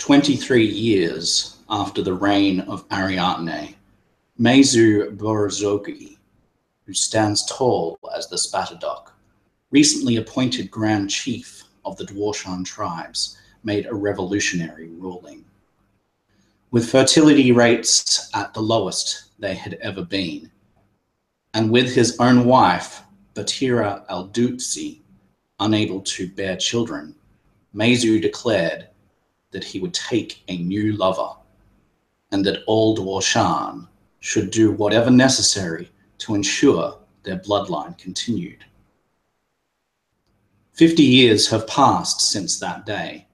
23 years after the reign of Ariadne, Mezu Borozogi, who stands tall as the Spatterdock, recently appointed Grand Chief of the Dwarshan tribes, made a revolutionary ruling. With fertility rates at the lowest they had ever been, and with his own wife, Batira al-Dutsi, unable to bear children, Mezu declared that he would take a new lover, and that all Dwarshan should do whatever necessary to ensure their bloodline continued. 50 years have passed since that day,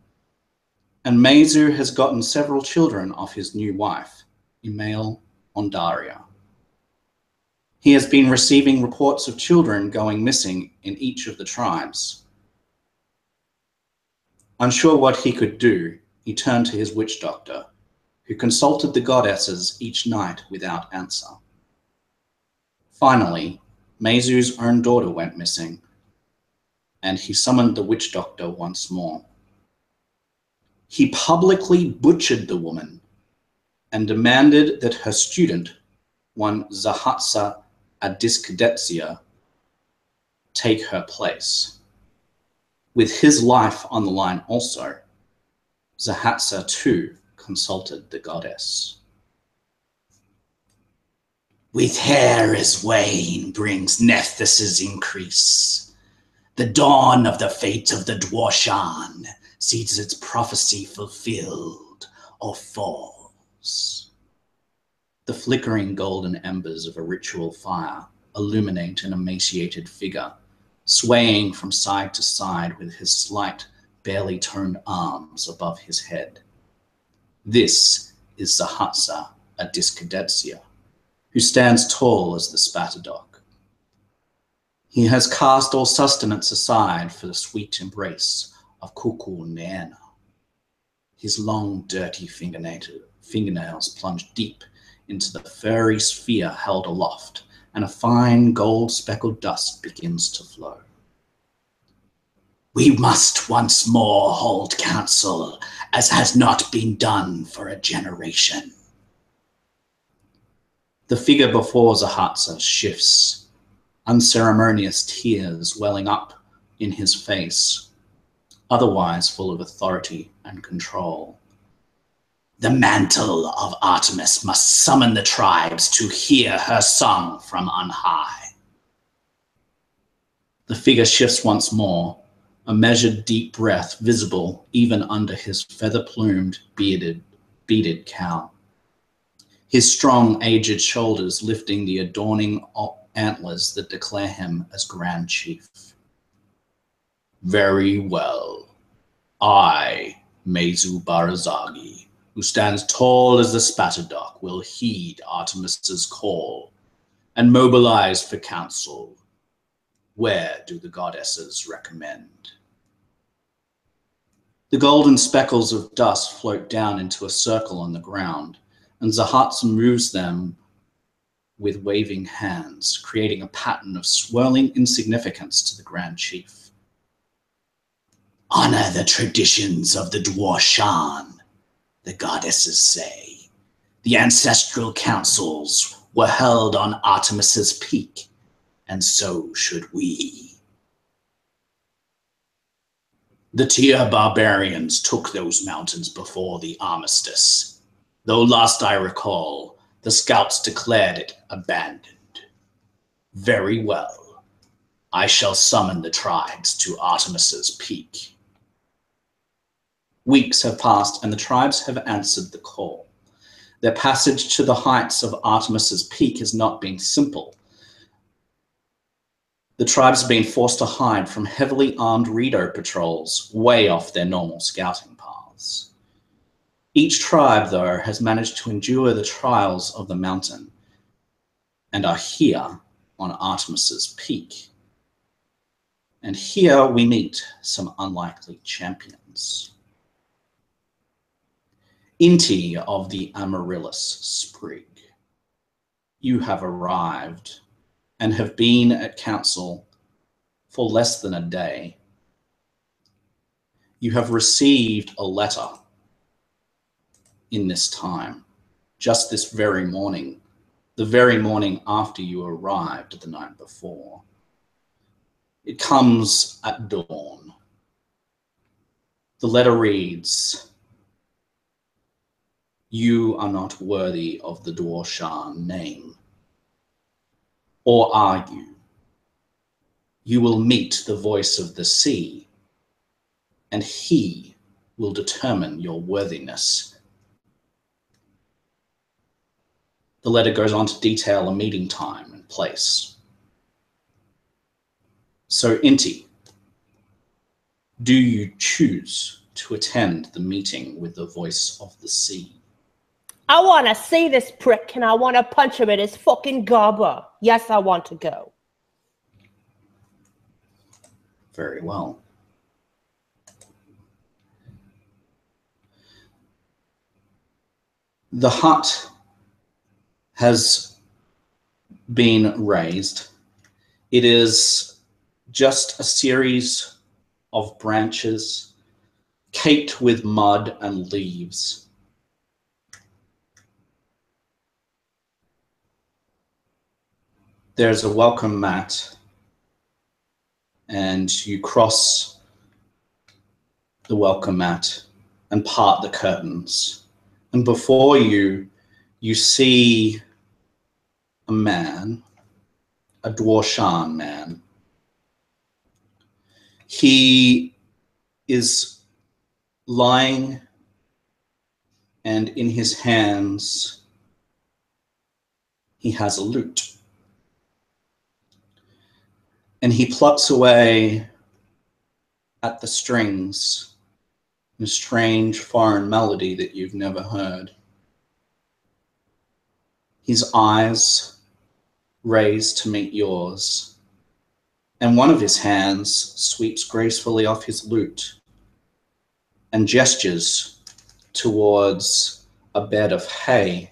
and Mezu has gotten several children off his new wife, Email Ondaria. He has been receiving reports of children going missing in each of the tribes. Unsure what he could do, he turned to his witch doctor, who consulted the goddesses each night without answer. Finally, Mezu's own daughter went missing, and he summoned the witch doctor once more. He publicly butchered the woman and demanded that her student, one Zahatsa Adiskadetsia, take her place. With his life on the line also, Zahatsa too consulted the goddess. With her as wane brings Nephthys's increase. The dawn of the fate of the Dwarshan sees its prophecy fulfilled or falls. The flickering golden embers of a ritual fire illuminate an emaciated figure, swaying from side to side with his slight, barely toned arms above his head. This is Zahatsa Adiskadetsia, who stands tall as the Spatterdock. He has cast all sustenance aside for the sweet embrace of Kuku Neana. His long, dirty fingernails plunge deep into the furry sphere held aloft, and a fine gold-speckled dust begins to flow. We must once more hold council, as has not been done for a generation. The figure before Zahatsa shifts, unceremonious tears welling up in his face, otherwise full of authority and control. The mantle of Artemis must summon the tribes to hear her song from on high. The figure shifts once more, a measured deep breath visible even under his feather-plumed, beaded cowl. His strong, aged shoulders lifting the adorning antlers that declare him as Grand Chief. Very well. I, Mezu Barazagi, who stands tall as the Spatterdock, will heed Artemis's call and mobilize for council. Where do the goddesses recommend? The golden speckles of dust float down into a circle on the ground, and Zahatsa moves them with waving hands, creating a pattern of swirling insignificance to the Grand Chief. Honor the traditions of the Dwarshan, the goddesses say. The ancestral councils were held on Artemis's peak, and so should we. The Tyr barbarians took those mountains before the armistice, though last I recall, the scouts declared it abandoned. Very well. I shall summon the tribes to Artemis's peak. Weeks have passed and the tribes have answered the call. Their passage to the heights of Artemis's peak has not been simple. The tribes have been forced to hide from heavily armed Rito patrols way off their normal scouting paths. Each tribe, though, has managed to endure the trials of the mountain and are here on Artemis's peak. And here we meet some unlikely champions. Inti of the Amaryllis Sprig, you have arrived and have been at council for less than a day. You have received a letter in this time, just this very morning, the very morning after you arrived the night before. It comes at dawn. The letter reads, "You are not worthy of the Dwarshan name. Or are you? You will meet the voice of the sea, and he will determine your worthiness." The letter goes on to detail a meeting time and place. So, Inti, do you choose to attend the meeting with the voice of the sea? I want to see this prick, and I want to punch him in his fucking gobber. Yes, I want to go. Very well. The hut has been raised. It is just a series of branches caked with mud and leaves. There's a welcome mat, and you cross the welcome mat and part the curtains. And before you, you see a man, a Dwarshan man. He is lying, and in his hands, he has a lute. And he plucks away at the strings in a strange foreign melody that you've never heard. His eyes raise to meet yours, and one of his hands sweeps gracefully off his lute and gestures towards a bed of hay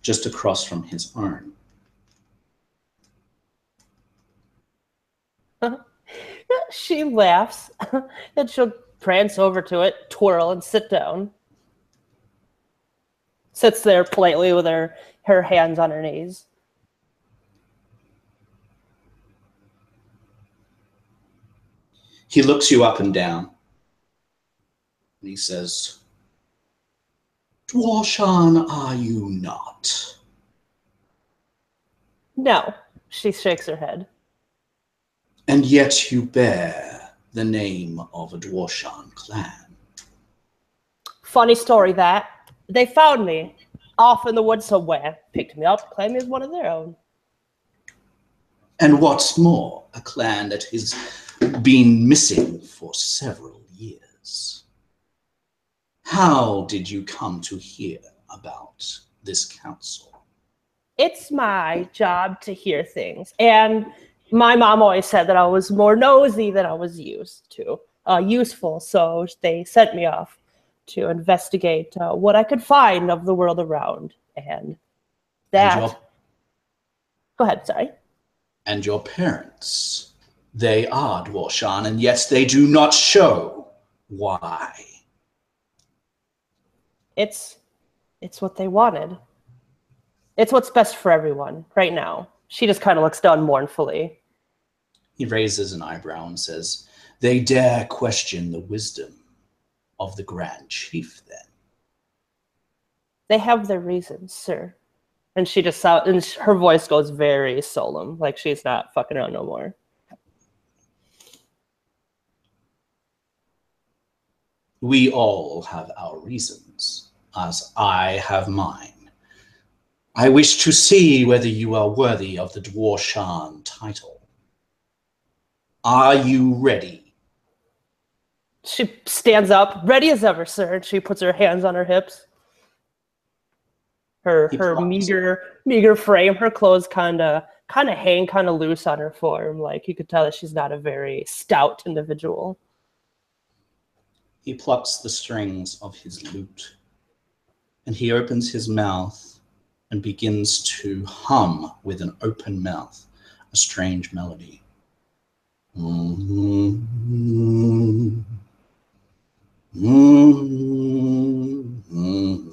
just across from his own. She laughs, and she'll prance over to it, twirl, and sit down. Sits there politely with her hands on her knees. He looks you up and down, and he says, "Dwarshan are you not?" No, she shakes her head. "And yet you bear the name of a Dwarshan clan." Funny story that. They found me off in the woods somewhere, picked me up, claimed me as one of their own. "And what's more, a clan that has been missing for several years. How did you come to hear about this council?" It's my job to hear things, and my mom always said that I was more nosy than I was useful, so they sent me off to investigate what I could find of the world around, and that... Go ahead, sorry. "And your parents, they are Dwarshan, and yet they do not show. Why?" It's what they wanted. It's what's best for everyone right now. She just kind of looks down mournfully. He raises an eyebrow and says, "They dare question the wisdom of the Grand Chief, then?" They have their reasons, sir. And she just and her voice goes very solemn, like she's not fucking around no more. "We all have our reasons, as I have mine. I wish to see whether you are worthy of the Dwarshan title. Are you ready?" She stands up, ready as ever, sir, and she puts her hands on her hips. Her meager frame, her clothes kind of hang kind of loose on her form. Like you could tell that she's not a very stout individual. He plucks the strings of his lute, and he opens his mouth and begins to hum with an open mouth a strange melody. Mm-hmm. Mm-hmm.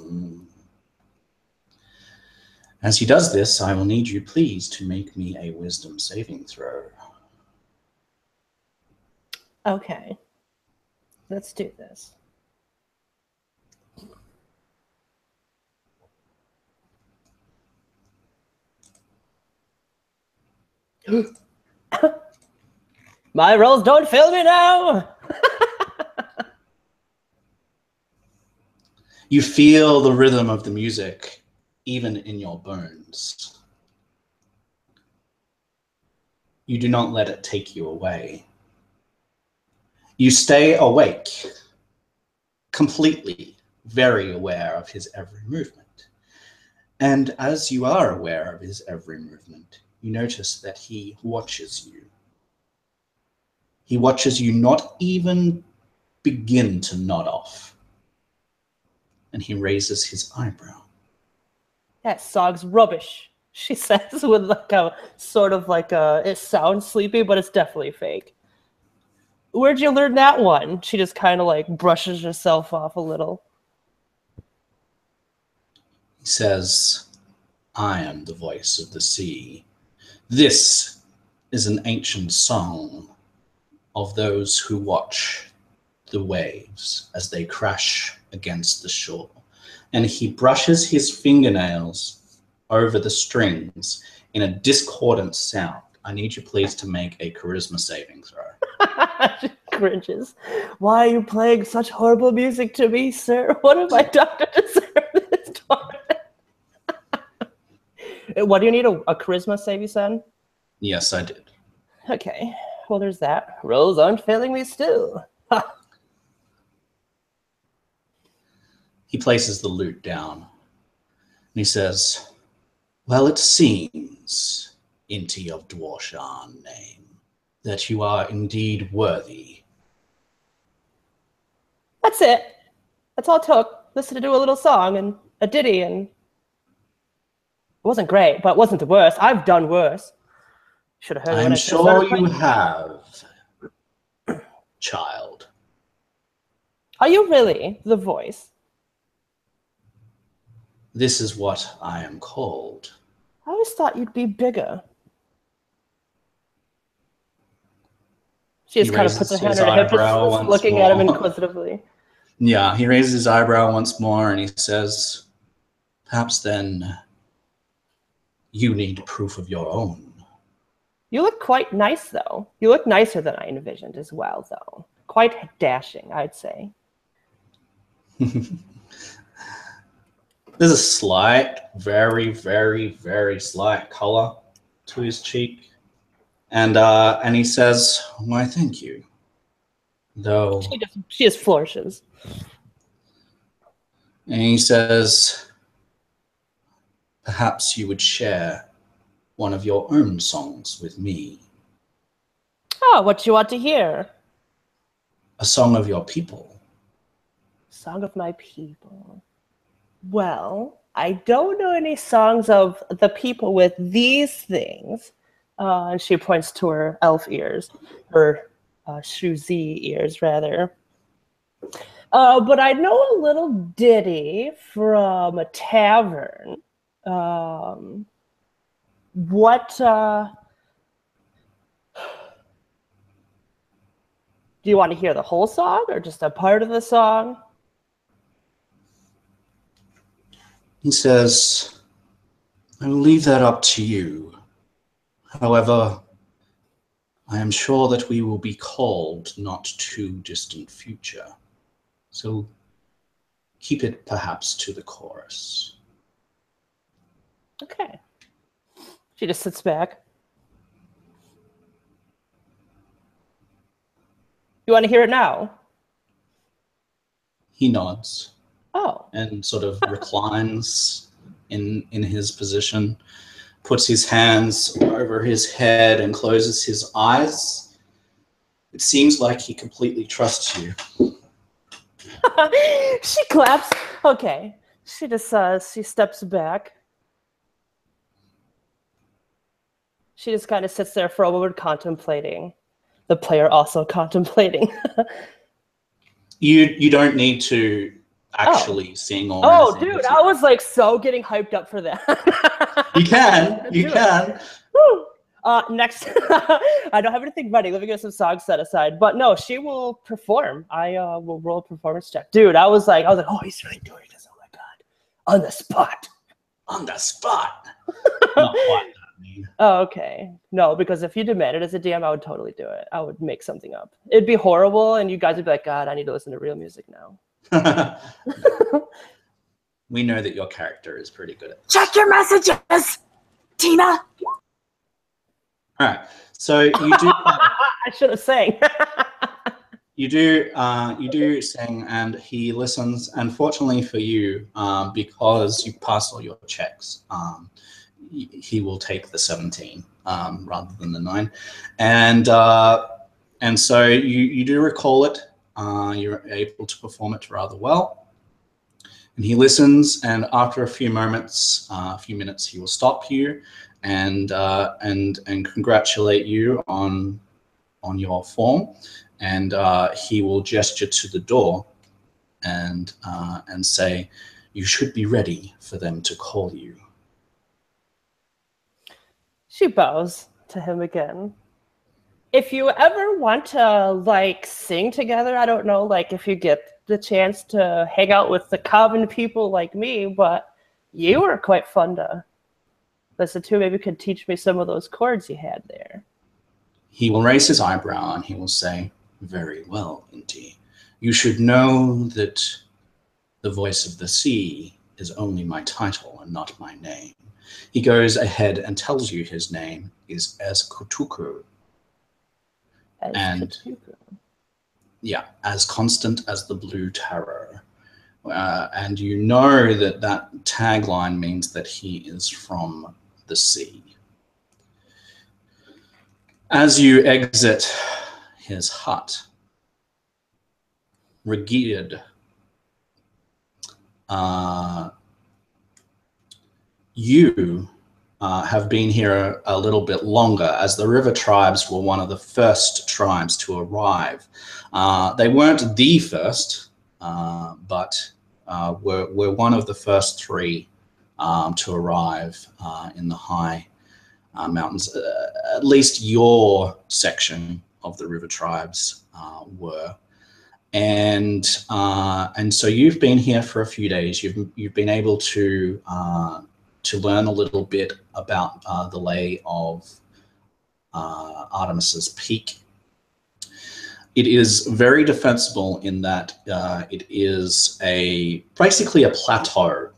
As he does this, I will need you please to make me a wisdom saving throw. Okay. Let's do this. My rolls don't fail me now! You feel the rhythm of the music even in your bones. You do not let it take you away. You stay awake, completely very aware of his every movement. And as you are aware of his every movement, you notice that he watches you. He watches you not even begin to nod off. And he raises his eyebrow. That song's rubbish, she says with like a sort of like a, it sounds sleepy, but it's definitely fake. Where'd you learn that one? She just kind of like brushes herself off a little. He says, I am the voice of the sea. This is an ancient song of those who watch the waves as they crash against the shore. And he brushes his fingernails over the strings in a discordant sound. I need you please to make a charisma saving throw. She cringes. Why are you playing such horrible music to me, sir? What have I done to deserve this torment? What do you need? A charisma save, you said? Yes, I did. Okay. Well, there's that. Rolls aren't failing me still. Ha. He places the lute down. And he says, well, it seems, Inti of Dwarshan name, that you are indeed worthy. That's it. That's all it took. Listen to do a little song and a ditty, and it wasn't great, but it wasn't the worst. I've done worse. Should have heard it when I'm I sure started you playing. have, child. Are you really the voice? This is what I am called. I always thought you'd be bigger. She just He kind of puts her raises hand his on her hip, eyebrow just once looking at him more. inquisitively. Yeah, he raises his eyebrow once more and he says, perhaps then you need proof of your own. You look quite nice, though. You look nicer than I envisioned as well, though. Quite dashing, I'd say. There's a slight, very, very, very slight color to his cheek. And he says, why, thank you. Though, She just flourishes. and he says, perhaps you would share one of your own songs with me. Oh, what you want to hear? A song of your people. Song of my people. Well, I don't know any songs of the people with these things. And she points to her elf ears, her Shuzi ears, rather. But I know a little ditty from a tavern. What do you want to hear the whole song or just a part of the song? He says, I will leave that up to you. However, I am sure that we will be called not too distant future. So keep it perhaps to the chorus. Okay. She just sits back. You want to hear it now? He nods Oh. and sort of reclines in his position, puts his hands over his head and closes his eyes. It seems like he completely trusts you. She claps. Okay. She just she steps back. She just kind of sits there for a moment contemplating. The player also contemplating. You don't need to actually seeing all Oh, menacing dude, with I you. was like so getting hyped up for that. You can. You Do it. can. Woo! Next, I don't have anything ready. Let me get some songs set aside. But no, she will perform. I will roll a performance check. Dude, I was like, oh, he's really doing this. Oh my god, on the spot. On the spot. Not quite that mean. Oh, okay. No, because if you demanded as a DM, I would totally do it. I would make something up. It'd be horrible, and you guys would be like, God, I need to listen to real music now. We know that your character is pretty good at this. Check your messages, Tina. All right. So you do. I should have sang. You do sing, and he listens. Unfortunately for you, because you passed all your checks, he will take the 17 rather than the 9, and so you do recall it. You're able to perform it rather well, and he listens. And after a few minutes, he will stop you and congratulate you on your form. And he will gesture to the door and say, "You should be ready for them to call you." She bows to him again. If you ever want to like sing together, I don't know, like if you get the chance to hang out with the common people like me, but you were quite fun to listen to. Maybe you could teach me some of those chords you had there. He will raise his eyebrow and he will say, "Very well, indeed. You should know that the voice of the sea is only my title and not my name." He goes ahead and tells you his name is Ezkutuku. And yeah, as constant as the blue terror. And you know that that tagline means that he is from the sea. As you exit his hut, Regid, you have been here a little bit longer, as the river tribes were one of the first tribes to arrive. They weren't the first, but were one of the first 3 to arrive in the high mountains. At least your section of the river tribes were. And so you've been here for a few days. You've been able to learn a little bit about the lay of Artemis's Peak. It is very defensible in that it is basically a plateau.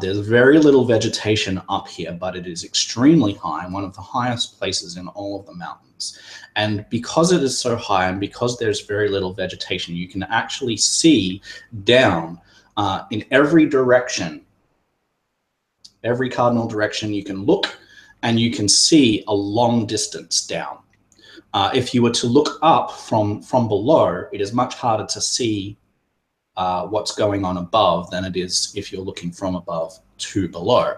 There's very little vegetation up here, but it is extremely high, one of the highest places in all of the mountains. And because it is so high and because there's very little vegetation, you can actually see down in every direction, every cardinal direction you can look, and you can see a long distance down. If you were to look up from below, it is much harder to see what's going on above than it is if you're looking from above to below.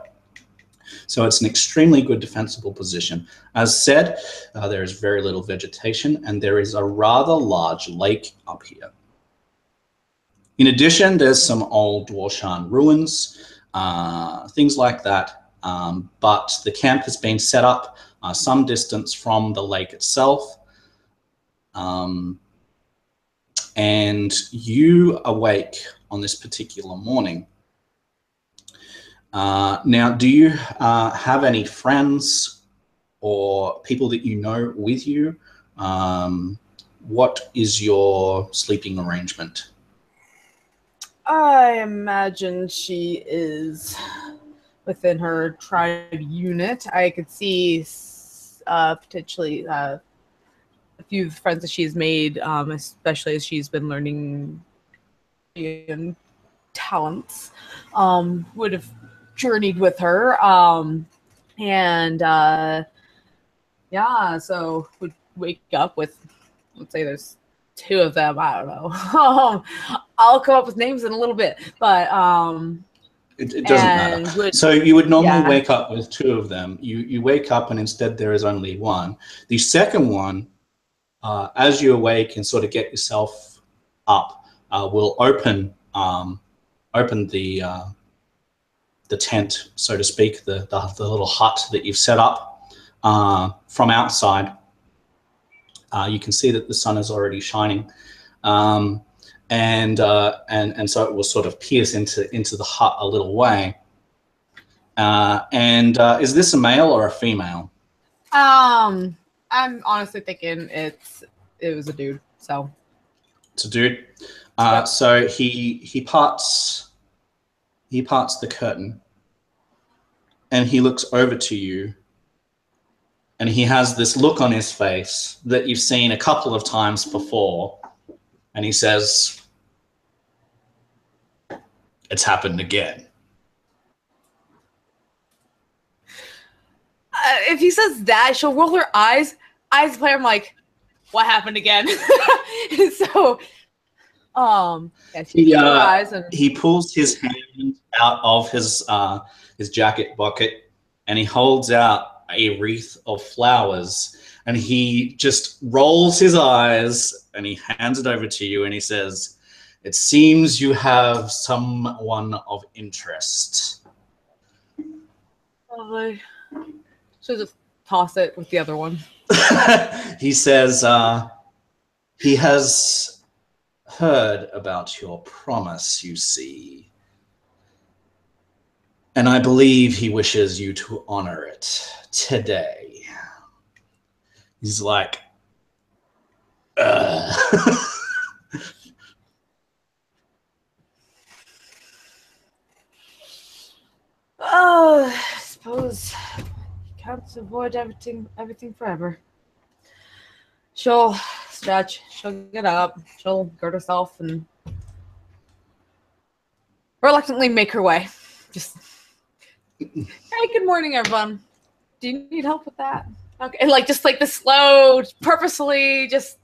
So it's an extremely good defensible position. As said, there is very little vegetation, and there is a rather large lake up here. In addition, there's some old Dwarshan ruins, things like that, but the camp has been set up some distance from the lake itself. And you awake on this particular morning. Now, do you have any friends or people that you know with you? What is your sleeping arrangement? I imagine she is within her tribe unit. I could see potentially a few friends that she's made, especially as she's been learning talents, would have journeyed with her. Yeah, so would wake up with, let's say there's 2 of them. I don't know. I'll come up with names in a little bit, but it doesn't matter. So you would normally wake up with 2 of them. You wake up and instead there is only 1. The second one, as you awake and sort of get yourself up, will open opened the tent, so to speak, the little hut that you've set up from outside. You can see that the sun is already shining, and so it will sort of pierce into the hut a little way. Is this a male or a female? I'm honestly thinking it was a dude. So it's a dude. Yep. So he parts the curtain, and he looks over to you, and he has this look on his face that you've seen a couple of times before, and he says, "It's happened again." If he says that, she'll roll her eyes play. I'm like, what happened again? So, yeah, she rolls her eyes and he pulls his hand out of his jacket pocket, and he holds out a wreath of flowers, and he just rolls his eyes and he hands it over to you, and he says, "It seems you have someone of interest." probably she'll just toss it with the other one. He says, he has heard about your promise, you see, and I believe he wishes you to honor it today. He's like, Oh, I suppose you can't avoid everything forever. She'll stretch, she'll get up, she'll gird herself and reluctantly make her way. Just, hey, good morning, everyone. Do you need help with that? Okay, and just the slow, purposefully just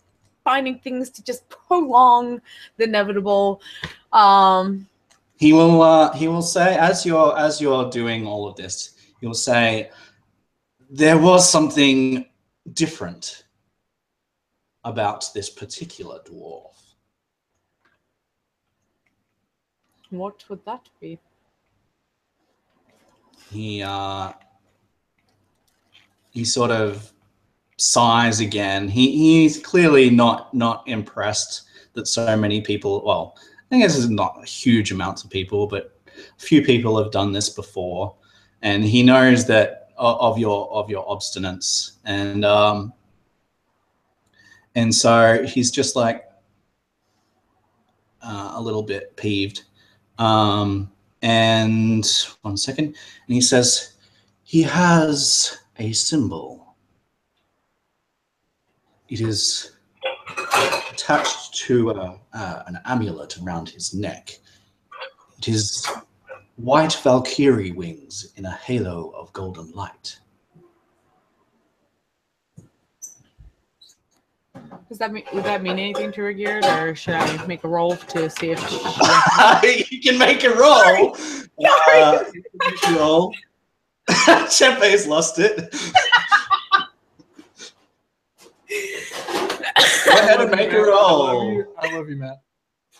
finding things to just prolong the inevitable. He will say, as you're doing all of this, he will say, there was something different about this particular dwarf. What would that be? He sort of sighs again. He's clearly not impressed that so many people, well, I guess it's not a huge amount of people, but a few people have done this before, and he knows that of your obstinance, and so he's just like a little bit peeved. And 1 second, and he says, he has a symbol. It is attached to an amulet around his neck. It is white Valkyrie wings in a halo of golden light. Would that mean anything to Regard, or should I make a roll to see if she You can make a roll. You can make a roll. Chepe's lost it. Go ahead and make a roll. I love you, Matt.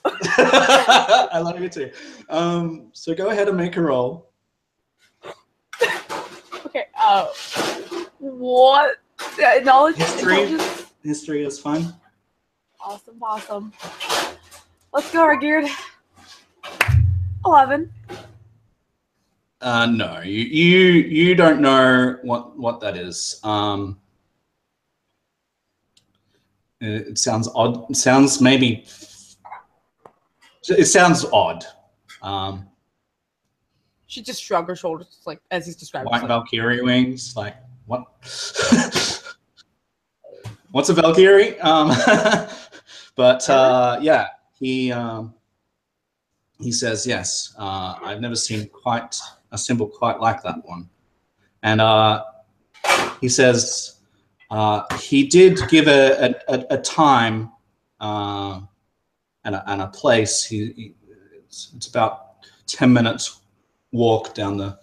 I love you too. So go ahead and make a roll. Okay. What? Knowledge. History is fine. Awesome. Let's go, Regard. 11. No, you don't know what that is. It sounds odd. It sounds odd. She just shrugged her shoulders, as he's describing. White Valkyrie wings, like what? What's a Valkyrie? But yeah, he says yes. I've never seen quite a symbol quite like that one, and he says he did give a time and a place. It's about 10 minutes walk down the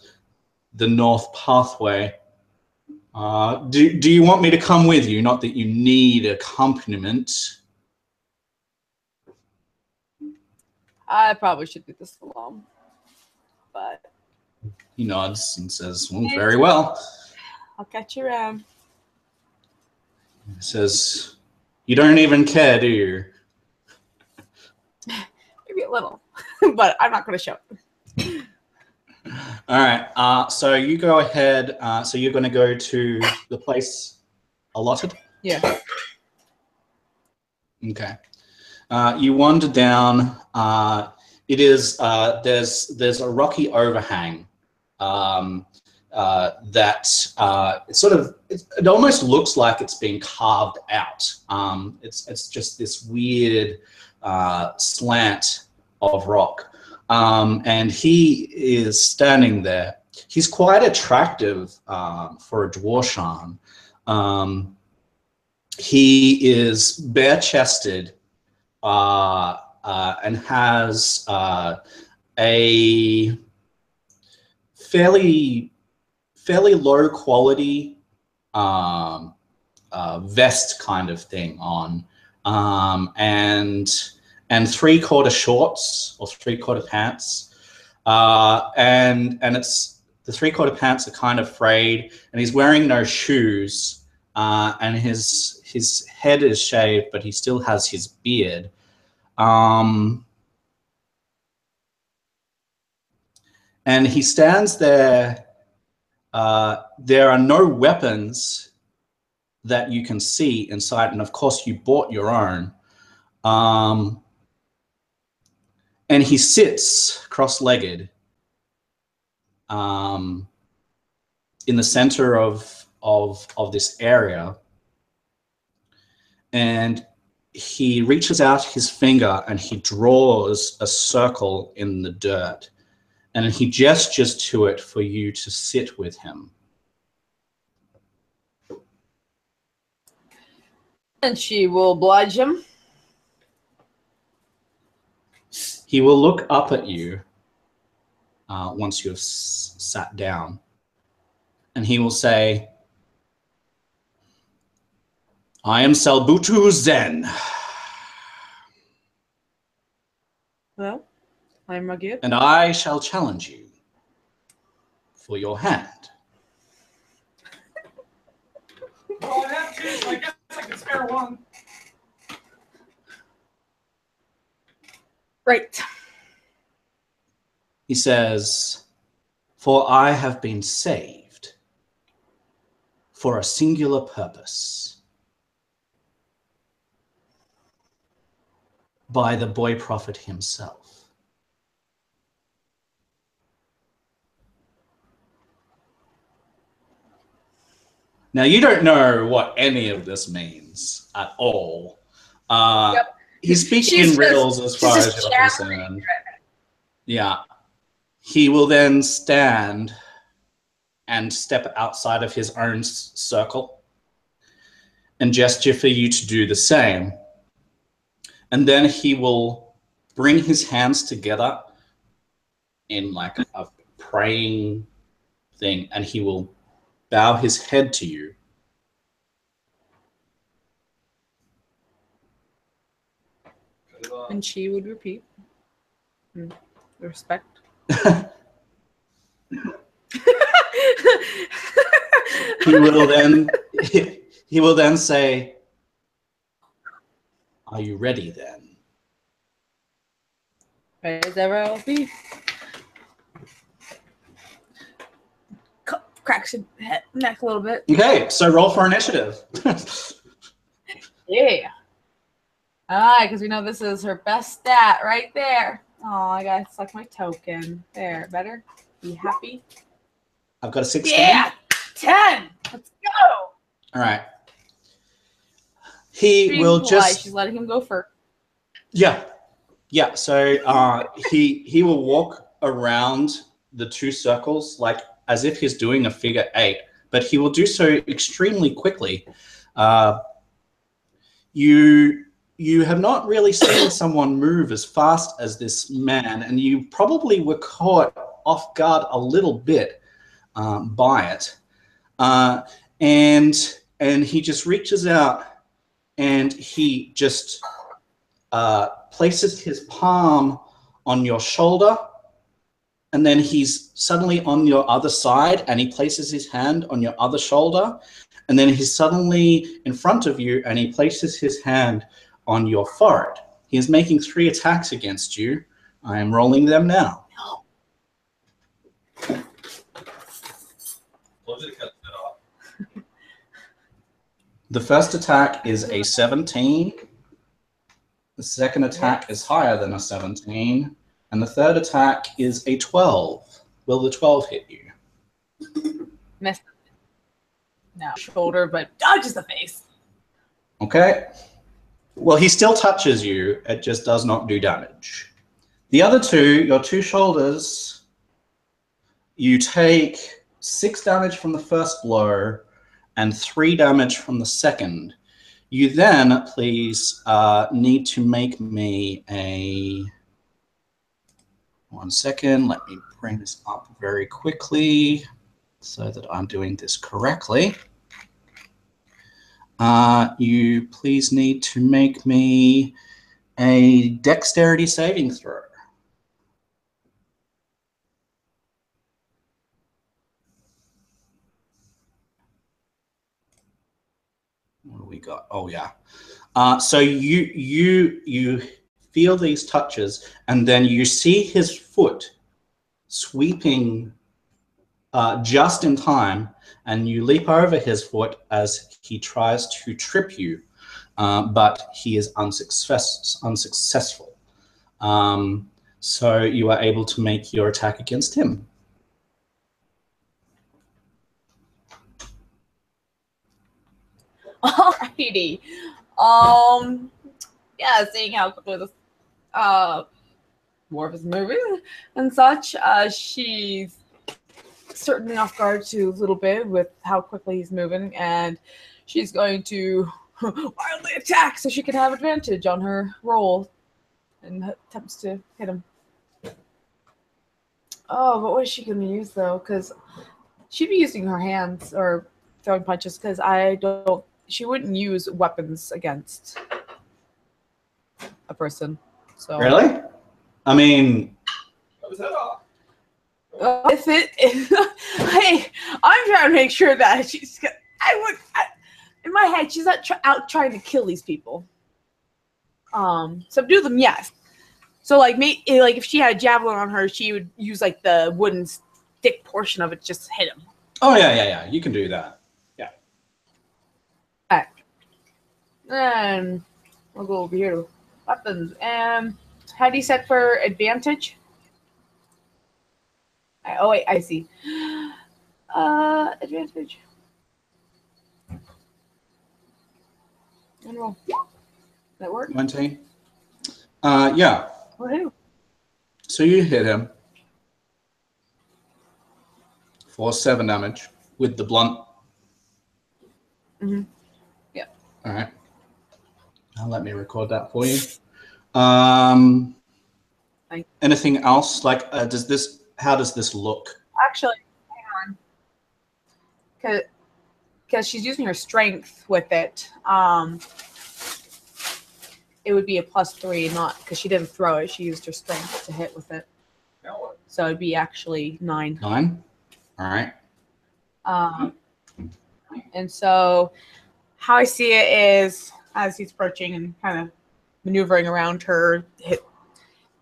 north pathway. Do you want me to come with you? Not that you need accompaniment. I probably should do this alone. But He nods and says, well, very well. I'll catch you around. He says, you don't even care, do you? Maybe a little, but I'm not going to show it. All right. So you go ahead. So you're going to go to the place allotted? Yeah. Okay. You wander down. It is there's a rocky overhang that it almost looks like it's been carved out. It's just this weird slant of rock, and he is standing there. He's quite attractive for a Dwarshan. He is bare-chested and has a fairly low quality vest kind of thing on, and 3/4 shorts or 3/4 pants, and it's the 3/4 pants are kind of frayed, and he's wearing no shoes, and his head is shaved, but he still has his beard. And he stands there. There are no weapons that you can see inside, and of course you bought your own. And he sits cross-legged in the center of this area, and he reaches out his finger and he draws a circle in the dirt, and he gestures to it for you to sit with him. And she will oblige him. He will look up at you once you have sat down, and he will say, I am Salbutu Zen. Well, I'm Ragir. And I shall challenge you for your hand. Well, I have two, so I guess I can spare one. Right. He says, for I have been saved for a singular purpose by the boy prophet himself. Now, you don't know what any of this means at all. Yep. He's speaking in riddles as far as you're concerned. Yeah. He will then stand and step outside of his own circle and gesture for you to do the same. And then he will bring his hands together in like a praying thing, and he will bow his head to you. And she would repeat. Respect. He will then say, are you ready then? Right as ever I'll be. Cracks your neck a little bit. Okay, so roll for initiative. Yeah. Alright, because we know this is her best stat right there. Oh, I gotta select my token. There, better? Be happy? I've got a 16. Yeah! 10! Let's go! All right. He will just... She's letting him go first. Yeah. Yeah, so he will walk around the two circles like as if he's doing a figure 8, but he will do so extremely quickly. You have not really seen someone move as fast as this man, and you probably were caught off guard a little bit by it. And he just reaches out and he just places his palm on your shoulder, and then he's suddenly on your other side, and he places his hand on your other shoulder, and then he's suddenly in front of you, and he places his hand on your forehead. He is making 3 attacks against you. I am rolling them now. The first attack is a 17. The second attack is higher than a 17. And the third attack is a 12. Will the 12 hit you? Miss. No, shoulder, but dodges the face. Okay. Well, he still touches you. It just does not do damage. The other two, your 2 shoulders, you take 6 damage from the first blow and 3 damage from the second. You then, please, need to make me a... 1 second. Let me bring this up very quickly so that I'm doing this correctly. You please need to make me a dexterity saving throw. What do we got? Oh yeah. So you feel these touches, and then you see his foot sweeping just in time, and you leap over his foot as he tries to trip you, but he is unsuccessful. So you are able to make your attack against him. Alrighty. Yeah, seeing how quickly this Morph is moving and such, she's certainly off guard too a little bit with how quickly he's moving, and she's going to wildly attack so she can have advantage on her roll and attempts to hit him. Oh, but what is she going to use though? Because she'd be using her hands or throwing punches, because she wouldn't use weapons against a person. So Really? I mean, hey, I'm trying to make sure that she's. In my head, she's not out trying to kill these people. Subdue them, yes. So like, like if she had a javelin on her, she would use like the wooden stick portion of it, just hit him. oh yeah. You can do that. Yeah. Alright. Then we'll go over here to weapons. And how do you set for advantage? Oh wait, I see. Advantage. And roll. That work? 20. Yeah. Woohoo. So you hit him for 7 damage with the blunt. Mm-hmm. Yeah. All right. Now let me record that for you. Anything else? Like, how does this look? Actually, hang on. Because she's using her strength with it. It would be a +3, not because she didn't throw it. She used her strength to hit with it. So it'd be actually 9. 9. All right. And so how I see it is, as he's approaching and kind of maneuvering around her,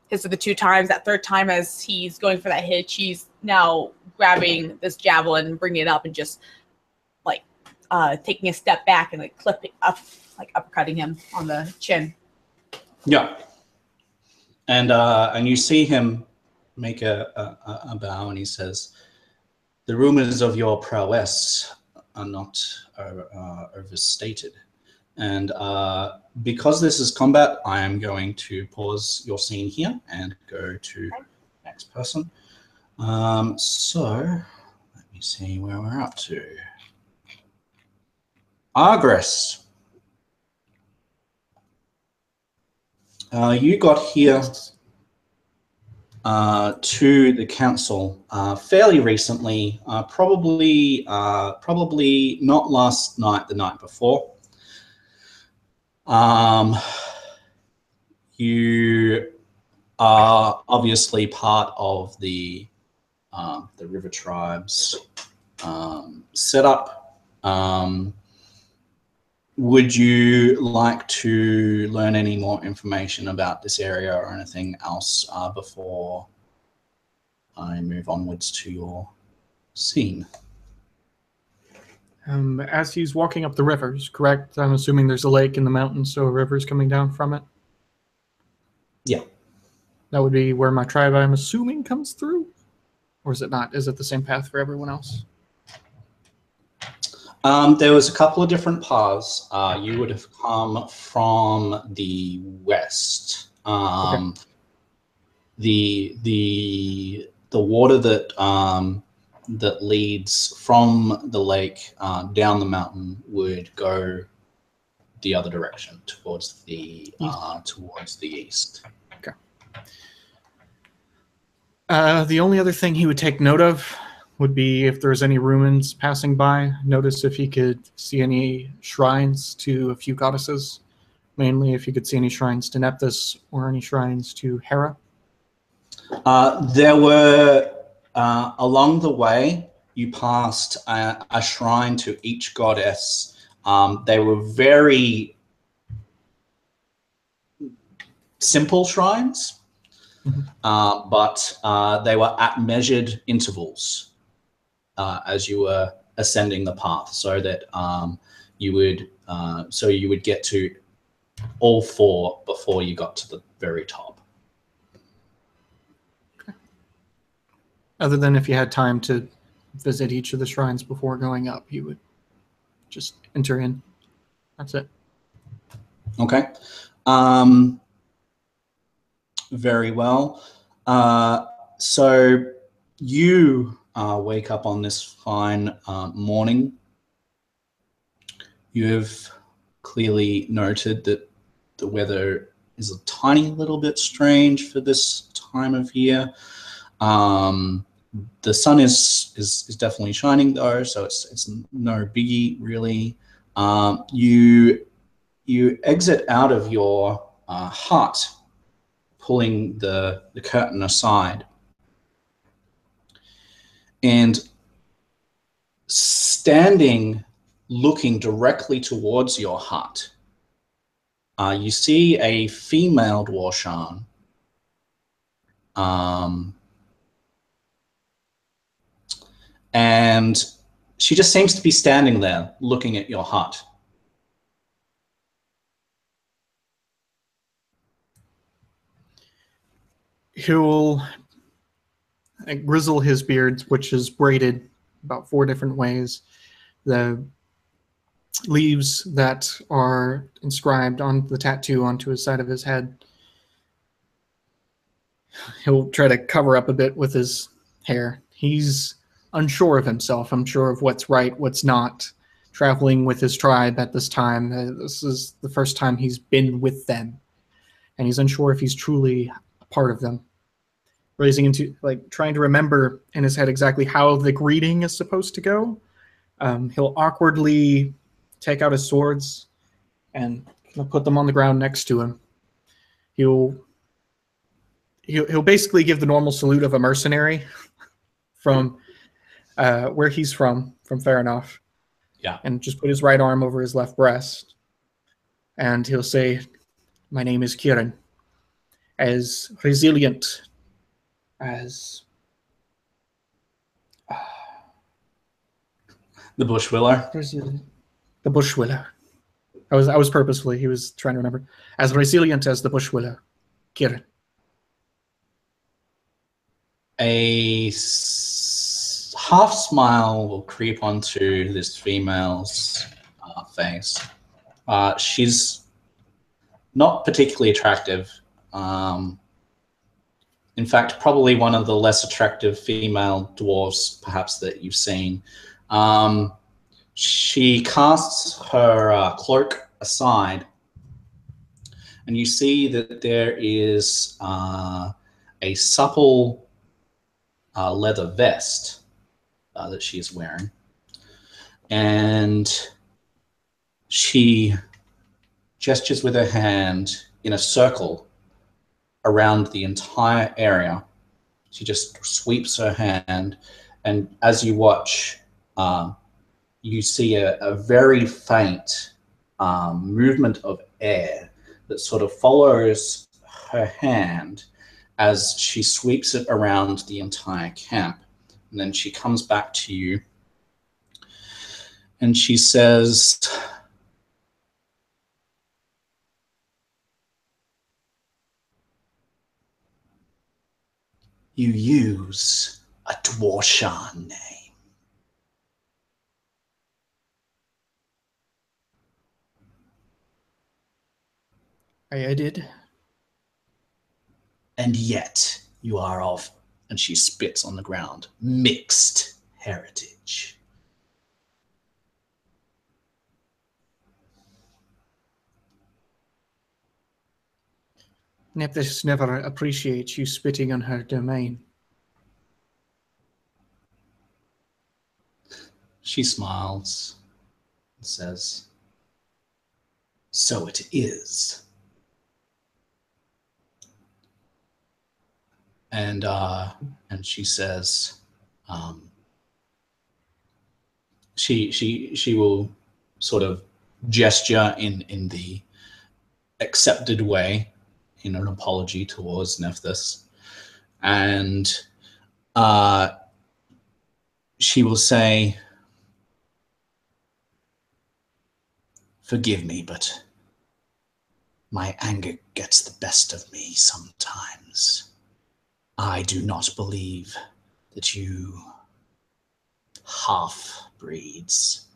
hits of the 2 times. That 3rd time, as he's going for that hit, she's now grabbing this javelin and bringing it up and just like taking a step back and like clipping up, like uppercutting him on the chin. Yeah. And you see him make a bow, and he says, "The rumors of your prowess are not overstated. And because this is combat, I am going to pause your scene here and go to next person. So let me see where we're up to. Argress. You got here to the council fairly recently, probably not last night, the night before. You are obviously part of the river tribes setup. Would you like to learn any more information about this area or anything else before I move onwards to your scene? As he's walking up the rivers, correct? I'm assuming there's a lake in the mountains, so a river's coming down from it. Yeah. That would be where my tribe, I'm assuming, comes through? Or is it not? Is it the same path for everyone else? There was a couple of different paths. You would have come from the west. Okay. The water that leads from the lake down the mountain would go the other direction towards the east. Okay. The only other thing he would take note of would be if there's any ruins passing by. Notice if he could see any shrines to a few goddesses. Mainly if you could see any shrines to Nephthys or any shrines to Hera. There were, along the way, you passed a shrine to each goddess. They were very simple shrines, but they were at measured intervals as you were ascending the path, so that you would get to all four before you got to the very top. Other than if you had time to visit each of the shrines before going up, you would just enter in. That's it. Okay. Very well. So you wake up on this fine morning. You've clearly noted that the weather is a tiny little bit strange for this time of year. The sun is definitely shining though, so it's no biggie really. You exit out of your hut, pulling the curtain aside, and standing looking directly towards your hut, you see a female Dwarshan. And she just seems to be standing there looking at your hut. He'll grizzle his beard, which is braided about 4 different ways. The leaves that are inscribed on the tattoo onto his side of his head, he'll try to cover up a bit with his hair. He's unsure of himself, unsure of what's right, what's not. Traveling with his tribe at this time, this is the first time he's been with them, and he's unsure if he's truly a part of them. Raising into, trying to remember in his head exactly how the greeting is supposed to go. He'll awkwardly take out his swords and put them on the ground next to him. He'll basically give the normal salute of a mercenary from where he's from fair enough. Yeah. And just put his right arm over his left breast. And he'll say, "My name is Kieran. As resilient as the Bushwiller. The Bushwiller." I was purposefully, he was trying to remember. As resilient as the Bushwiller, Kieran. A half smile will creep onto this female's face. She's not particularly attractive. In fact, probably one of the less attractive female dwarves, perhaps, that you've seen. She casts her cloak aside, and you see that there is a supple leather vest that she is wearing, and she gestures with her hand in a circle around the entire area. She just sweeps her hand, and as you watch, you see a very faint movement of air that sort of follows her hand as she sweeps it around the entire camp. And then she comes back to you and she says, "You use a Dwarshan name. I did. And yet you are of," and she spits on the ground, "mixed heritage." Nephthys never appreciates you spitting on her domain. She smiles and says, "So it is." And she says, she will sort of gesture in the accepted way in an apology towards Nephthys, and she will say, "Forgive me, but my anger gets the best of me sometimes. I do not believe that you half-breeds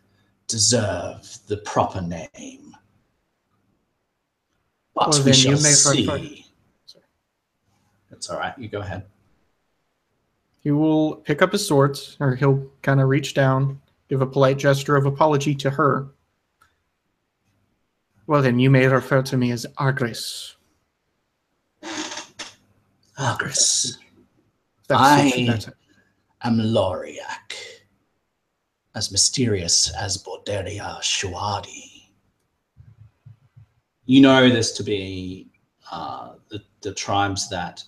deserve the proper name. But Well, we then shall you may see." That's all right. You go ahead. He will pick up his swords, or he'll kind of reach down, give a polite gesture of apology to her. Well, then you may refer to me as Argris. Argris. That suits you better. am Loriak, as mysterious as Borderia Shuadi. You know this to be the tribes that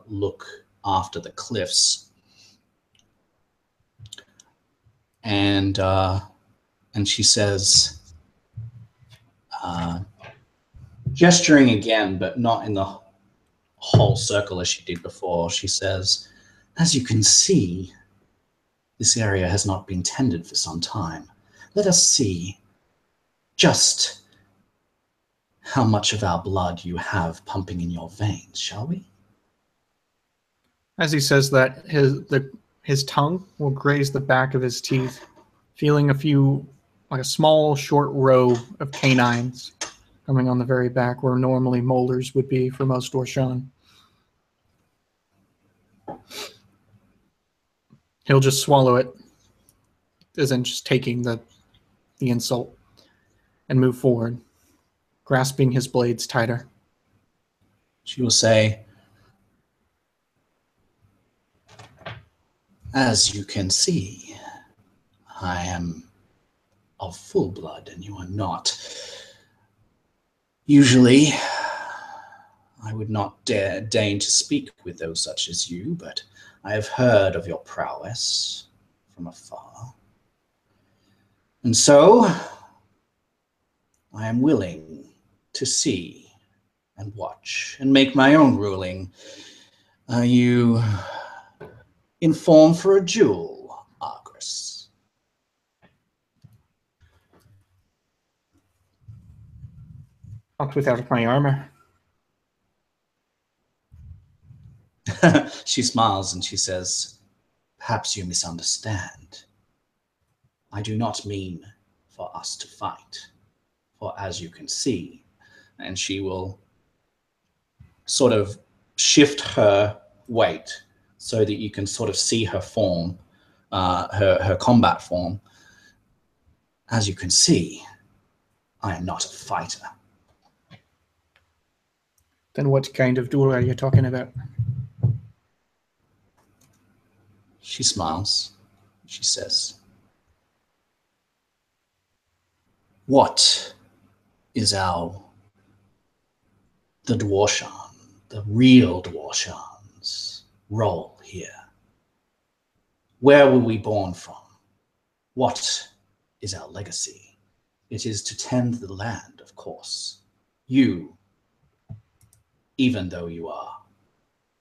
look after the cliffs, and she says, gesturing again, but not in the whole circle as she did before. She says, "As you can see, this area has not been tended for some time. Let us see just how much of our blood you have pumping in your veins, shall we?" As he says that, his tongue will graze the back of his teeth, feeling a small, short row of canines coming on the very back where normally molars would be for most Dwarshan. He'll just swallow it, as in just taking the insult, and move forward, grasping his blades tighter. She will say, "As you can see, I am of full blood and you are not. Usually, I would not deign to speak with those such as you, but I have heard of your prowess from afar. And so, I am willing to see and watch and make my own ruling. Are you informed for a duel, Argris?" Not without my armor. She smiles and she says, "Perhaps you misunderstand. I do not mean for us to fight, for as you can see," and she will sort of shift her weight so that you can sort of see her form, her combat form. "As you can see, I am not a fighter." Then what kind of duel are you talking about? She smiles. She says, "What is the Dwarshan the real Dwarshans roll here. Where were we born from? What is our legacy? It is to tend the land, of course. You, even though you are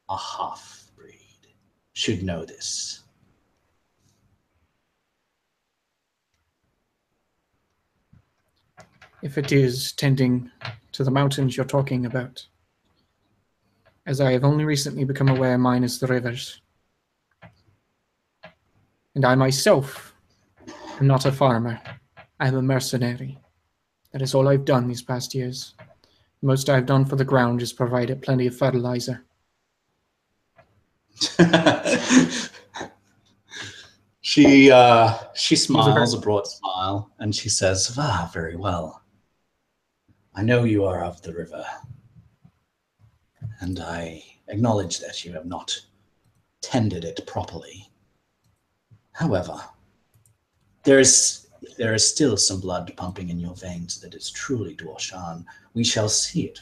a half-breed, should know this. If it is tending to the mountains you're talking about, as I have only recently become aware, mine is the rivers. And I myself am not a farmer. I am a mercenary. That is all I've done these past years. The most I've done for the ground is provide it plenty of fertilizer. She smiles a broad smile, and she says, very well. I know you are of the river, and I acknowledge that you have not tended it properly. However, there is still some blood pumping in your veins that is truly Dwarshan. We shall see it.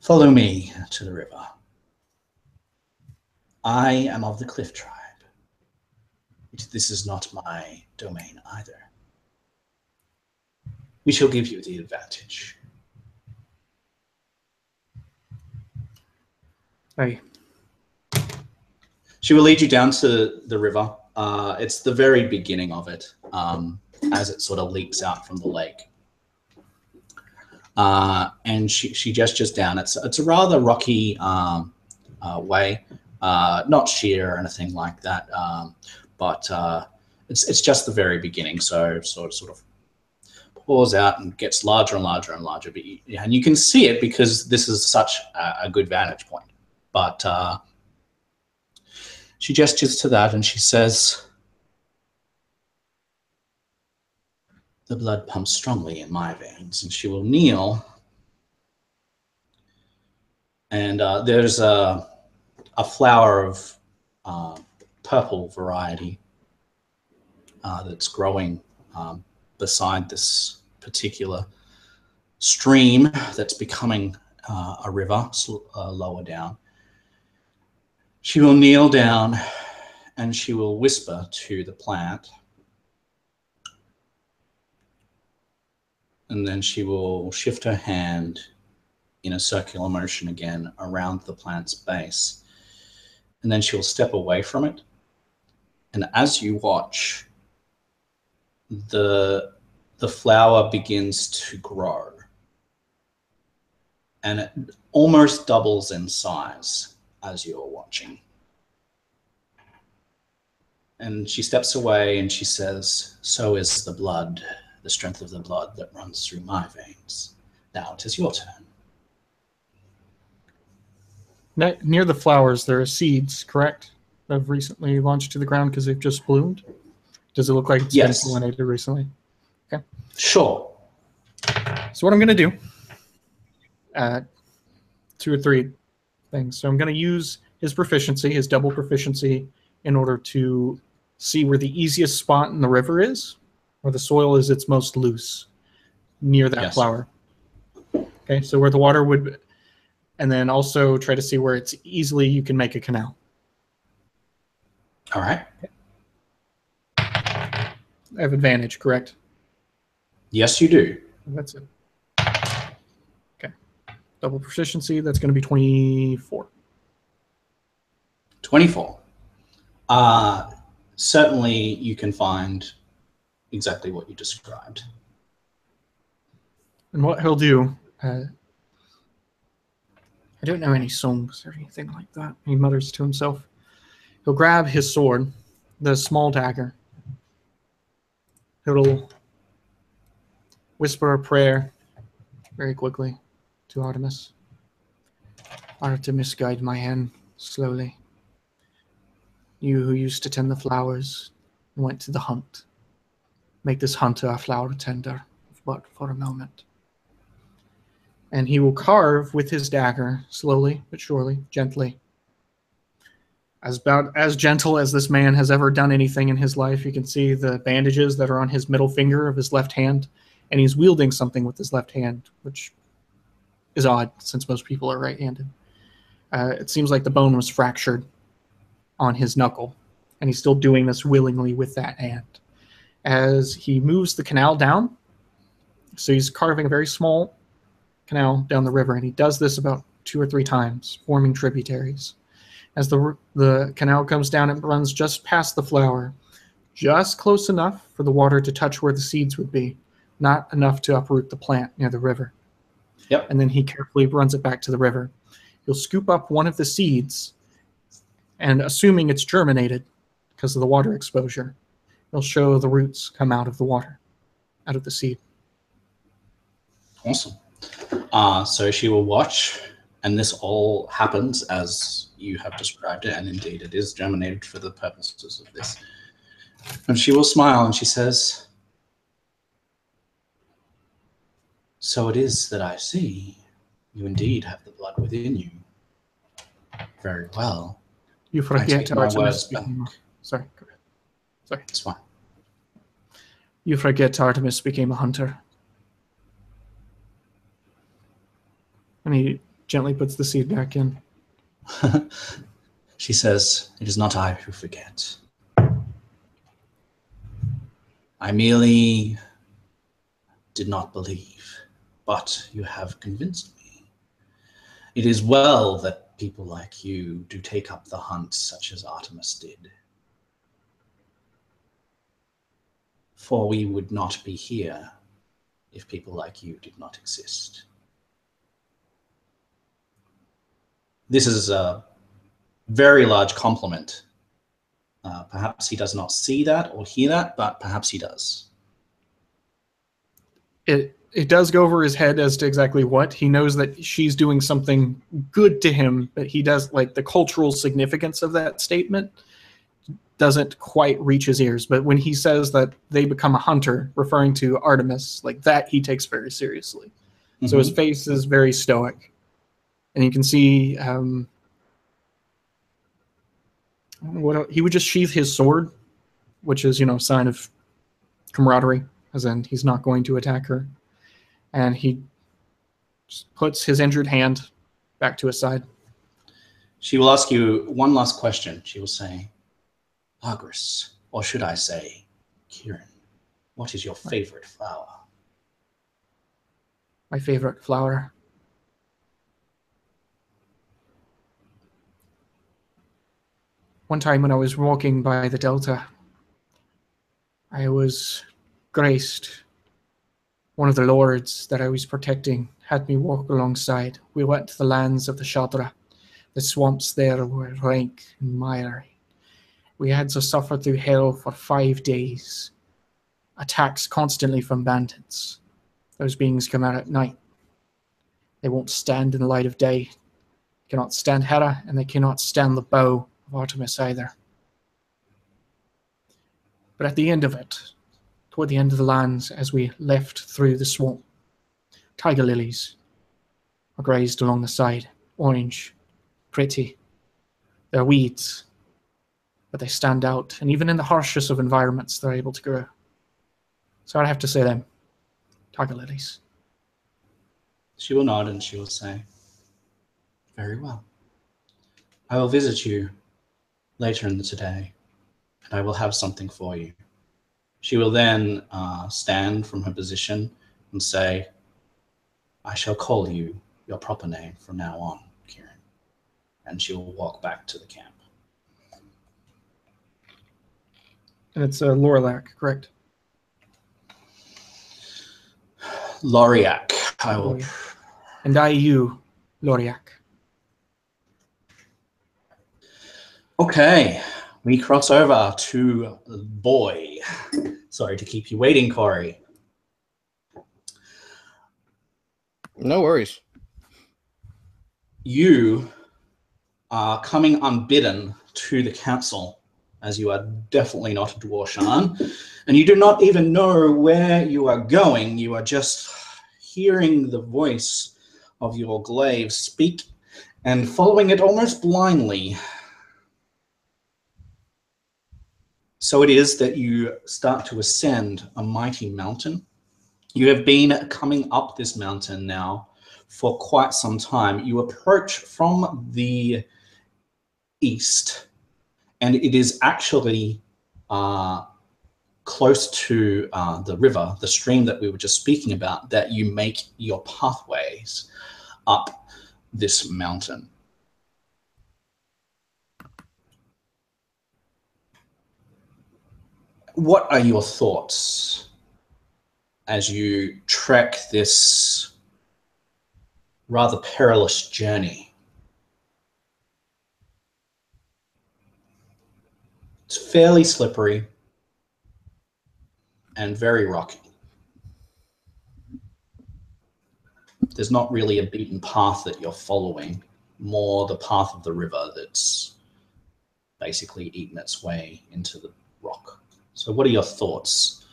Follow me to the river. I am of the Cliff Tribe. This is not my domain either. We shall give you the advantage. Hey. She will lead you down to the river. It's the very beginning of it, as it sort of leaks out from the lake. And she gestures down. It's a rather rocky way, not sheer or anything like that, but it's just the very beginning. So sort of pours out and gets larger and larger and larger. And you can see it because this is such a good vantage point. But she gestures to that and she says, the blood pumps strongly in my veins. And she will kneel. And there's a flower of purple variety that's growing beside this particular stream that's becoming a river lower down. She will kneel down and she will whisper to the plant. And then she will shift her hand in a circular motion again around the plant's base. And then she will step away from it. And as you watch, the flower begins to grow. And it almost doubles in size as you're watching. And she steps away and she says, so is the blood, the strength of the blood that runs through my veins. Now it is your turn. Near the flowers, there are seeds, correct? That have recently launched to the ground because they've just bloomed? Does it look like it's been pollinated recently? Okay. Sure. So what I'm going to do, 2 or 3 things. So I'm going to use his proficiency, his double proficiency, in order to see where the easiest spot in the river is, where the soil is its most loose, near that flower. Okay, so where the water would, and then also try to see where it's easily you can make a canal. All right. Okay. I have advantage, correct? Yes, you do. That's it. Okay. Double proficiency, that's going to be 24. 24. Certainly you can find exactly what you described. And what he'll do, I don't know any songs or anything like that, he mutters to himself. He'll grab his sword, the small dagger. He'll whisper a prayer very quickly to Artemis. Artemis, guide my hand slowly. You who used to tend the flowers and went to the hunt. Make this hunter a flower tender, but for a moment. And he will carve with his dagger, slowly but surely, gently. About as gentle as this man has ever done anything in his life. You can see the bandages that are on his middle finger of his left hand, and he's wielding something with his left hand, which is odd since most people are right-handed. It seems like the bone was fractured on his knuckle, and he's still doing this willingly with that hand. As he moves the canal down, so he's carving a very small canal down the river, and he does this about 2 or 3 times, forming tributaries. As the canal comes down, it runs just past the flower, just close enough for the water to touch where the seeds would be, not enough to uproot the plant near the river. Yep. And then he carefully runs it back to the river. He'll scoop up one of the seeds, and assuming it's germinated because of the water exposure, he'll show the roots come out of the water, out of the seed. Awesome. So she will watch, and this all happens as you have described it, and indeed it is germinated for the purposes of this. And she will smile and she says, "So it is that I see. You indeed have the blood within you. Very well. You I forget take my Artemis words back. became Sorry, go ahead. Sorry. It's fine." You forget Artemis became a hunter. And he gently puts the seed back in. She says, "It is not I who forget. I merely did not believe, but you have convinced me. It is well that people like you do take up the hunt such as Artemis did. For we would not be here if people like you did not exist." This is a very large compliment. Perhaps he does not see that or hear that, but perhaps he does. It does go over his head as to exactly what. He knows that she's doing something good to him, but he does, like, the cultural significance of that statement doesn't quite reach his ears. But when he says that they become a hunter, referring to Artemis, like that he takes very seriously. Mm-hmm. So his face is very stoic. And you can see he would just sheath his sword, which is, a sign of camaraderie, as in he's not going to attack her. And he just puts his injured hand back to his side. She will ask you one last question. She will say, "Lagris, or should I say, Kieran, what is your favorite flower?" My favorite flower? One time when I was walking by the Delta, I was graced. One of the lords that I was protecting had me walk alongside. We went to the lands of the Shadra. The swamps there were rank and miry. We had to suffer through hell for 5 days. Attacks constantly from bandits. Those beings come out at night. They won't stand in the light of day. They cannot stand Hera, and they cannot stand the bow of Artemis either. But at the end of it, toward the end of the lands, as we left through the swamp, tiger lilies are grazed along the side, orange, pretty. They're weeds, but they stand out, and even in the harshest of environments, they're able to grow. So I'd have to say them, tiger lilies. She will nod and she will say, "Very well. I will visit you later in the today, and I will have something for you." She will then stand from her position and say, "I shall call you your proper name from now on, Kieran." And she will walk back to the camp. And it's Lorlac, correct? Loriac. I will. And you, Loriac. Okay, we cross over to Boy. Sorry to keep you waiting, Corey. No worries. You are coming unbidden to the council, as you are definitely not a Dwarshan, and you do not even know where you are going. You are just hearing the voice of your glaive speak and following it almost blindly. So it is that you start to ascend a mighty mountain. You have been coming up this mountain now for quite some time. You approach from the east, and it is actually close to the river, the stream that we were just speaking about, that you make your pathways up this mountain. What are your thoughts as you trek this rather perilous journey? It's fairly slippery and very rocky. There's not really a beaten path that you're following, more the path of the river that's basically eaten its way into the rock. So what are your thoughts?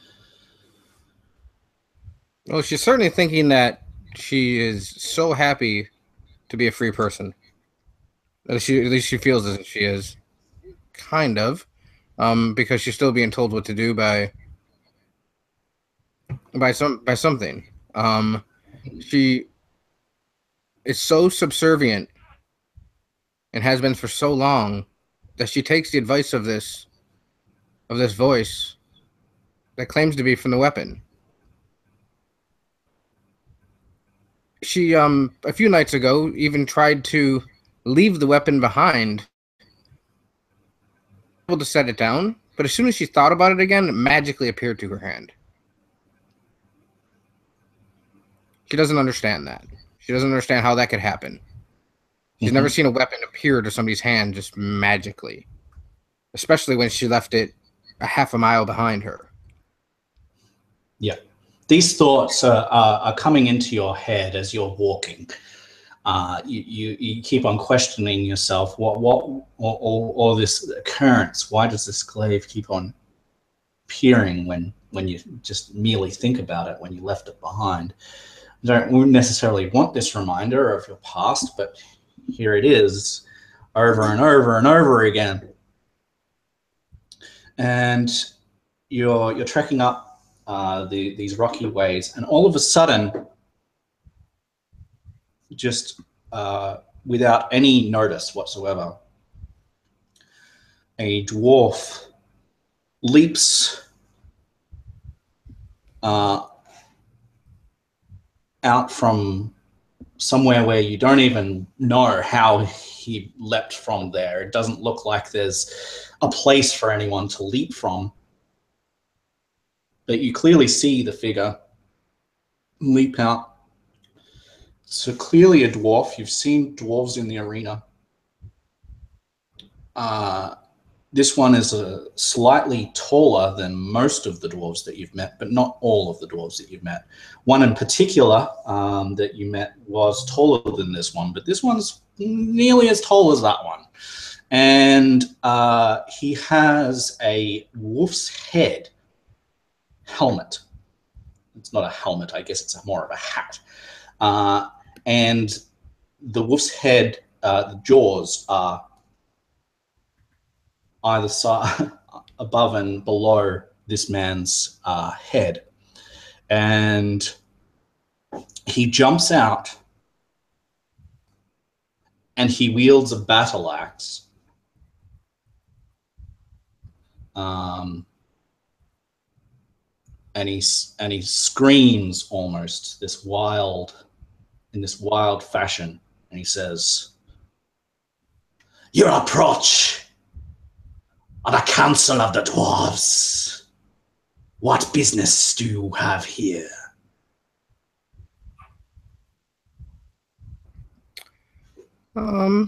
Well, she's certainly thinking that she is so happy to be a free person. At least she feels as if she is, kind of, because she's still being told what to do by something. She is so subservient and has been for so long that she takes the advice of this voice that claims to be from the weapon. She, a few nights ago, even tried to leave the weapon behind, able to set it down, but as soon as she thought about it again, it magically appeared to her hand. She doesn't understand that. She doesn't understand how that could happen. She's never seen a weapon appear to somebody's hand just magically, especially when she left it a half a mile behind her. Yeah. These thoughts are coming into your head as you're walking. You keep on questioning yourself, all this occurrence, why does this glaive keep on appearing when you just merely think about it, when you left it behind? You don't necessarily want this reminder of your past, but here it is over and over and over again. And you're trekking up these rocky ways, and all of a sudden, just without any notice whatsoever, a dwarf leaps out from somewhere where you don't even know how he leapt from there. It doesn't look like there's a place for anyone to leap from. But you clearly see the figure leap out. So clearly a dwarf. You've seen dwarves in the arena. This one is slightly taller than most of the dwarves that you've met, but not all of the dwarves that you've met. One in particular that you met was taller than this one, but this one's nearly as tall as that one. And he has a wolf's head helmet. It's not a helmet, I guess it's more of a hat. And the wolf's head, the jaws are either side, above and below this man's head. And he jumps out and he wields a battle axe. And he screams almost in this wild fashion, and he says, "Your approach on the council of the dwarves. What business do you have here?" Why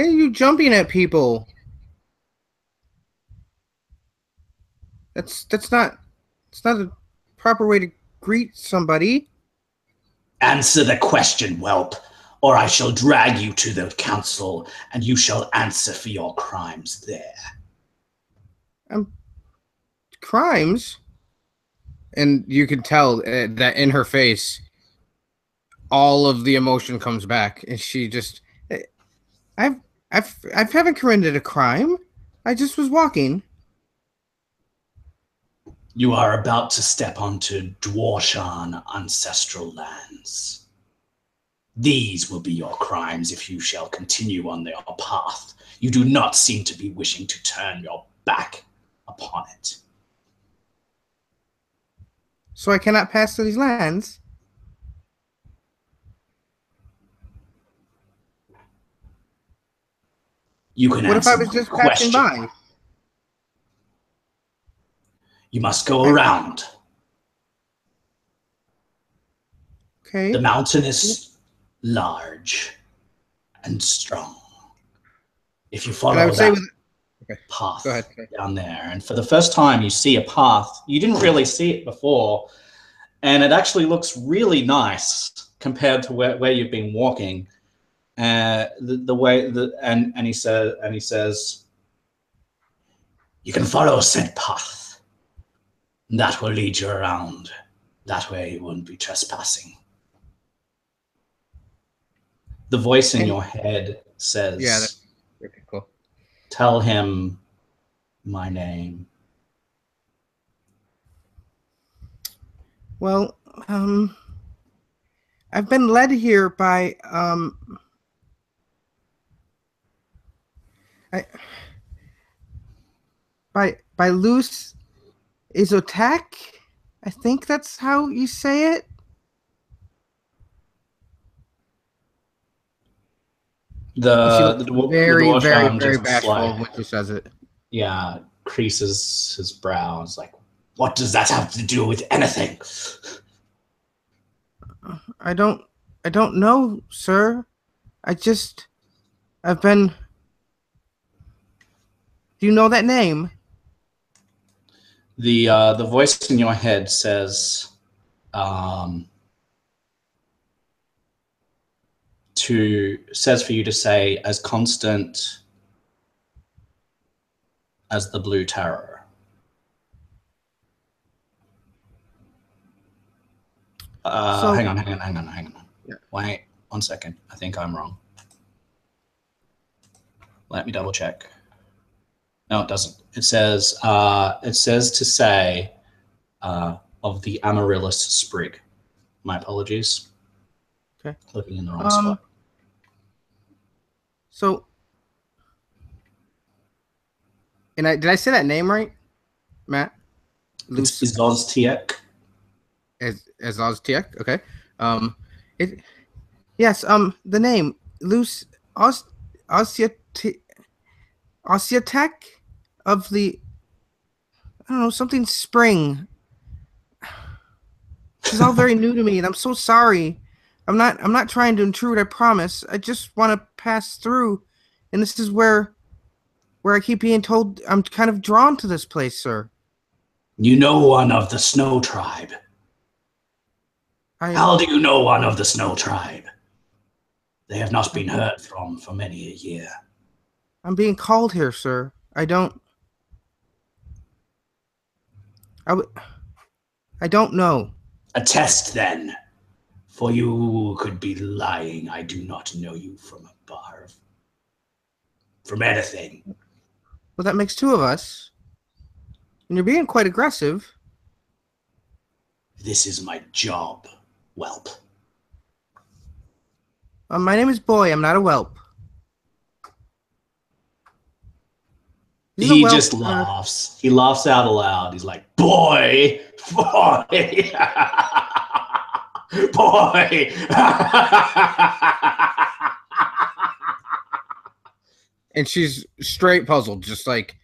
are you jumping at people? It's not a proper way to greet somebody. Answer the question, whelp, or I shall drag you to the council, and you shall answer for your crimes there. Crimes? And you can tell that in her face, all of the emotion comes back, and she just, I haven't committed a crime. I just was walking. You are about to step onto Dwarshan ancestral lands. These will be your crimes if you shall continue on your path. You do not seem to be wishing to turn your back upon it. So I cannot pass through these lands? You can What if I answer was my just passing question. by? You must go around. Okay. The mountain is large and strong. If you And I follow would say that with path Go ahead. down there, and for the first time you see a path, you didn't really see it before, and it actually looks really nice compared to where you've been walking. The way and he says, you can follow said path. That will lead you around. That way you wouldn't be trespassing. The voice in your head says, Yeah, that's okay, cool. tell him my name. Well, I've been led here by by Luce Izotak. I think that's how you say it. The Very Dwarshan just bashful like, when she says it. yeah, creases his brow. It's like, what does that have to do with anything? I don't know, sir. I've been. Do you know that name? The voice in your head says, says for you to say as constant as the blue terror. Hang on. Yeah. Wait 1 second. I think I'm wrong. Let me double check. No, it doesn't. It says to say of the amaryllis sprig. My apologies. Okay. Clicking in the wrong spot. So, did I say that name right, Matt? It's Izoztiek. As Oztiek, okay. The name Luce Osiatek of the, I don't know, something spring. This is all very new to me, and I'm so sorry. I'm not trying to intrude, I promise. I just want to pass through, and this is where I keep being told I'm kind of drawn to this place, sir. You know one of the Snow Tribe. How do you know one of the Snow Tribe? They have not been heard from for many a year. I'm being called here, sir. I don't know. Attest then, for you could be lying. I do not know you from a bar, from anything. Well, that makes two of us. And you're being quite aggressive. This is my job, whelp. My name is Boy. I'm not a whelp. He just laughs. He laughs out aloud. He's like, boy, boy, boy. And she's straight puzzled, just like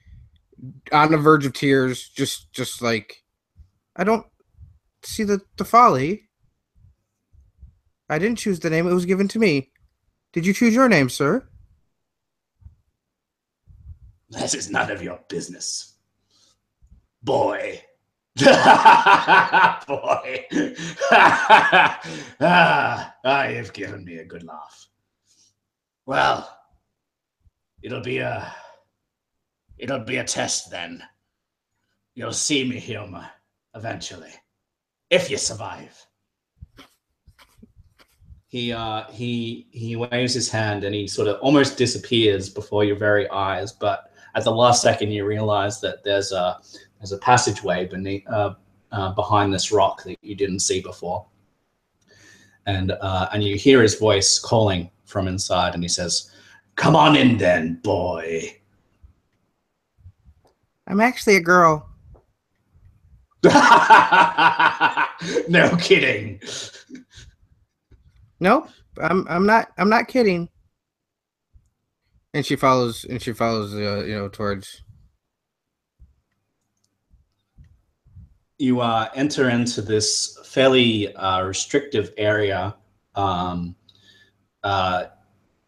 on the verge of tears, just like, I don't see the folly. I didn't choose the name. It was given to me. Did you choose your name, sir? This is none of your business. Boy. Boy. You've given me a good laugh. Well, it'll be a test then. You'll see me here eventually, if you survive. He waves his hand and he sort of almost disappears before your very eyes. But at the last second, you realize that there's passageway behind this rock that you didn't see before. And you hear his voice calling from inside, and he says, "Come on in then, boy." I'm actually a girl. No kidding. Nope. I'm not kidding. And she follows towards. You enter into this fairly restrictive area.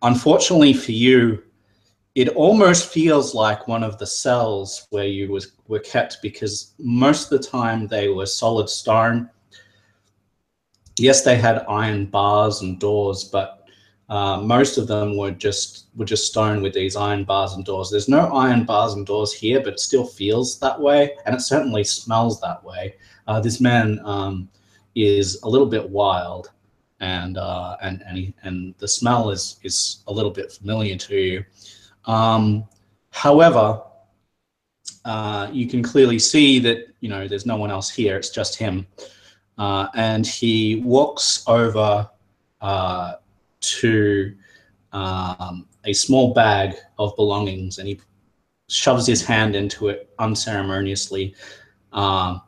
Unfortunately for you, it almost feels like one of the cells where you were kept, because most of the time they were solid stone. Yes, they had iron bars and doors, but most of them were just stone with these iron bars and doors. There's no iron bars and doors here, but it still feels that way, and it certainly smells that way. This man is a little bit wild, and the smell is a little bit familiar to you. However, you can clearly see that there's no one else here. It's just him, and he walks over to a small bag of belongings, and he shoves his hand into it unceremoniously, and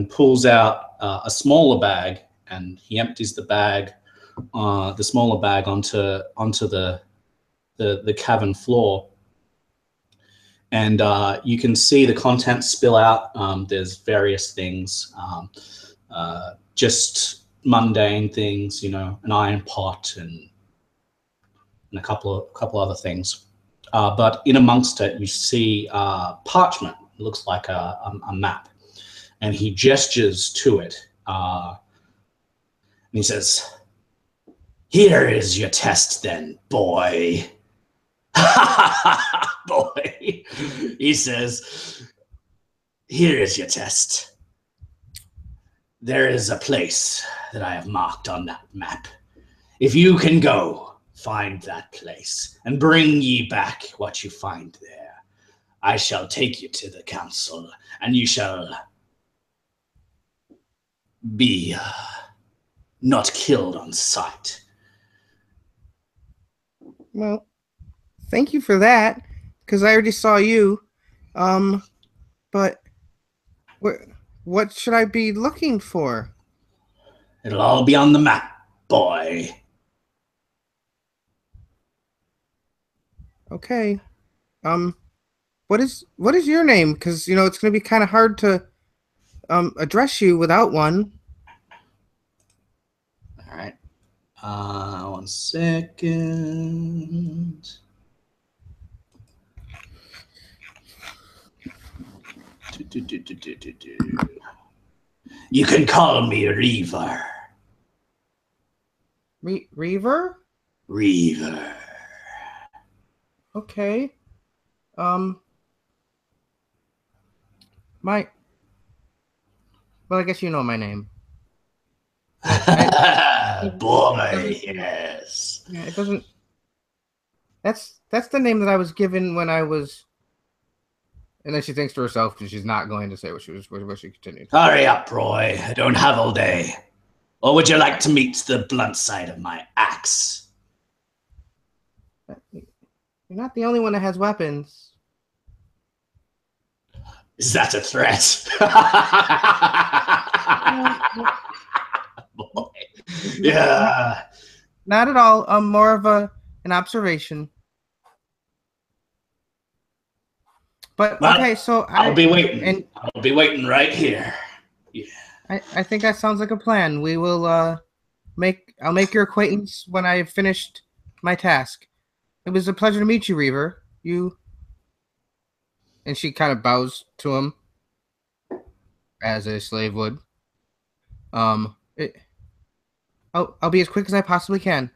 pulls out a smaller bag, and he empties the smaller bag onto the cavern floor, and you can see the contents spill out. There's various things, just mundane things, an iron pot and a couple other things. But in amongst it, you see parchment. It looks like a map, and he gestures to it, and he says, "Here is your test, then, boy." Boy, he says, "Here is your test. There is a place that I have marked on that map. If you can go find that place and bring ye back what you find there, I shall take you to the council, and you shall be not killed on sight." Well, thank you for that, because I already saw you. But what should I be looking for? It'll all be on the map, boy. Okay. What is your name? Because it's going to be kind of hard to address you without one. All right. 1 second. You can call me Reaver. Reaver? Reaver. Okay. Well, I guess you know my name. Boy, yes. Yeah, it doesn't. That's the name that I was given when I was. And then she thinks to herself because she's not going to say what she continued. Hurry up, Roy. I don't have all day. Or would you like to meet the blunt side of my axe? You're not the only one that has weapons. Is that a threat? Boy. Yeah. Not at all. More of an observation. But well, okay, so I'll be waiting. I'll be waiting right here. Yeah. I think that sounds like a plan. We will I'll make your acquaintance when I have finished my task. It was a pleasure to meet you, Reaver. And she kind of bows to him, as a slave would. I'll be as quick as I possibly can.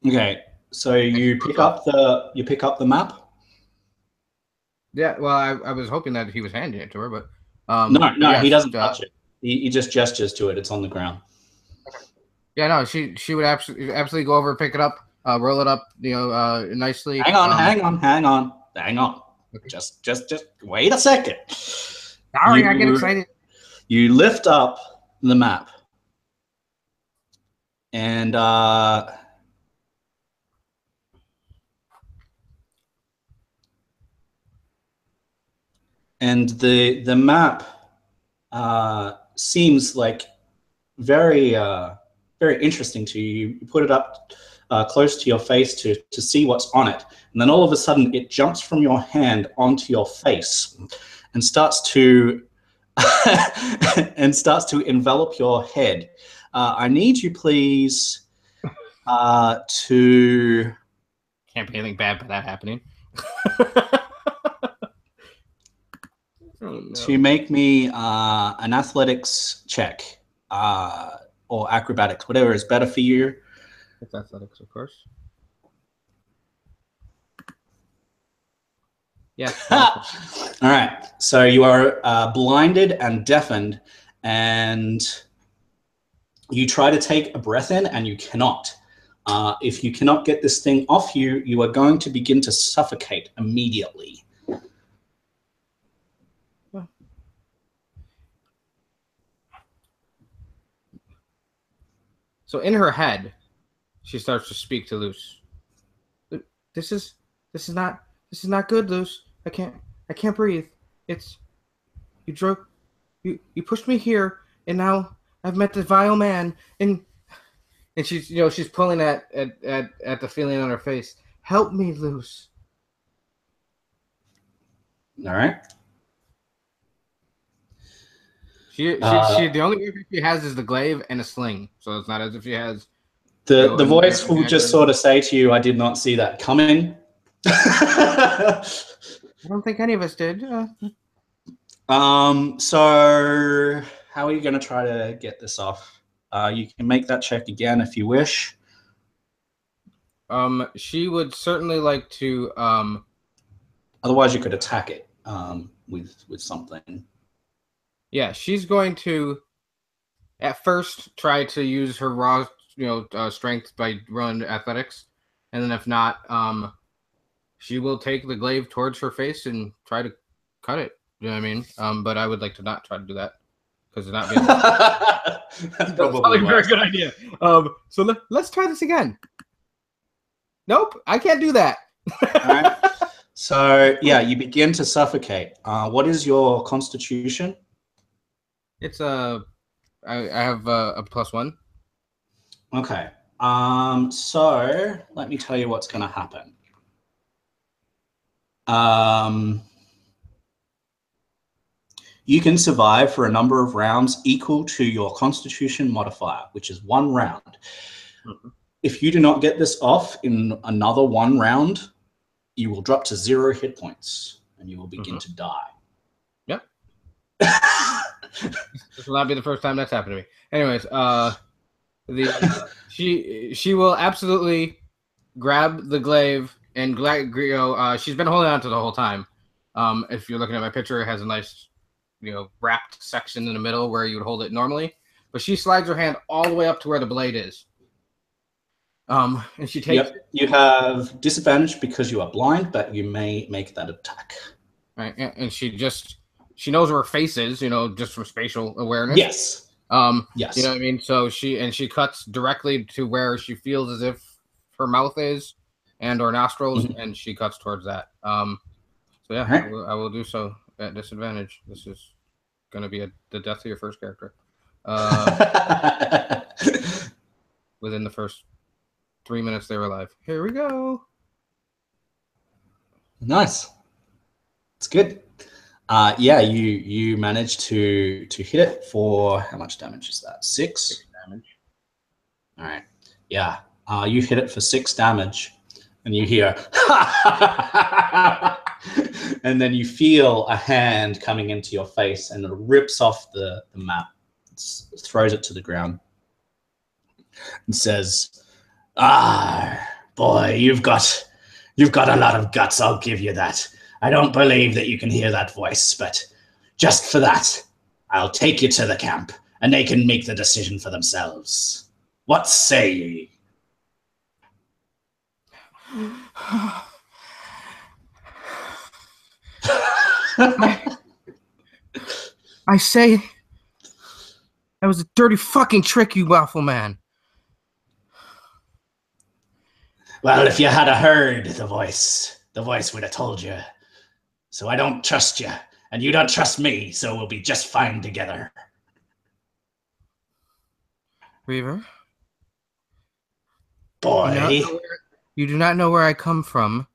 Okay, so you pick up the map. Yeah, well, I was hoping that he was handing it to her, but no, yes, he doesn't touch it. He just gestures to it. It's on the ground. Yeah, no, she would absolutely go over, pick it up, roll it up, nicely. Hang on. Just wait a second. Sorry, I get excited. You lift up the map, and the map seems like very very interesting to you. You put it up close to your face to see what's on it, and then all of a sudden it jumps from your hand onto your face and starts to envelop your head. I need you, please, to Can't be anything bad by that happening. Oh, no. to make me an athletics check or acrobatics, whatever is better for you. It's athletics, of course. Yeah. All right. So you are blinded and deafened, and you try to take a breath in, and you cannot. If you cannot get this thing off you, you are going to begin to suffocate immediately. So in her head, she starts to speak to Luce. This is not good, Luce. I can't breathe. You pushed me here, and now I've met the vile man, and she's pulling at the feeling on her face. Help me, Luce. All right. She the only weapon she has is the glaive and a sling, so it's not as if she has. The voice will just sort of say to you, "I did not see that coming." I don't think any of us did. So how are you going to try to get this off? You can make that check again if you wish. She would certainly like to. Otherwise, you could attack it with something. Yeah, she's going to, at first, try to use her raw, strength by run athletics, and then if not, she will take the glaive towards her face and try to cut it. You know what I mean? But I would like to not try to do that because it's not being. That's probably a very good idea. So let's try this again. Nope, I can't do that. All right. So yeah, you begin to suffocate. What is your constitution? It's I have a +1. Okay. So let me tell you what's going to happen. You can survive for a number of rounds equal to your constitution modifier, which is 1 round. Mm-hmm. If you do not get this off in another 1 round, you will drop to 0 hit points and you will begin to die. Yep. This will not be the first time that's happened to me. Anyways, she will absolutely grab the glaive and she's been holding on to the whole time. If you're looking at my picture, it has a nice, wrapped section in the middle where you would hold it normally. But she slides her hand all the way up to where the blade is. And she takes. Yep. You have disadvantage because you are blind, but you may make that attack. Right, and she knows where her face is, just from spatial awareness. Yes. Yes. You know what I mean? So she cuts directly to where she feels as if her mouth is and or nostrils, and she cuts towards that. So yeah, right. I will do so at disadvantage. This is going to be the death of your first character. Within the first 3 minutes they were alive. Here we go. Nice. It's good. Yeah, you managed to hit it for how much damage is that? 6? 6 damage. All right. Yeah. You hit it for 6 damage, and you hear, and then you feel a hand coming into your face, and it rips off the map, throws it to the ground, and says, boy, you've got a lot of guts. I'll give you that. I don't believe that you can hear that voice, but just for that, I'll take you to the camp, and they can make the decision for themselves. What say ye? I say that was a dirty fucking trick, you waffle man. Well, if you had heard the voice would have told you. So I don't trust you, and you don't trust me, so we'll be just fine together. Reaver, Boy. you do not know where I come from,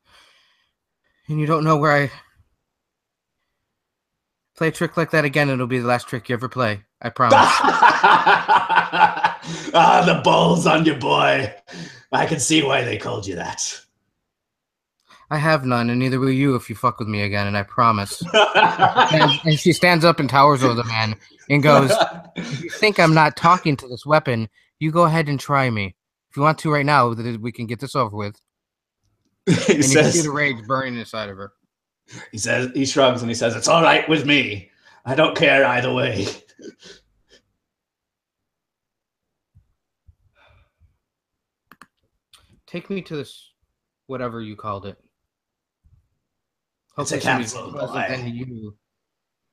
and you don't know where I... Play a trick like that again, it'll be the last trick you ever play. I promise. The balls on you, boy. I can see why they called you that. I have none, and neither will you if you fuck with me again, and I promise. And she stands up and towers over the man and goes, if you think I'm not talking to this weapon, you go ahead and try me. If you want to right now, we can get this over with. And you can see the rage burning inside of her. He shrugs and he says, "It's all right with me. I don't care either way." Take me to this, whatever you called it. It's a council,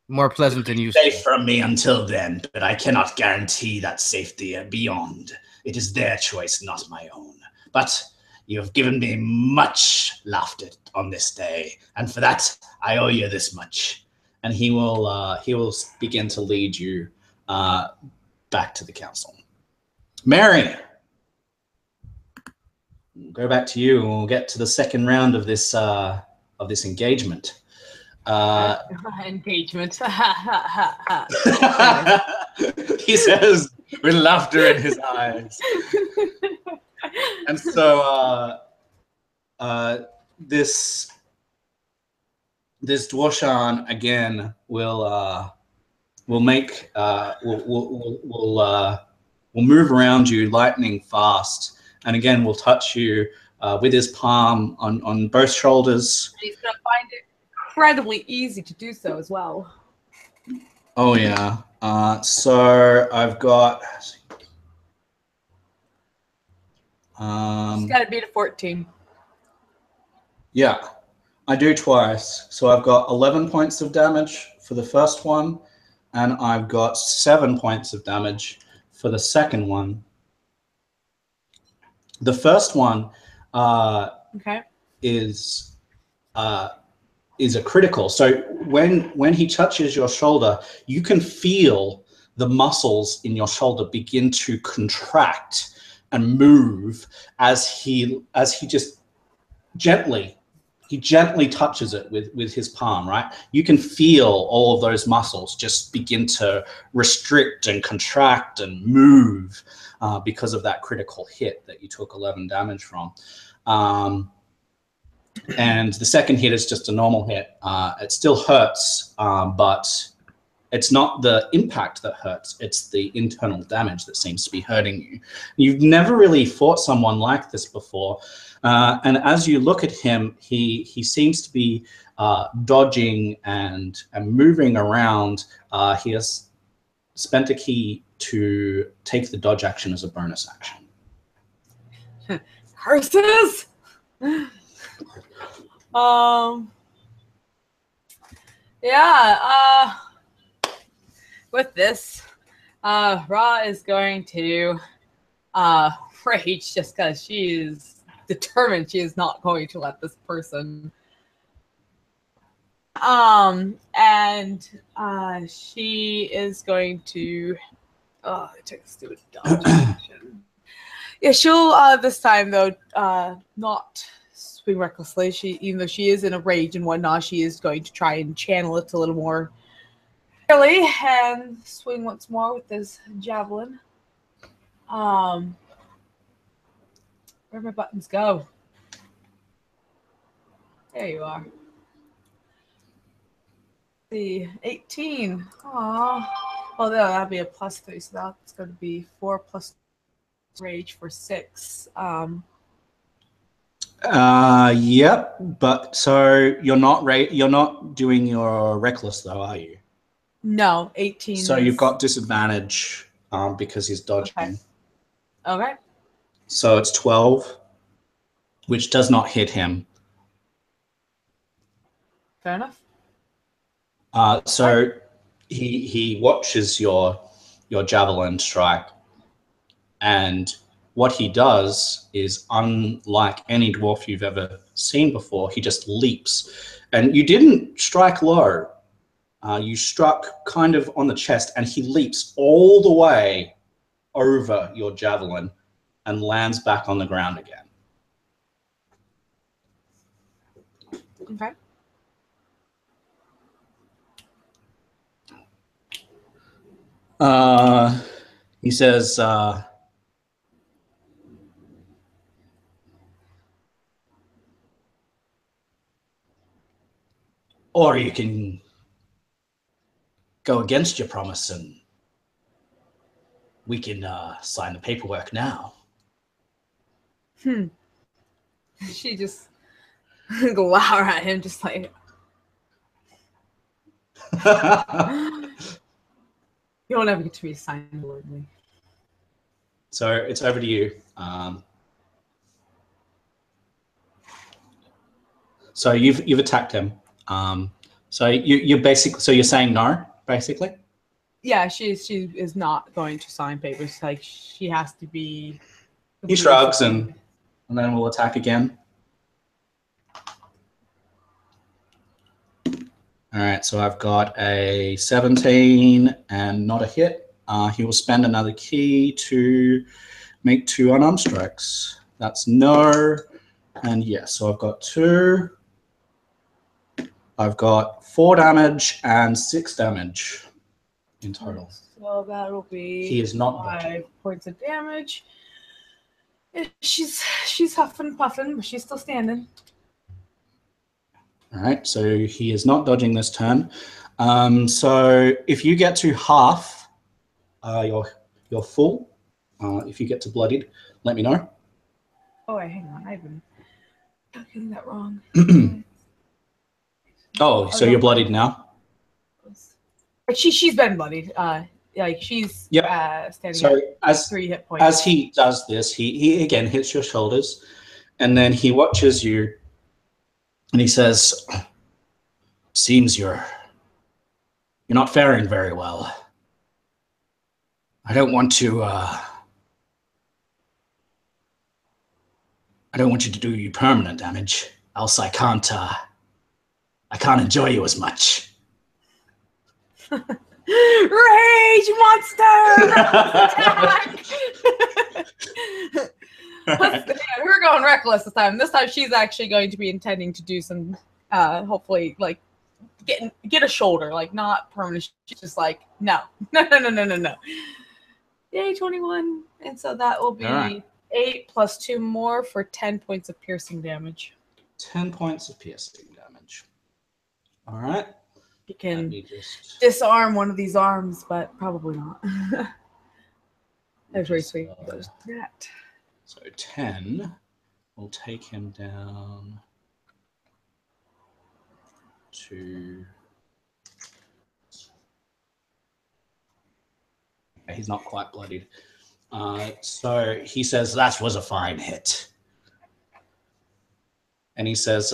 more pleasant than you. Safe from me until then, but I cannot guarantee that safety beyond. It is their choice, not my own. But you have given me much laughter on this day, and for that I owe you this much. And he will begin to lead you back to the council. Mary, we'll go back to you, and we'll get to the second round of this engagement. Engagement. He says with laughter in his eyes. And so this Dwarshan again will move around you lightning fast, and again will touch you with his palm on both shoulders. He's gonna find it incredibly easy to do so as well. Oh yeah. So I've got. She's got to beat a 14. Yeah, I do twice. So I've got 11 points of damage for the first one, and I've got 7 points of damage for the second one. The first one is a critical. So when he touches your shoulder, you can feel the muscles in your shoulder begin to contract and move as he just gently touches it with his palm, right? You can feel all of those muscles just begin to restrict and contract and move because of that critical hit that you took 11 damage from. And the second hit is just a normal hit. It still hurts, but it's not the impact that hurts, it's the internal damage that seems to be hurting you. You've never really fought someone like this before. And as you look at him, he seems to be dodging and moving around. He has spent a key to take the dodge action as a bonus action. Curses! With this, Ra is going to rage just because she is determined she is not going to let this person. And she is going to take a stupid dodge action. Yeah, she'll this time though not swing recklessly. Even though she is in a rage and whatnot, she is going to try and channel it a little more clearly and swing once more with this javelin. Where'd my buttons go? There you are. The 18. Aww. Well, that'd be a +3, so that's going to be 4 plus rage for 6. Yep, but so you're not doing your reckless though, are you? No, 18. So you've got disadvantage because he's dodging. Okay. So it's 12, which does not hit him. Fair enough. So he watches your javelin strike, and what he does is, unlike any dwarf you've ever seen before, he just leaps. And you didn't strike low. You struck kind of on the chest, and he leaps all the way over your javelin and lands back on the ground again. Okay. He says, or you can go against your promise and we can sign the paperwork now. She just glower at him, just like, you'll never get to be assigned wordly. So it's over to you. So you've attacked him. So you're basically, so you're saying no, basically? Yeah, she is not going to sign papers. Like, she has to be. He shrugs and then we'll attack again. All right, so I've got a 17 and not a hit. He will spend another key to make 2 unarmed strikes. That's no, and yes, so I've got 2. I've got 4 damage and 6 damage in total. So that'll be. He is not 5 points of damage. She's huffing and puffing, but she's still standing. All right, so he is not dodging this turn. So if you get to half, you're full. If you get to bloodied, let me know. Oh, wait, hang on. I've been getting that wrong. Oh, so you're bloodied now? But she's been bloodied. Like, she's standing So at 3 hit points. as he does this, he again hits your shoulders, and then he watches you, and he says, "Seems you're not faring very well. I don't want you to do you permanent damage, else I can't enjoy you as much." Rage monster! Attack! We're going reckless this time. This time she's actually going to be intending to do some, hopefully, like, get a shoulder, like, not permanent. She's just like, no. Yay, 21. And so that will be 8 plus 2 more for 10 points of piercing damage. 10 points of piercing damage. All right. You can disarm one of these arms, but probably not. That was very sweet. That. So 10 will take him down to... He's not quite bloodied. So he says, "That was a fine hit." And he says,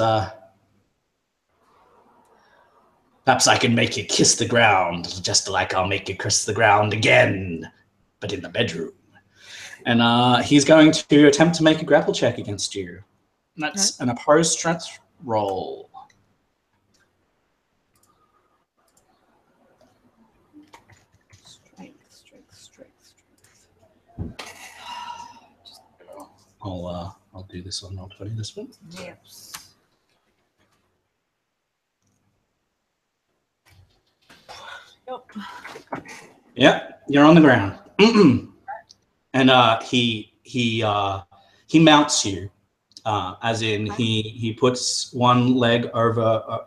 "Perhaps I can make you kiss the ground, just like I'll make you kiss the ground again, but in the bedroom." And he's going to attempt to make a grapple check against you. That's an opposed strength roll. Strength. I'll do this on Roll20 this one. Yes. Yep. Yeah, you're on the ground. And he mounts you, as in he puts one leg over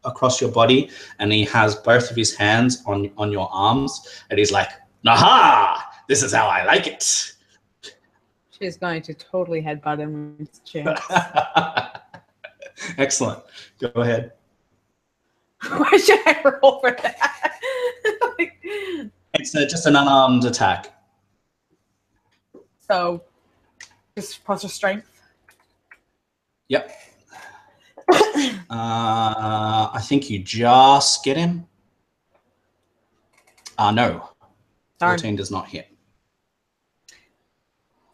across your body, and he has both of his hands on your arms, and he's like, "Aha! This is how I like it." She's going to totally headbutt him with his chance. Excellent. Go ahead. Why should I roll for that? It's just an unarmed attack. So, just plus her strength. Yep. I think you just get him. No. Darn. 14 does not hit.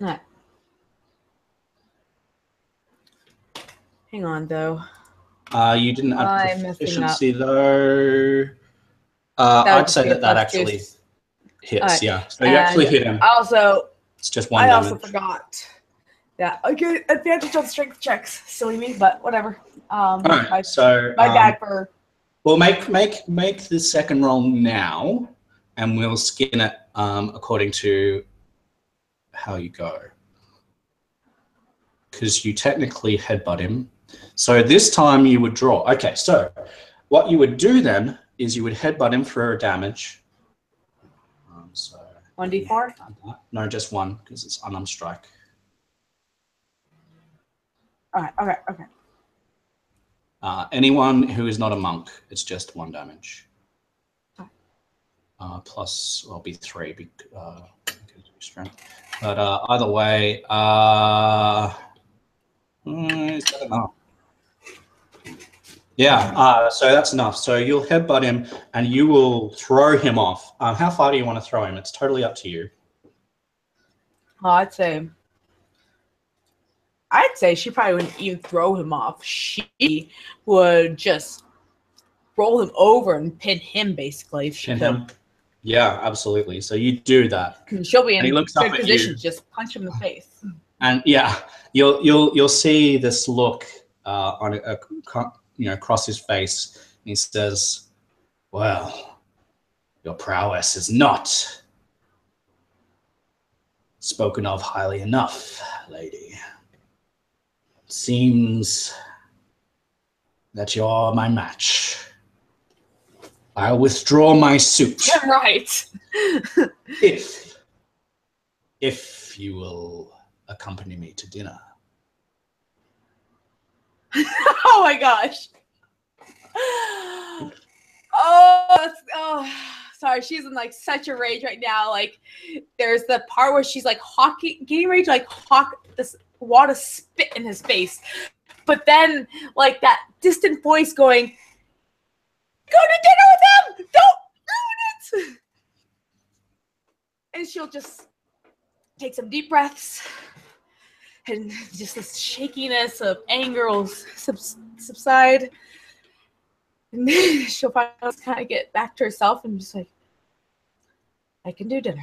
All right. Hang on, though. You didn't add I'm messing proficiency, though. I'd say that actually hits, right. yeah. So you actually hit him. It's just one I damage. also forgot. Yeah, I get advantage on strength checks. Silly me, but whatever. Alright, My so bad for. well, make the second roll now, and we'll skin it according to how you go. Because you technically headbutt him. So this time you would draw. Okay, so what you would do then is you would headbutt him for a damage. So 1d4? No, just one, because it's unarmed strike. Okay. Anyone who is not a monk, it's just 1 damage. Plus, well, be 3 because of strength. But either way, is that enough? Yeah, so that's enough. So you'll headbutt him and you will throw him off. How far do you want to throw him? It's totally up to you. I'd say she probably wouldn't even throw him off. She would just roll him over and pin him, basically. If she Pin could. him? Yeah, absolutely. So you do that. She'll be in he looks up good at position. you. Just punch him in the face. And yeah, you'll see this look on across his face. And he says, "Well, your prowess is not spoken of highly enough, lady. It seems that you're my match. I'll withdraw my suit. Right. If you will accompany me to dinner." Oh my gosh. Oh, sorry. She's in like such a rage right now. Like, there's the part where she's like getting ready to like hawk this water spit in his face, but then like that distant voice going, "Go to dinner with him! Don't ruin it!" And she'll just take some deep breaths, and just this shakiness of anger will subside. And then she'll finally kind of get back to herself and just like, "I can do dinner."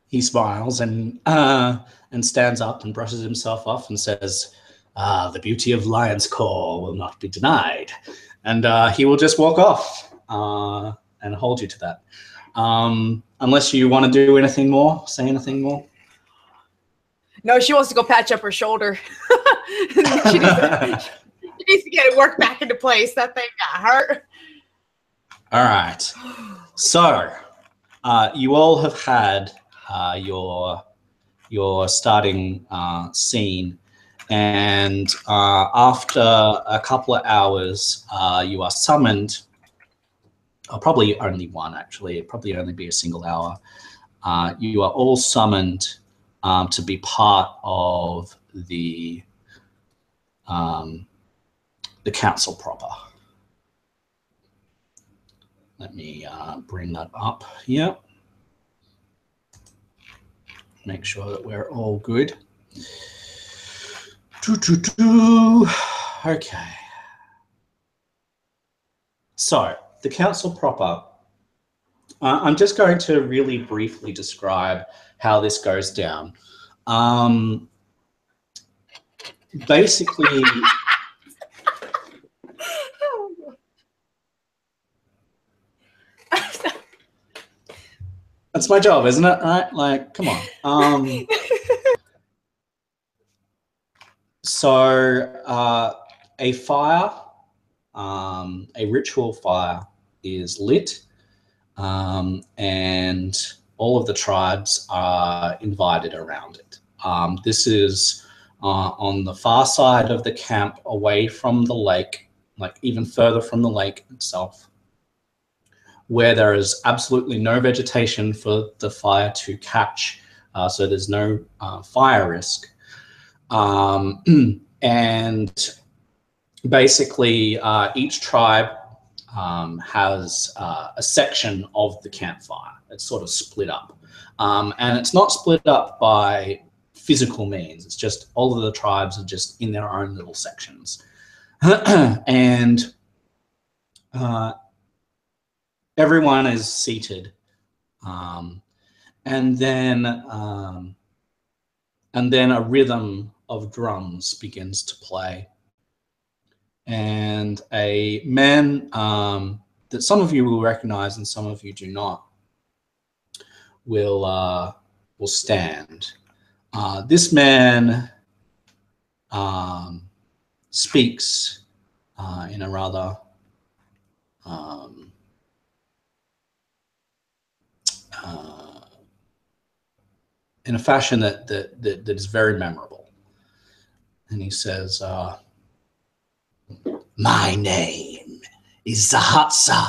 He smiles and stands up and brushes himself off and says, "The beauty of Lion's Call will not be denied." And he will just walk off and hold you to that. Unless you want to do anything more, say anything more. No, she wants to go patch up her shoulder. she needs to get it worked back into place. That thing got hurt. All right. So you all have had your starting scene, and after a couple of hours, you are summoned. Probably only one, actually. It'd probably only be a single hour. You are all summoned to be part of the council proper. Let me bring that up here. Make sure that we're all good. Okay. So, the council proper. I'm just going to really briefly describe how this goes down. Basically, that's my job, isn't it? Right? Like, come on. So a fire, a ritual fire is lit, and all of the tribes are invited around it. This is on the far side of the camp, away from the lake, like even further from the lake itself, where there is absolutely no vegetation for the fire to catch, so there's no fire risk. And basically each tribe has a section of the campfire. It's sort of split up. And it's not split up by physical means. It's just all of the tribes are just in their own little sections. And everyone is seated. And then a rhythm of drums begins to play. And a man that some of you will recognize and some of you do not will stand. This man speaks in a rather in a fashion that is very memorable. And he says, "My name is Zahatsa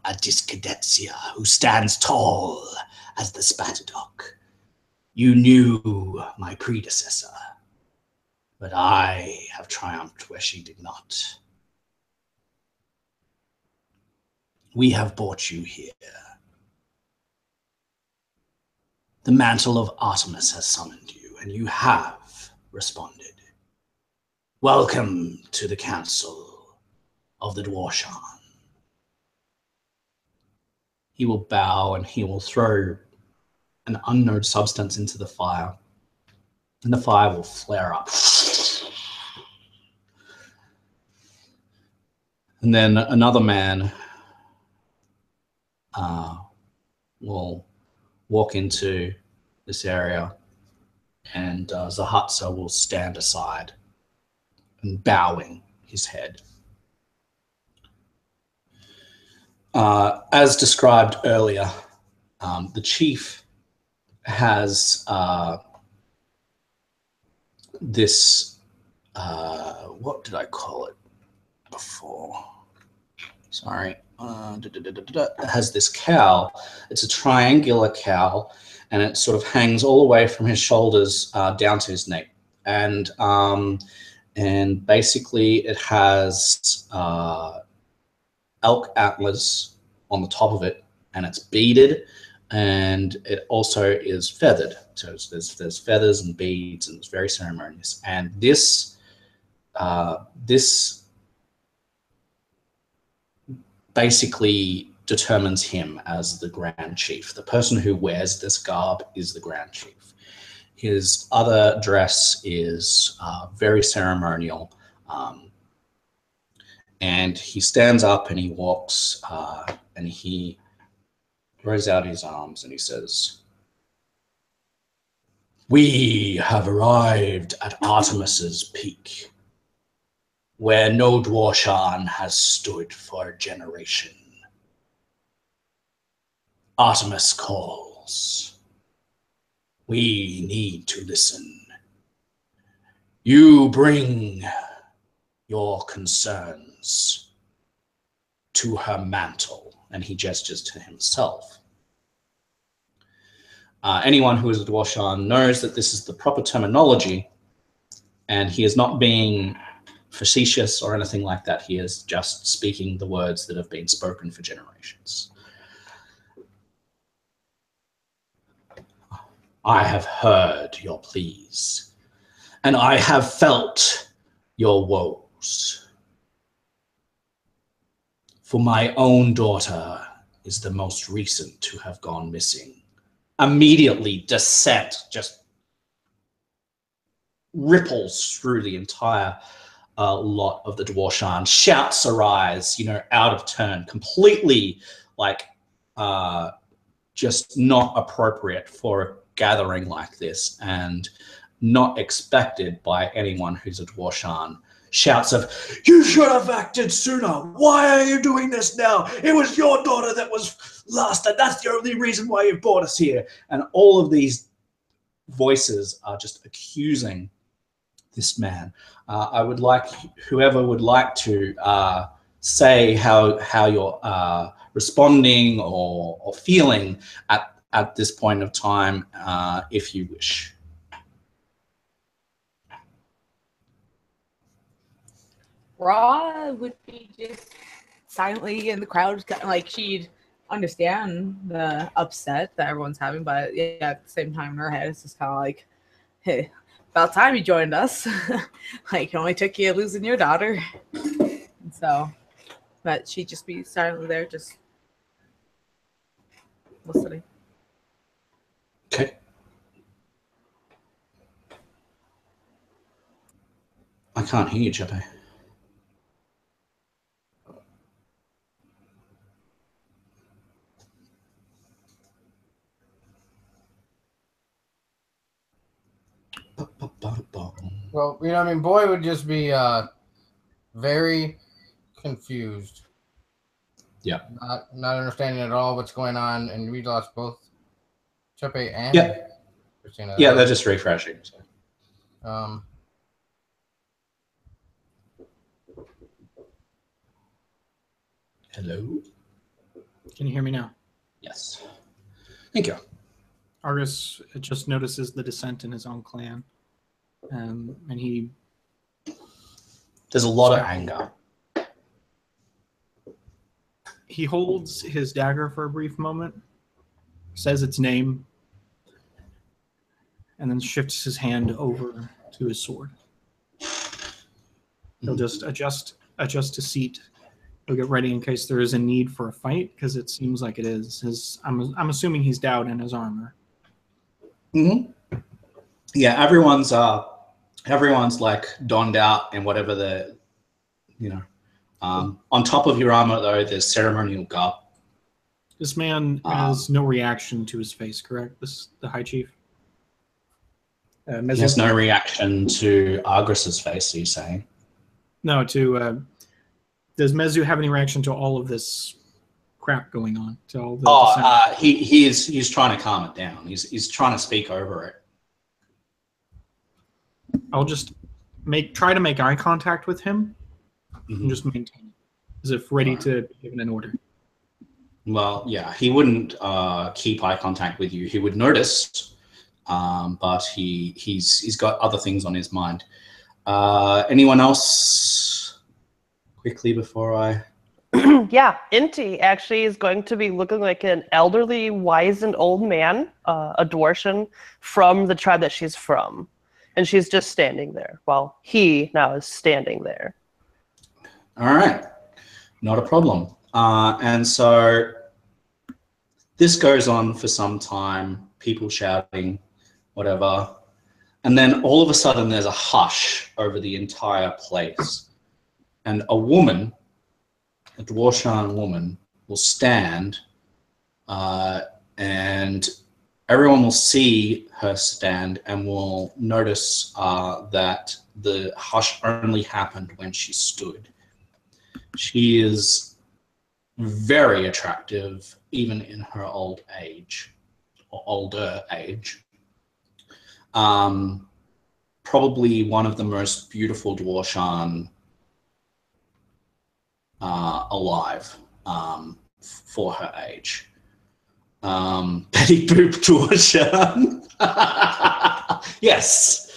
Adiskadetsia, who stands tall as the Spatadok. You knew my predecessor, but I have triumphed where she did not. We have brought you here. The mantle of Artemis has summoned you, and you have responded. Welcome to the council of the Dwarshan." He will bow and he will throw an unknown substance into the fire, and the fire will flare up. And then another man will walk into this area, and Zahatsa will stand aside and bowing his head. As described earlier, the chief has this, what did I call it before? Sorry. It has this cowl. It's a triangular cowl, and it sort of hangs all the way from his shoulders down to his neck. And basically it has elk antlers on the top of it, and it's beaded, and it also is feathered. So there's feathers and beads, and it's very ceremonious. And this basically determines him as the Grand Chief. The person who wears this garb is the Grand Chief. His other dress is very ceremonial, and he stands up and he walks and he throws out his arms and he says, "We have arrived at Artemis's peak, where no Dwarshan has stood for a generation. Artemis calls. We need to listen. You bring your concerns to her mantle," and he gestures to himself. Anyone who is a Dwarshan knows that this is the proper terminology, and he is not being facetious or anything like that. He is just speaking the words that have been spoken for generations. "I have heard your pleas, and I have felt your woes. For my own daughter is the most recent to have gone missing." Immediately, dissent just ripples through the entire lot of the Dwarshan. Shouts arise, out of turn, completely just not appropriate for a gathering like this, and not expected by anyone who's a Dwarshan. Shouts of, "You should have acted sooner. Why are you doing this now? It was your daughter that was lost, and that's the only reason why you brought us here." And all of these voices are just accusing this man. I would like whoever would like to say how you're responding or feeling at this point of time, if you wish. Raw would be just silently in the crowd, kind of like she'd understand the upset that everyone's having, but yeah, at the same time in her head, it's just kind of like, hey, about time you joined us. Like, it only took you losing your daughter. And so, but she'd just be silently there, just listening. Okay. I can't hear you, Chepe. Well, I mean, Boy would just be very confused. Yeah. Not understanding at all what's going on, and we lost both Chepe and Yeah. Christina. Yeah, they're just refreshing. So. Hello? Can you hear me now? Yes. Thank you. Argus just notices the dissent in his own clan, and he. There's a lot of anger. He holds his dagger for a brief moment, says its name, and then shifts his hand over to his sword. He'll just adjust a seat. He'll get ready in case there is a need for a fight, because it seems like it is. I'm assuming he's down in his armor. Mm-hmm. Yeah, everyone's like donned out in whatever the, on top of your armor though, there's ceremonial garb. This man has no reaction to his face, correct? The High Chief? He has no reaction to Argus's face, are you saying? No, does Mezu have any reaction to all of this crap going on? To all the he's trying to calm it down. He's trying to speak over it. I'll just try to make eye contact with him and just maintain it, as if ready to be given an order. Well, yeah, he wouldn't keep eye contact with you. He would notice, but he's got other things on his mind. Anyone else? Quickly before I. Yeah, Inti actually is going to be looking like an elderly, wizened old man, a Dwarshan from the tribe that she's from. And she's just standing there while he now is standing there. All right. Not a problem. And so this goes on for some time, people shouting, whatever. And then all of a sudden there's a hush over the entire place. And a woman, a Dwarshan woman, will stand and everyone will see her stand and will notice that the hush only happened when she stood. She is very attractive, even in her old age, or older age. Probably one of the most beautiful Dwarshan alive for her age. Betty Boop Dwarshan. Yes.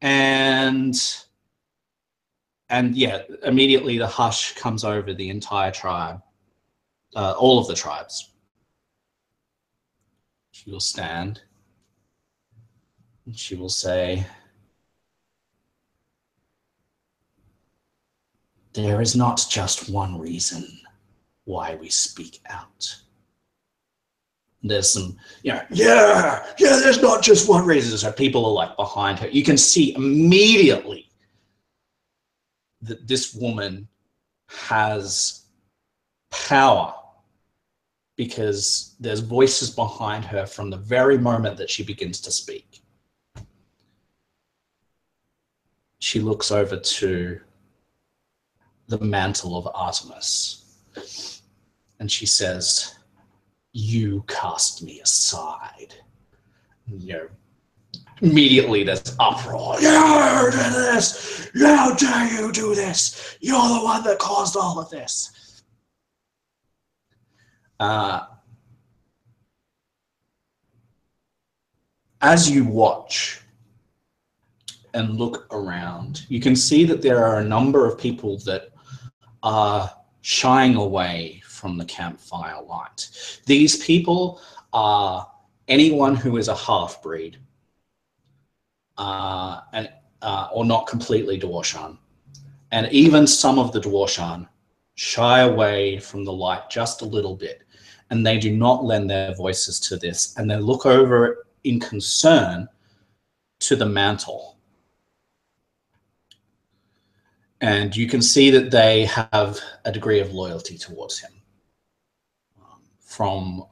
And yeah, immediately the hush comes over the entire tribe, all of the tribes. She will stand and she will say, "There is not just one reason why we speak out." There's some, there's not just one reason. So people are like behind her. You can see immediately that this woman has power because there's voices behind her from the very moment that she begins to speak. She looks over to the mantle of Artemis and she says, "You cast me aside." Immediately there's uproar. "You did this! How dare you do this? You're the one that caused all of this." As you watch, and look around, you can see that there are a number of people that are shying away from the campfire light. These people are anyone who is a half-breed or not completely Dwarshan. And even some of the Dwarshan shy away from the light just a little bit, and they do not lend their voices to this, and they look over in concern to the mantle. And you can see that they have a degree of loyalty towards him from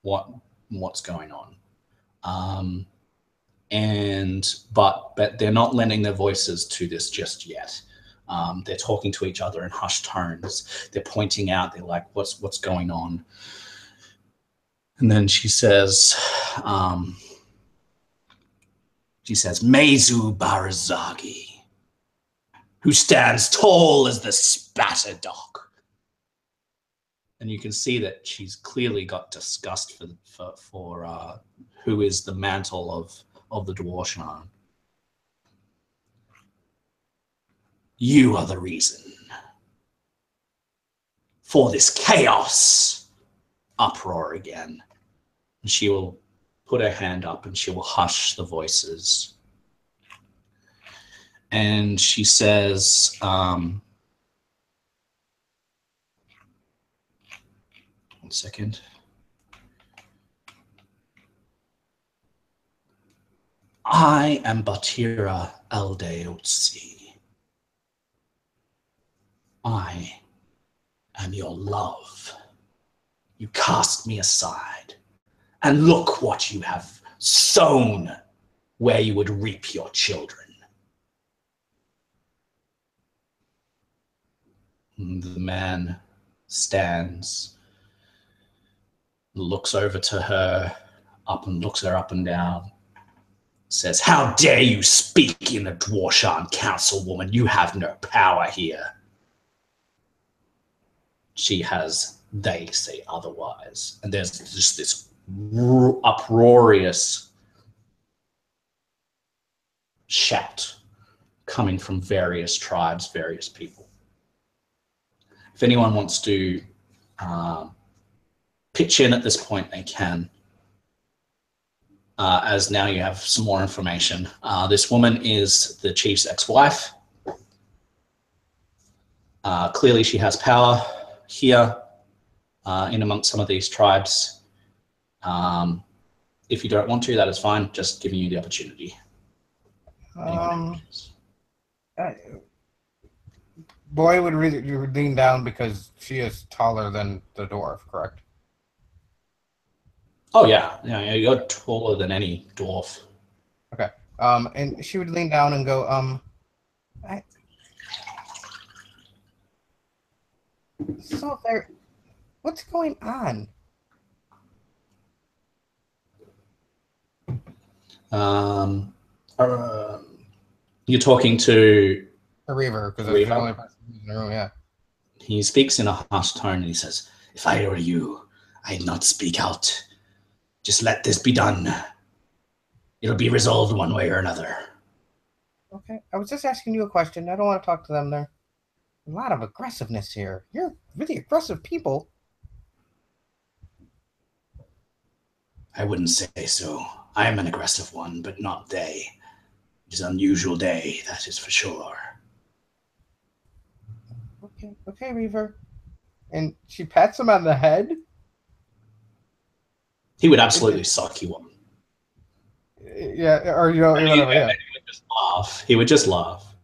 what's going on. But they're not lending their voices to this just yet. They're talking to each other in hushed tones. They're pointing out, they're like, what's going on? And then she says, Mezu Barazagi, who stands tall as the Spatterdock. And you can see that she's clearly got disgust for who is the mantle of the Dwarshan. You are the reason for this chaos. Uproar again. And she will put her hand up and she will hush the voices. And she says, one second. I am Batira Eldeotsi. I am your love. You cast me aside, and look what you have sown where you would reap your children. And the man stands, looks over to her, looks her up and down, says, "How dare you speak in the Dwarshan councilwoman? You have no power here." She has, they say otherwise. And there's just this uproarious shout coming from various tribes, various people. If anyone wants to pitch in at this point, they can. As now you have some more information. This woman is the chief's ex-wife. Clearly she has power here in amongst some of these tribes. If you don't want to, that is fine. Just giving you the opportunity. Boy would really lean down because she is taller than the dwarf, correct? Oh yeah, you're taller than any dwarf. Okay. And she would lean down and go, so there, what's going on? You're talking to A Reaver, because that's the only person in the room, yeah. He speaks in a harsh tone and he says, "If I were you, I'd not speak out. Just let this be done. It'll be resolved one way or another." Okay, I was just asking you a question. I don't want to talk to them there. A lot of aggressiveness here. You're really aggressive people. I wouldn't say so. I am an aggressive one, but not they. It is an unusual day, that is for sure. Okay, Reaver. And she pats him on the head? He would absolutely suck you on. Yeah, or whatever, yeah. He would just laugh. He would just laugh.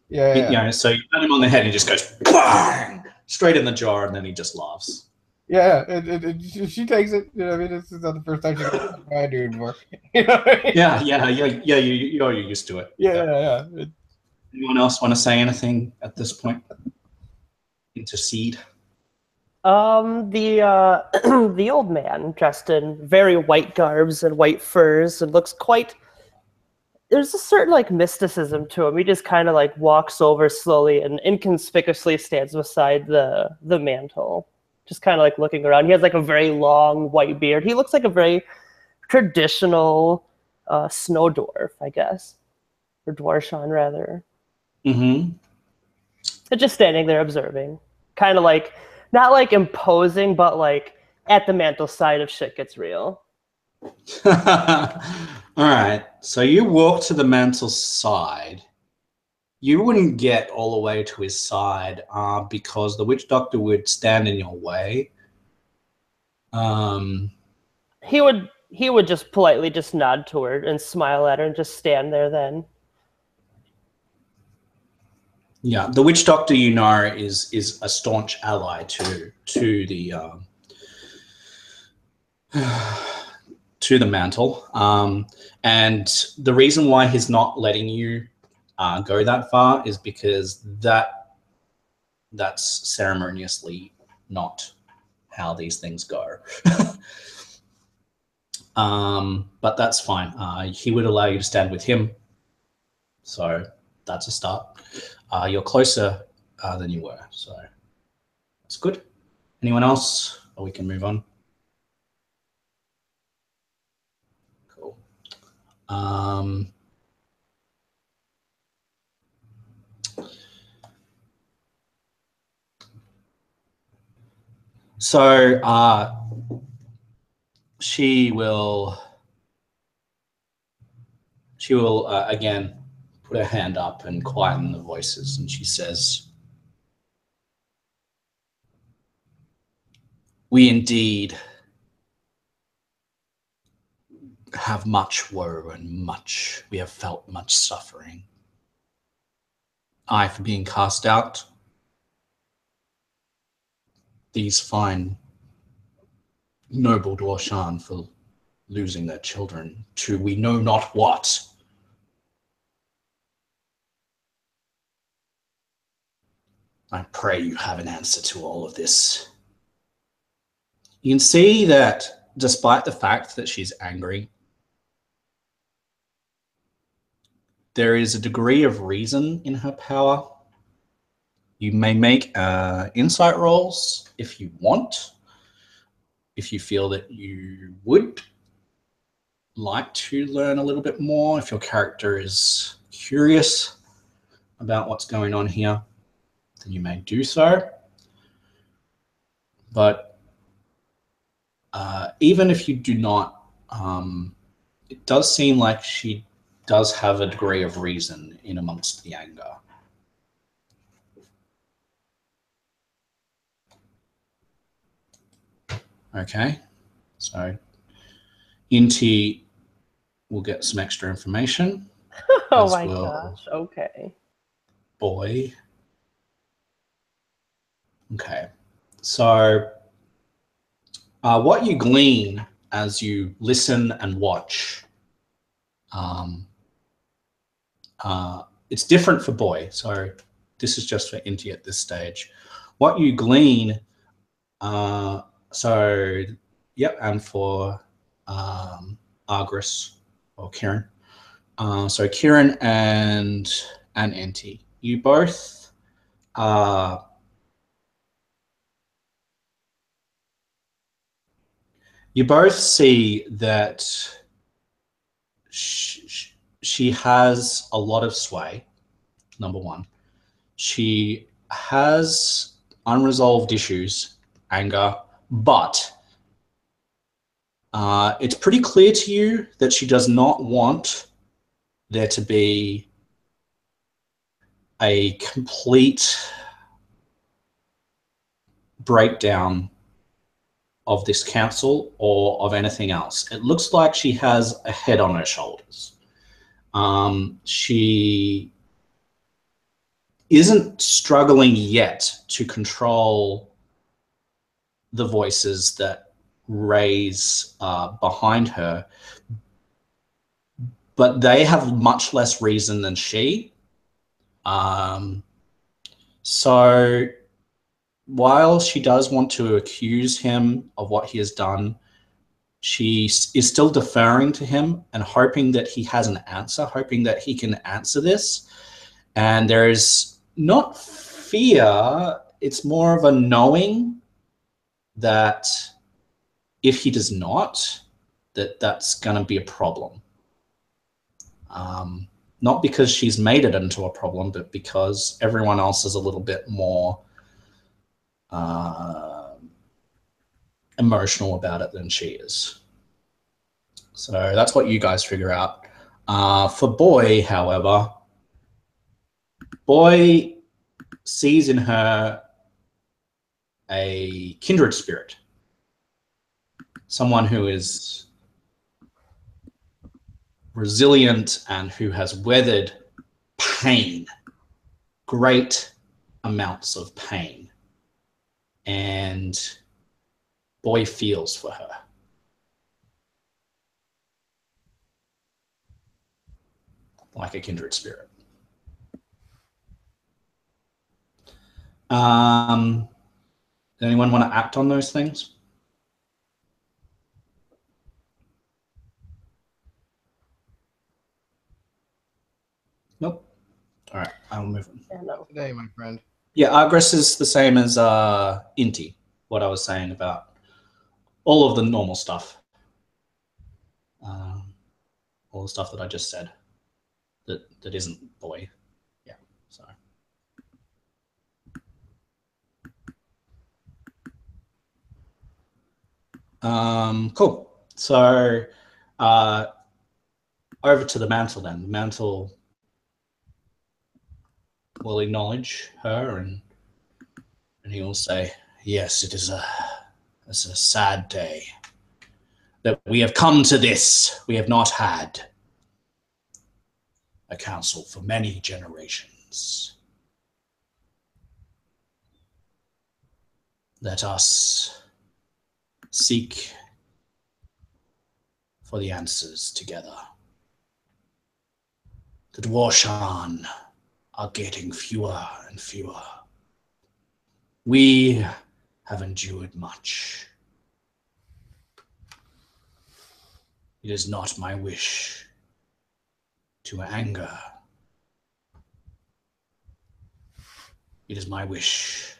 Yeah. So you pat him on the head and he just goes bang! Straight in the jaw, and then he just laughs. Yeah, she takes it. You know, I mean, this is not the first time she gets my dude before. You know what I mean? Yeah. You're used to it. Yeah. Anyone else want to say anything at this point? Intercede. The old man dressed in very white garbs and white furs and looks quite. There's a certain mysticism to him. He just kind of walks over slowly and inconspicuously stands beside the mantle, just kind of looking around. He has a very long white beard. He looks like a very traditional snow dwarf, I guess. or Dwarshan rather. Mm-hmm. They're just standing there observing, kind of like not like imposing, but like at the mantle side if shit gets real. All right. So you walk to the mantle side. You wouldn't get all the way to his side because the witch doctor would stand in your way. He would just politely just nod to her and smile at her and just stand there then. Yeah, the witch doctor, you know, is a staunch ally to the to the mantle. And the reason why he's not letting you go that far is because that's ceremoniously not how these things go. But that's fine. He would allow you to stand with him. So that's a start. You're closer than you were. So that's good. Anyone else? Or we can move on. Cool. So she will again put her hand up and quieten the voices, and she says, "We indeed have much woe and we have felt much suffering. I for being cast out, these fine noble Dwarshan for losing their children to we know not what. I pray you have an answer to all of this." You can see that despite the fact that she's angry, there is a degree of reason in her power. You may make insight rolls if you want, if you feel that you would like to learn a little bit more, if your character is curious about what's going on here, then you may do so. But even if you do not, it does seem like she does have a degree of reason in amongst the anger. Okay, so Inti will get some extra information. Oh As my will gosh, okay. Boy. Okay, so what you glean as you listen and watch, it's different for Boy, so this is just for Inti at this stage. What you glean, so yep, and for Argris or Kieran. So Kieran and Inti, you both see that she has a lot of sway, number one. She has unresolved issues, anger, but it's pretty clear to you that she does not want there to be a complete breakdown of this council or of anything else. It looks like she has a head on her shoulders. She isn't struggling yet to control the voices that raise behind her, but they have much less reason than she. So while she does want to accuse him of what he has done, she is still deferring to him and hoping that he has an answer, hoping that he can answer this. And there is not fear, it's more of a knowing that if he does not, that's going to be a problem. not because she's made it into a problem, but because everyone else is a little bit more emotional about it than she is. So that's what you guys figure out. For Boy, however, Boy sees in her a kindred spirit, someone who is resilient and who has weathered pain, great amounts of pain. And Boy feels for her. Like a kindred spirit. Does anyone want to act on those things? Nope. All right, I'll move on. Yeah, no. Today, my friend. Yeah, Argress is the same as Inti, what I was saying about all of the normal stuff. All the stuff that I just said that isn't Boy. Yeah, so. Cool. So over to the mantle then. The mantle will acknowledge her and he will say, yes, it's a sad day that we have come to this. We have not had a council for many generations. Let us seek for the answers together. The Dwarshan are getting fewer and fewer. We have endured much. It is not my wish to anger. It is my wish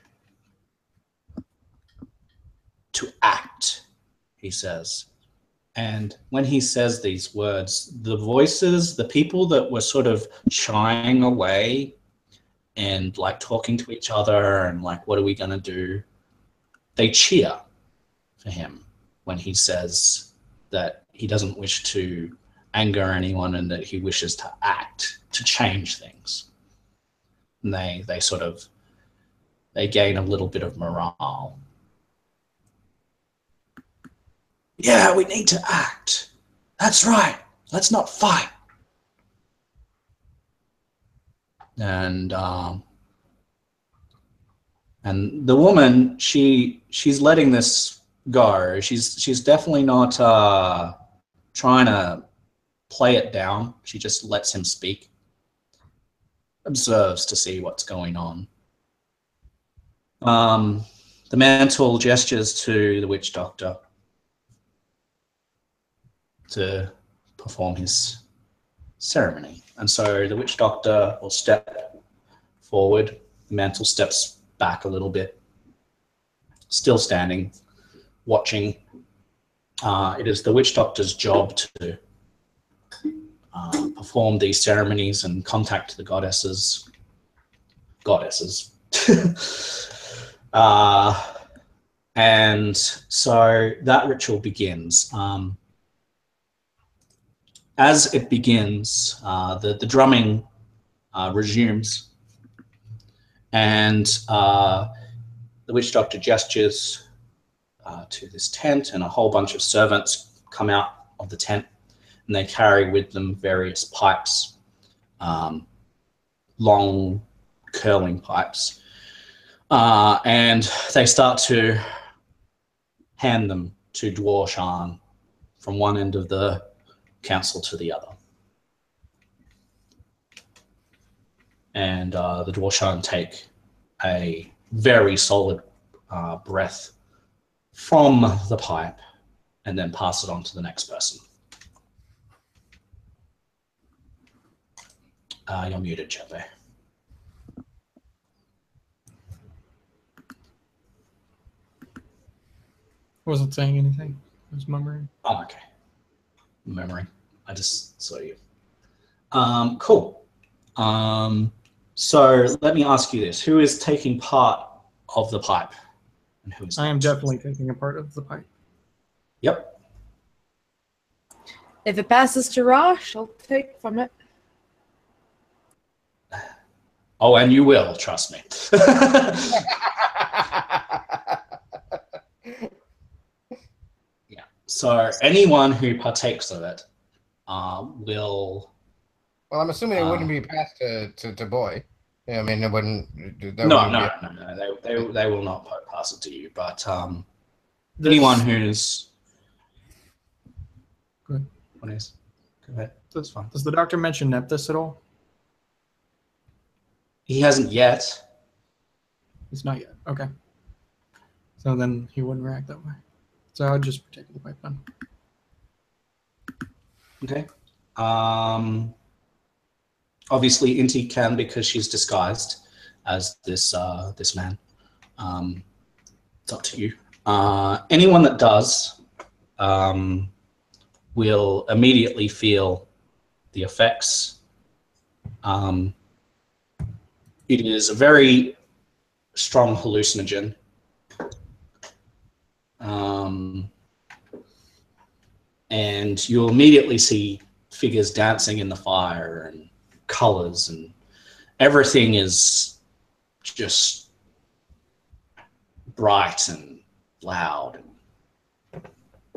to act, he says. And when he says these words, the voices, the people that were sort of shying away and like talking to each other and like, what are we going to do? They cheer for him when he says that he doesn't wish to anger anyone and that he wishes to act, to change things. And they gain a little bit of morale. Yeah, we need to act. That's right. Let's not fight. And the woman, she's letting this go. She's definitely not trying to play it down. She just lets him speak. Observes to see what's going on. The mantle gestures to the witch doctor to perform his ceremony. And so the witch doctor will step forward. The mantle steps back a little bit, still standing, watching. It is the witch doctor's job to perform these ceremonies and contact the goddesses. And so that ritual begins. As it begins, the drumming resumes, and the witch doctor gestures to this tent, and a whole bunch of servants come out of the tent, and they carry with them various pipes, long curling pipes, and they start to hand them to Dwarshan from one end of the council to the other. And the Dwarshan take a very solid breath from the pipe and then pass it on to the next person. You're muted, Chepe. I wasn't saying anything. I was murmuring. Oh, okay. Memory. I just saw you. Cool. So let me ask you this: who is taking part of the pipe, and who is I am not? definitely taking a part of the pipe. Yep. If it passes to Rosh, I'll take from it. Oh, and you will, trust me. Yeah. So anyone who partakes of it will. Well, I'm assuming it wouldn't be passed to Boy. Yeah, I mean, it wouldn't. No. They will not pass it to you. But anyone who's. Good. What is? Go ahead. That's fine. Does the doctor mention Nephthys at all? He hasn't yet. He's not yet. Okay. So then he wouldn't react that way. So I'll just protect the pipe then. Okay. Obviously, Inti can because she's disguised as this this man. It's up to you. Anyone that does will immediately feel the effects. It is a very strong hallucinogen. And you'll immediately see figures dancing in the fire and colors, and everything is just bright and loud and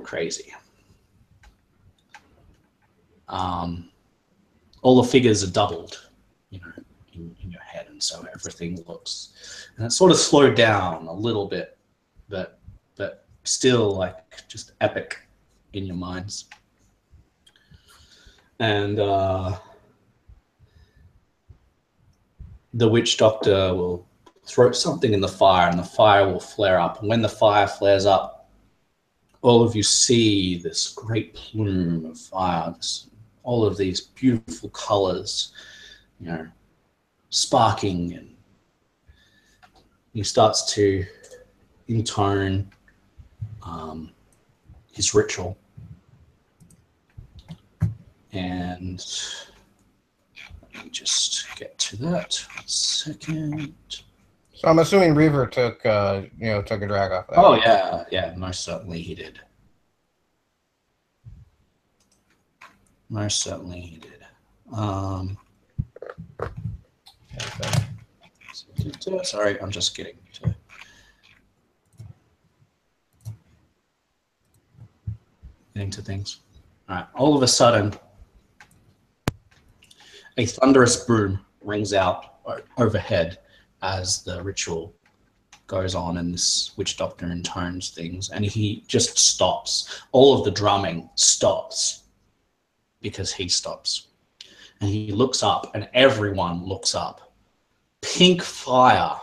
crazy. All the figures are doubled, you know, in your head, and so everything looks, and it's sort of slowed down a little bit, but still like just epic in your minds. And the witch doctor will throw something in the fire, and the fire will flare up. And when the fire flares up, all of you see this great plume of fire, all of these beautiful colors, you know, sparking, and he starts to intone his ritual. And let me just get to that 1 second. So I'm assuming Reaver took took a drag off that. Oh yeah, most certainly he did. Most certainly he did. Sorry, I'm just getting to things. All right. All of a sudden, a thunderous boom rings out overhead as the ritual goes on, and this witch doctor intones things, and he just stops. All of the drumming stops because he stops. And he looks up, and everyone looks up. Pink fire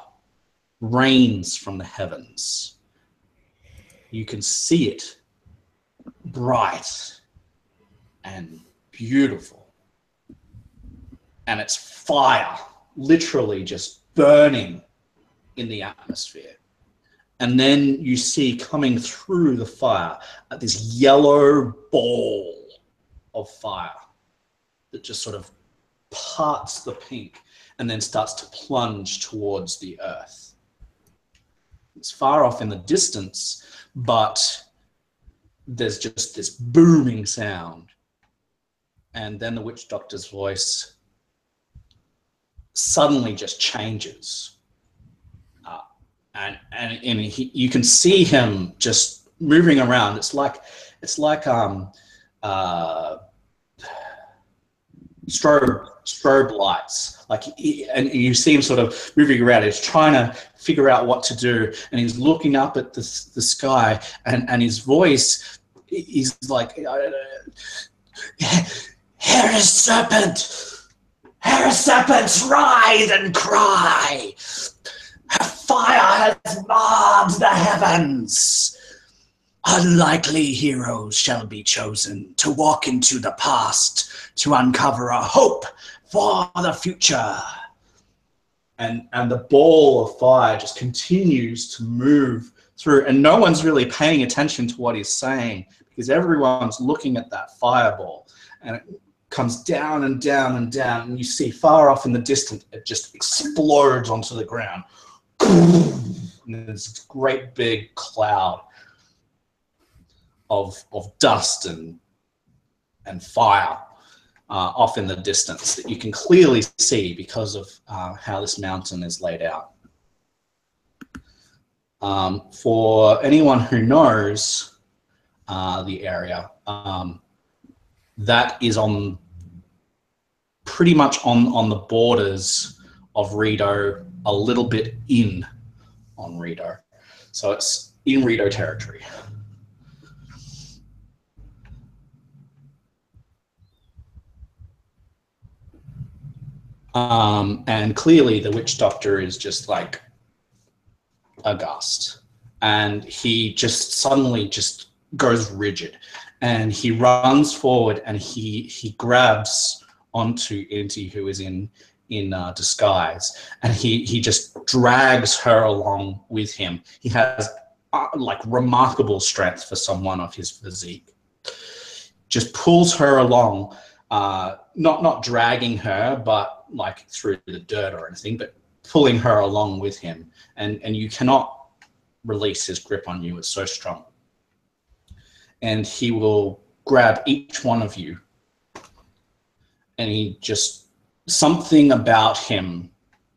rains from the heavens. You can see it, bright and beautiful. And it's fire, literally just burning in the atmosphere. And then you see coming through the fire this yellow ball of fire that just sort of parts the pink and then starts to plunge towards the earth. It's far off in the distance, but there's just this booming sound. And then the witch doctor's voice suddenly just changes. And you can see him just moving around. It's like strobe lights, and you see him sort of moving around. He's trying to figure out what to do, and he's looking up at the sky, and his voice is like, "Here is serpent, rise and cry. Fire has marred the heavens. Unlikely heroes shall be chosen to walk into the past to uncover a hope for the future." And the ball of fire just continues to move through, and no one's really paying attention to what he's saying because everyone's looking at that fireball, and it comes down and down and down, and you see far off in the distance, it just explodes onto the ground. And there's this great big cloud of dust and fire off in the distance that you can clearly see because of how this mountain is laid out. For anyone who knows the area, that is on pretty much on the borders of Rito, a little bit in on Rito. So it's in Rito territory. And clearly the witch doctor is just like aghast, and he just suddenly just goes rigid, and he runs forward and he grabs onto Inti, who is in disguise, and he just drags her along with him. He has like remarkable strength for someone of his physique. Just pulls her along, not dragging her, but like through the dirt or anything, but pulling her along with him, and you cannot release his grip on you. It's so strong. And he will grab each one of you, and he just, something about him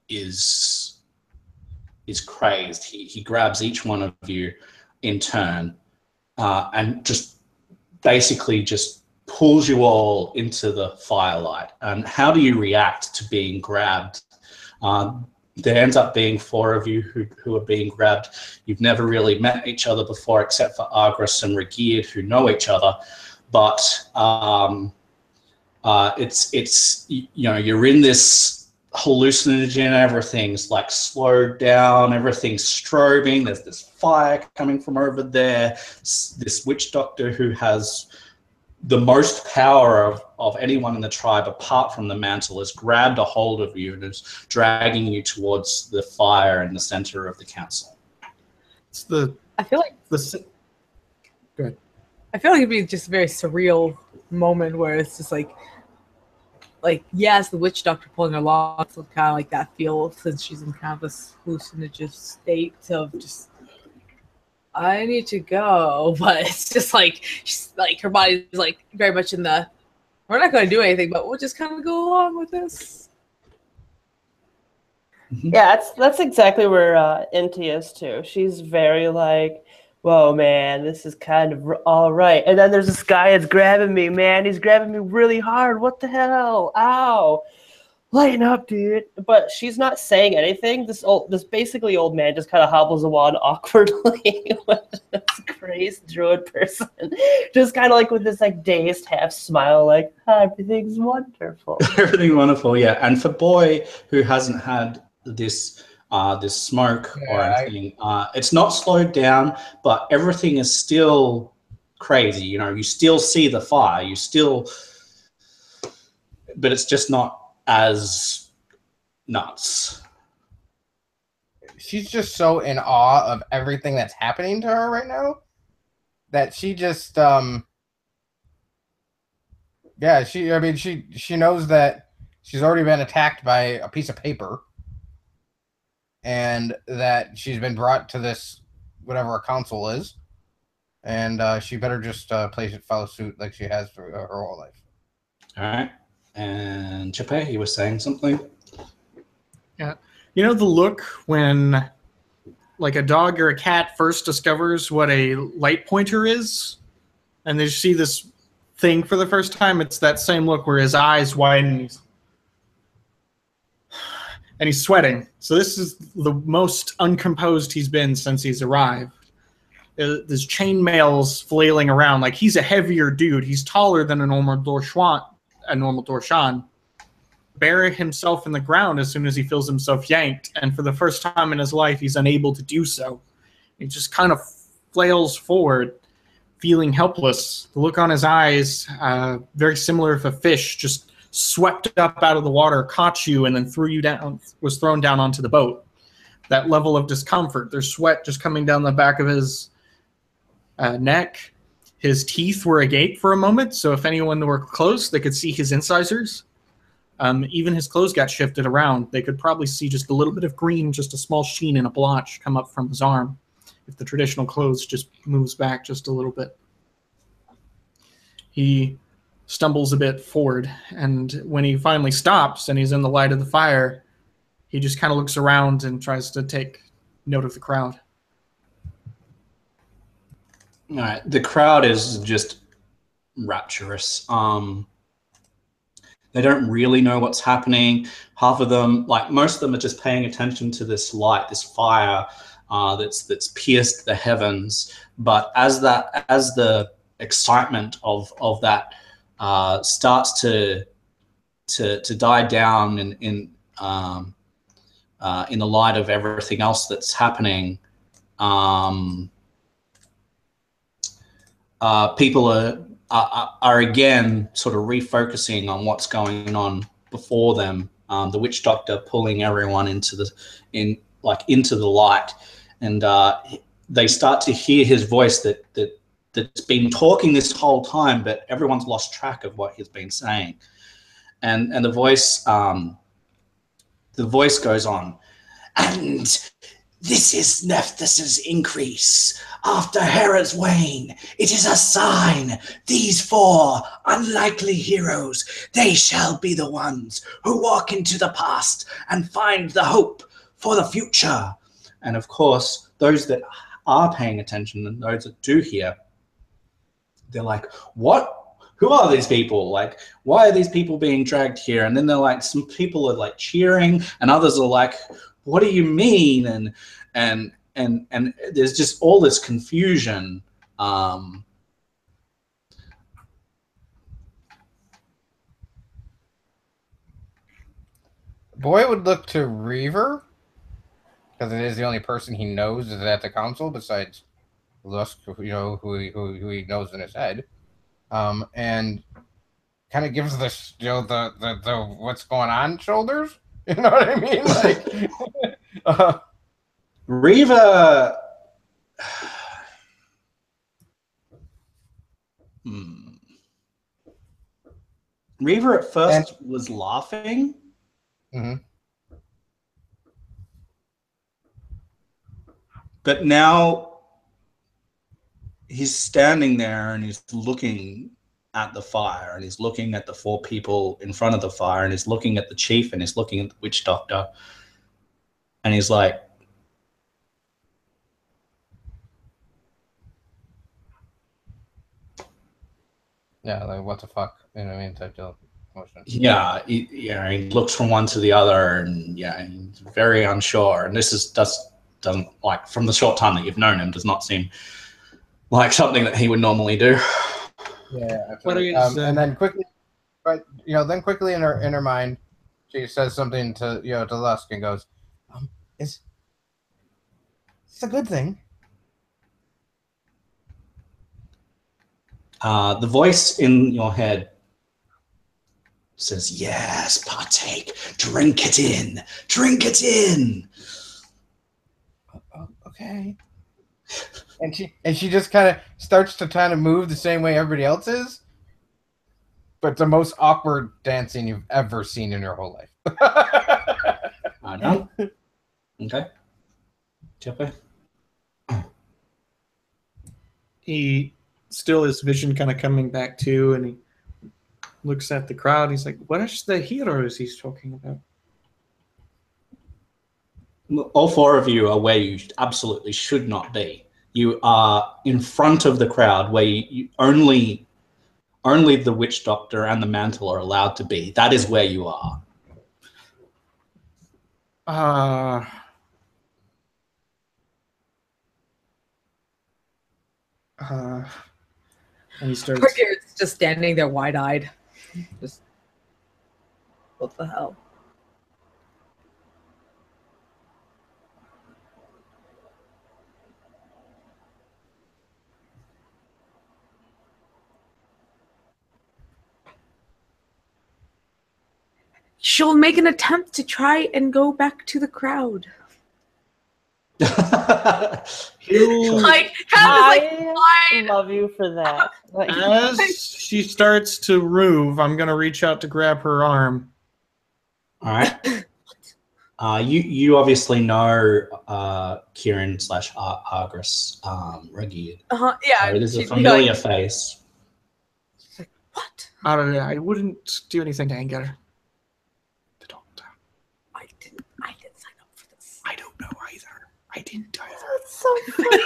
is crazed. He grabs each one of you in turn, and just basically just pulls you all into the firelight. And how do you react to being grabbed? There ends up being 4 of you who are being grabbed. You've never really met each other before, except for Argris and Regeared, who know each other. But it's you know, you're in this hallucinogen. Everything's like slowed down. Everything's strobing. There's this fire coming from over there. This witch doctor who has the most power of anyone in the tribe, apart from the mantle, has grabbed a hold of you and is dragging you towards the fire in the center of the council. I feel like Go ahead. I feel like it'd be just a very surreal moment where it's just like yes, the witch doctor pulling her along, it's kind of like that feel, since she's in kind of this hallucinogen state of just, I need to go, but it's just like she's like, her body's like very much in the, we're not going to do anything, but we'll just kind of go along with this. Yeah, that's exactly where Inti is too. She's very like, whoa, man, this is kind of all right. And then there's this guy that's grabbing me, man. He's grabbing me really hard. What the hell? Ow. Lighten up, dude. But she's not saying anything. This basically old man just kind of hobbles along awkwardly with this crazed druid person. Just kind of like with this like dazed half smile, like, everything's wonderful. Everything's wonderful, yeah. And for Boy, who hasn't had this this smoke or anything, it's not slowed down, but everything is still crazy. You know, you still see the fire, you still, but it's just not as nuts. She's just so in awe of everything that's happening to her right now that she just she knows that she's already been attacked by a piece of paper, and that she's been brought to this whatever a council is, and she better just follow suit like she has for her whole life. All right. And Chepe, he was saying something. Yeah. You know the look when like a dog or a cat first discovers what a light pointer is, and they see this thing for the first time? It's that same look where his eyes widen and he's sweating. So this is the most uncomposed he's been since he's arrived. There's chainmails flailing around. Like, he's a heavier dude. He's taller than a normal Dwarshan. Bury himself in the ground as soon as he feels himself yanked, and for the first time in his life, he's unable to do so. He just kind of flails forward, feeling helpless. The look on his eyes, very similar if a fish just swept up out of the water, caught you, and then was thrown down onto the boat. That level of discomfort. There's sweat just coming down the back of his neck. His teeth were agape for a moment, so if anyone were close, they could see his incisors. Even his clothes got shifted around. They could probably see just a little bit of green, just a small sheen and a blotch come up from his arm, if the traditional clothes just moves back just a little bit. He stumbles a bit forward, and when he finally stops and he's in the light of the fire, he just kind of looks around and tries to take note of the crowd. All right, the crowd is just rapturous. They don't really know what's happening. Half of them, like most of them, are just paying attention to this light, this fire that's pierced the heavens. But as the excitement of that starts to die down in the light of everything else that's happening, people are again sort of refocusing on what's going on before them. The witch doctor pulling everyone into the light, and they start to hear his voice that's been talking this whole time, but everyone's lost track of what he's been saying. And the voice goes on, and this is Nephthys' increase. After Herod's wane, it is a sign. These 4 unlikely heroes, they shall be the ones who walk into the past and find the hope for the future. And of course, those that are paying attention and those that do hear, they're like, what? Who are these people? Like, why are these people being dragged here? And then they're like, some people are like cheering, and others are like, what do you mean? And there's just all this confusion. Boy would look to Reaver, because it is the only person he knows is at the council besides Lusk, who he knows in his head, and kind of gives the what's going on shoulders. You know what I mean? Like, Reva. Reva at first was laughing. Mm-hmm. But now he's standing there and he's looking at the fire, and he's looking at the 4 people in front of the fire, and he's looking at the chief, and he's looking at the witch doctor, and he's like, yeah, like what the fuck, you know what I mean, type deal. Motion. Yeah, he looks from one to the other, and he's very unsure. And this doesn't, like, from the short time that you've known him, does not seem like something that he would normally do. Yeah, absolutely. And then quickly, but then quickly in her mind, she says something to to Lusk and goes, "It's a good thing." The voice in your head says, yes, partake, drink it in. Okay. And she just kind of starts to kind of move the same way everybody else is, but the most awkward dancing you've ever seen in your whole life. I know. Okay. Jeppe. He still his vision kind of coming back too, and he looks at the crowd. He's like, what is the heroes he's talking about? All 4 of you are where you absolutely should not be. You are in front of the crowd where you only the witch doctor and the mantle are allowed to be. That is where you are. And he starts. Garrett's just standing there wide-eyed. Just, what the hell? She'll make an attempt to try and go back to the crowd. He'll, Like, kind of like, I love you for that. Like, as she starts to move, I'm going to reach out to grab her arm. All right. You obviously know Kieran / Argus Reggie. yeah. So it is a she'd be familiar like, face. she's like, what? I wouldn't do anything to anger the doctor. I didn't sign up for this. I don't know either. I didn't either. that's so funny.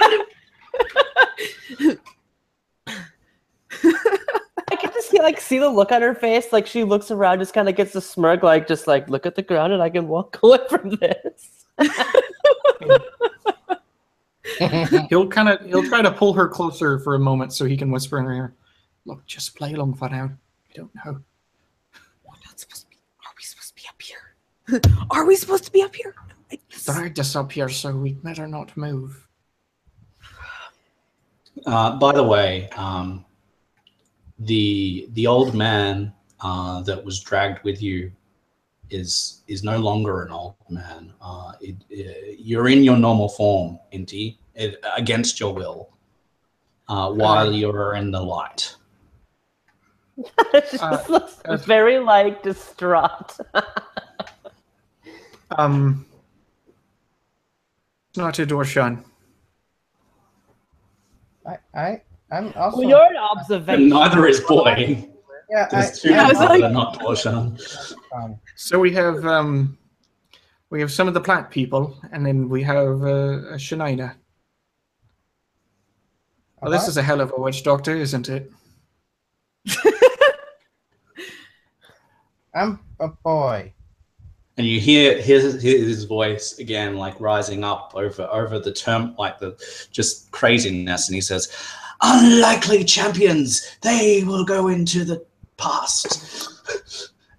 I get to see the look on her face, like she looks around, just kind of gets a smirk, like just like look at the ground, and I can walk away from this. He'll try to pull her closer for a moment so he can whisper in her ear. Look, just play along for now. I don't know. We're not supposed to be. Are we supposed to be up here? Are we supposed to be up here? Dragged us up here, so we better not move. By the way, the old man that was dragged with you is no longer an old man. You're in your normal form, Inti, against your will, while you're in the light. She just looks very like distraught. Not a Dwarshan. I'm also. Well, you're an observation. Neither is boy. Yeah, There's two people that are not Dwarshan. So we have some of the plant people, and then we have a Shania. Well, this is a hell of a witch doctor, isn't it? I'm a boy. And you hear his voice again, like rising up over the term, like the just craziness, and he says, "Unlikely champions, they will go into the past,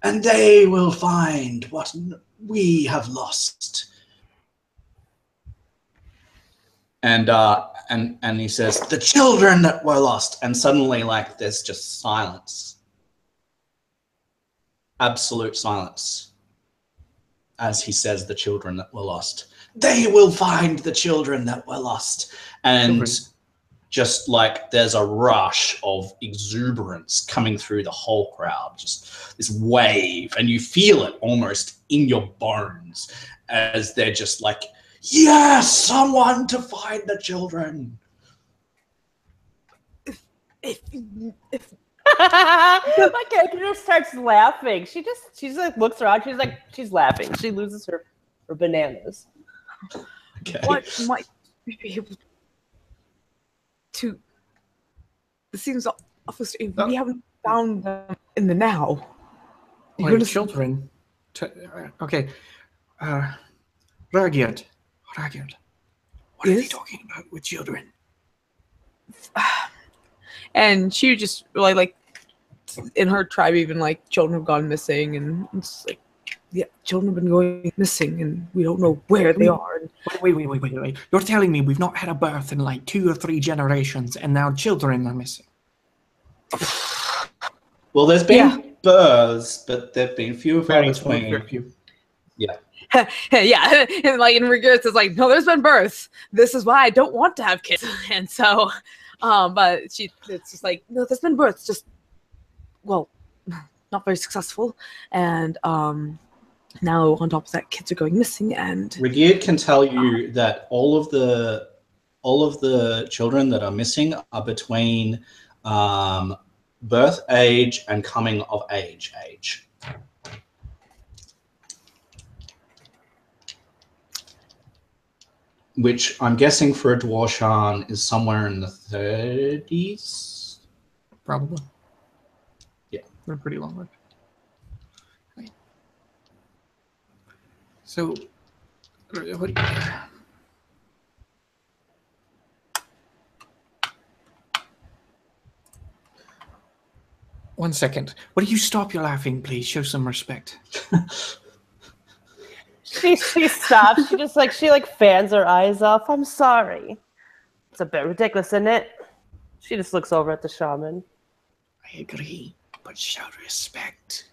and they will find what we have lost." And he says, "The children that were lost," and suddenly, like, there's just silence, absolute silence. As he says, the children that were lost, they will find the children that were lost. And just like there's a rush of exuberance coming through the whole crowd, just this wave, and you feel it almost in your bones as they're just like, yes, someone to find the children. My character just starts laughing. She just like looks around. She's laughing. She loses her bananas. Okay. What might we be able to? This seems awful. We haven't found them in the now. Wait, children. Okay. Roangate. What are they talking about with children? And she just like in her tribe, even like children have gone missing, and it's like, yeah, children have been going missing, and we don't know where they are. Wait. You're telling me we've not had a birth in like 2 or 3 generations, and now children are missing? Well, there's been births, but there've been few and far between. Yeah. Yeah, and like in regards, it's like, no, there's been births. This is why I don't want to have kids, and so, but it's just like, no, there's been births, just, well, not very successful, and now on top of that, kids are going missing, and Regid can tell you that all of the children that are missing are between birth age and coming of age. Which I'm guessing for a Dwarshan is somewhere in the 30s. Probably. Yeah. They're pretty long lived. Right. So, what? One second. Will you stop your laughing, please? Show some respect. She stops. She fans her eyes off. I'm sorry. It's a bit ridiculous, isn't it? She just looks over at the shaman. I agree, but show respect.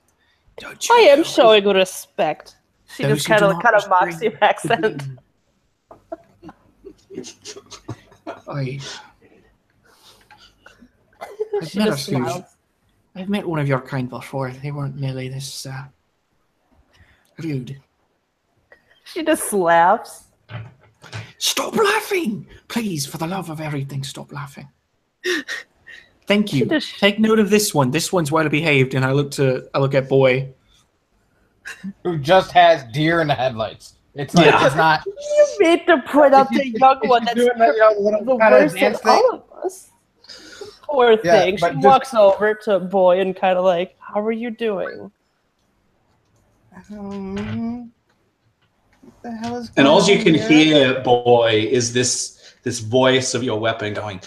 Don't you? I am showing respect. She Those just who kind do of not mocks restrain- your accent. She just smiles. I've met one of your kind before. They weren't nearly this rude. She just laughs. Stop laughing! Please, for the love of everything, stop laughing. Thank you. Take note of this one. This one's well behaved. And I look at Boy, who just has deer in the headlights. It's like it's not. You made to point out the young one that's doing that, the worst of all of us. Poor thing. She walks over to Boy and kind of like, "How are you doing?" What the hell is going And all on you can here? hear, Boy, is this voice of your weapon going,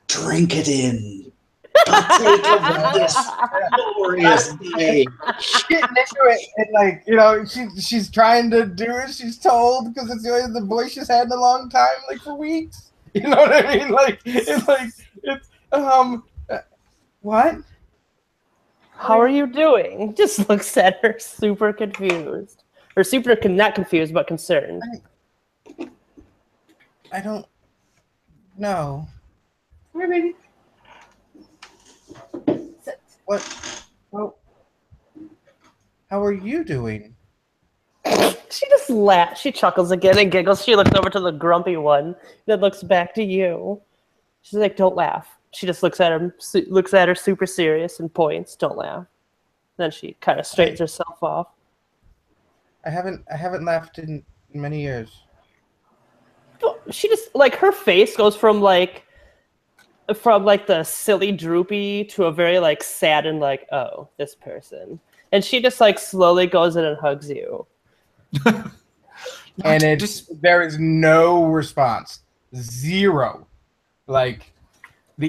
"Drink it in. Partake of this glorious day." Getting into it, and like she's trying to do as she's told because it's the voice she's had in a long time, like for weeks. You know what I mean? What? How are you doing? Just looks at her, super confused, or not confused, but concerned. I don't know. Come here, baby. What? Oh. How are you doing? She just laughs. She chuckles again and giggles. She looks over to the grumpy one, then looks back to you. She's like, "Don't laugh." She just looks at her super serious and points, "Don't laugh." Then she kind of straightens herself off. I haven't laughed in many years. She just her face goes from the silly droopy to a very sad and oh, this person. And she just slowly goes in and hugs you. And there is no response. Zero. The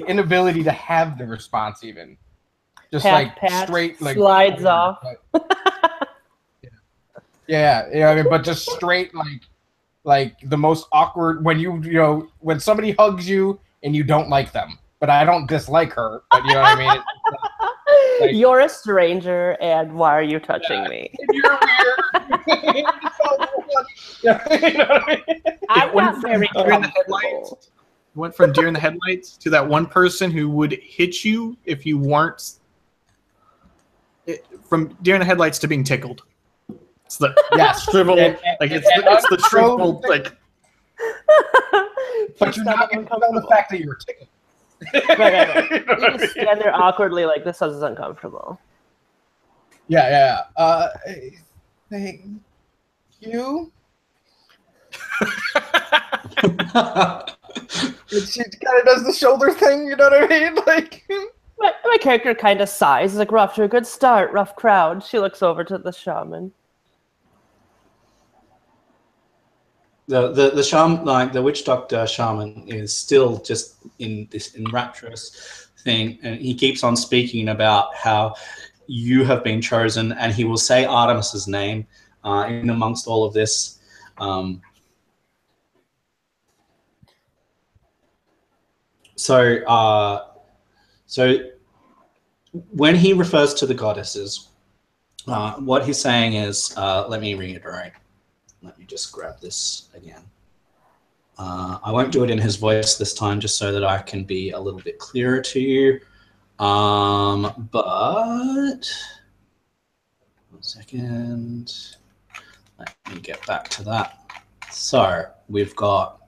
inability to have the response even. Just pat, straight slides off. Yeah, but just straight like the most awkward when when somebody hugs you and you don't like them. But I don't dislike her, but you know what I mean? You're a stranger, and why are you touching me? You're weird. I'm not very comfortable. Went from deer in the headlights to that one person who would hit you if you weren't. From deer in the headlights to being tickled. It's the shrivel, it's the shriveled But you're not going to tell the fact that you were tickled. Right. You just stand there awkwardly like this is uncomfortable. Yeah. Thank you. She kind of does the shoulder thing, you know what I mean? My character kind of sighs. We're off to a good start. Rough crowd. She looks over to the shaman. The shaman, the witch doctor shaman, is still just in this rapturous thing, and he keeps on speaking about how you have been chosen, and he will say Artemis's name in amongst all of this. So when he refers to the goddesses, what he's saying is, let me reiterate. Let me just grab this again. I won't do it in his voice this time, just so that I can be a little bit clearer to you. But 1 second. Let me get back to that. So we've got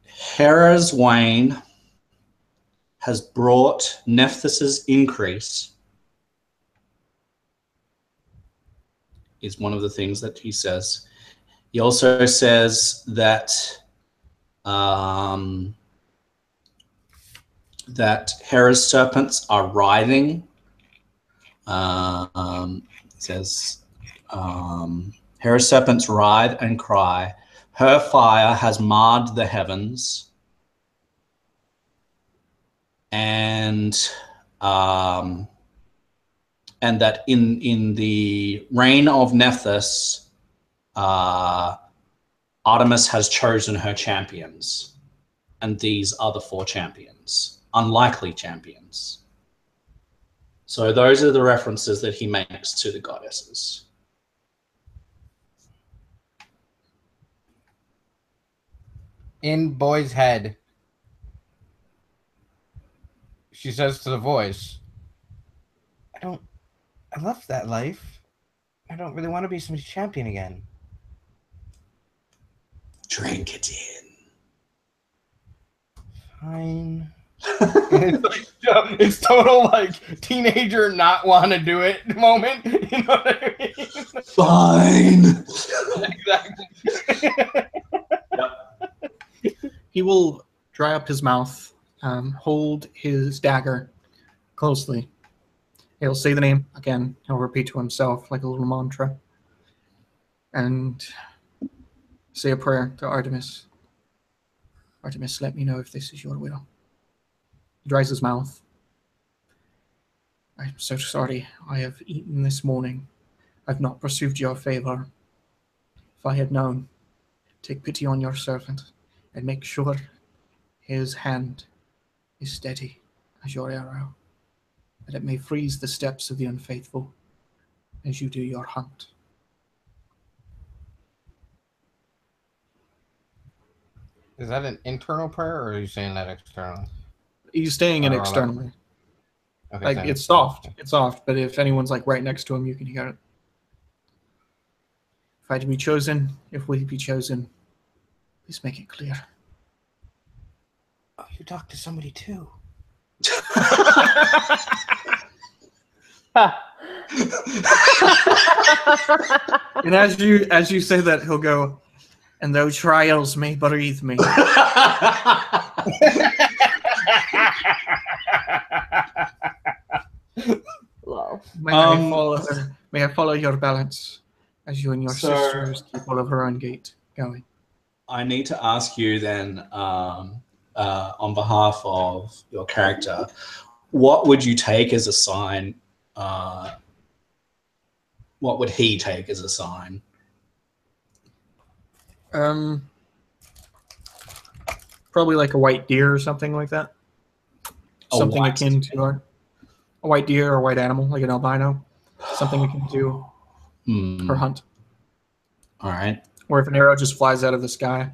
Hera's wane has brought Nephthys's increase, is one of the things that he says. He also says that that Hera's serpents are writhing. He says Hera's serpents writhe and cry. Her fire has marred the heavens, and that in the reign of Nephthys, Artemis has chosen her champions, and these are the 4 champions, unlikely champions. So those are the references that he makes to the goddesses. In Boy's head, she says to the voice, I love that life. I don't really want to be somebody's champion again. Drink it in. Fine. It's total like teenager not want to do it moment. You know what I mean? Fine. Exactly. He will dry up his mouth, hold his dagger closely. He'll say the name again. He'll repeat to himself like a little mantra. And say a prayer to Artemis. Artemis, let me know if this is your will. He dries his mouth. I'm so sorry. I have eaten this morning. I've not pursued your favor. If I had known, take pity on your servant and make sure his hand is steady as your arrow, that it may freeze the steps of the unfaithful as you do your hunt. Is that an internal prayer, or are you saying that externally? He's saying it externally. Okay, Like, it's soft. It's soft, but if anyone's like right next to him, you can hear it. If I to be chosen, if we be chosen, please make it clear. Oh, you talked to somebody too. And as you say that, he'll go, and though trials may bereave me, Lol. may I follow your balance as you and your sisters keep all of Roangate going. I need to ask you then, on behalf of your character, what would you take as a sign? What would he take as a sign? Probably like a white deer or something like that. Something akin to a white deer or a white animal, like an albino. Something akin to her hunt. All right. Or if an arrow just flies out of the sky.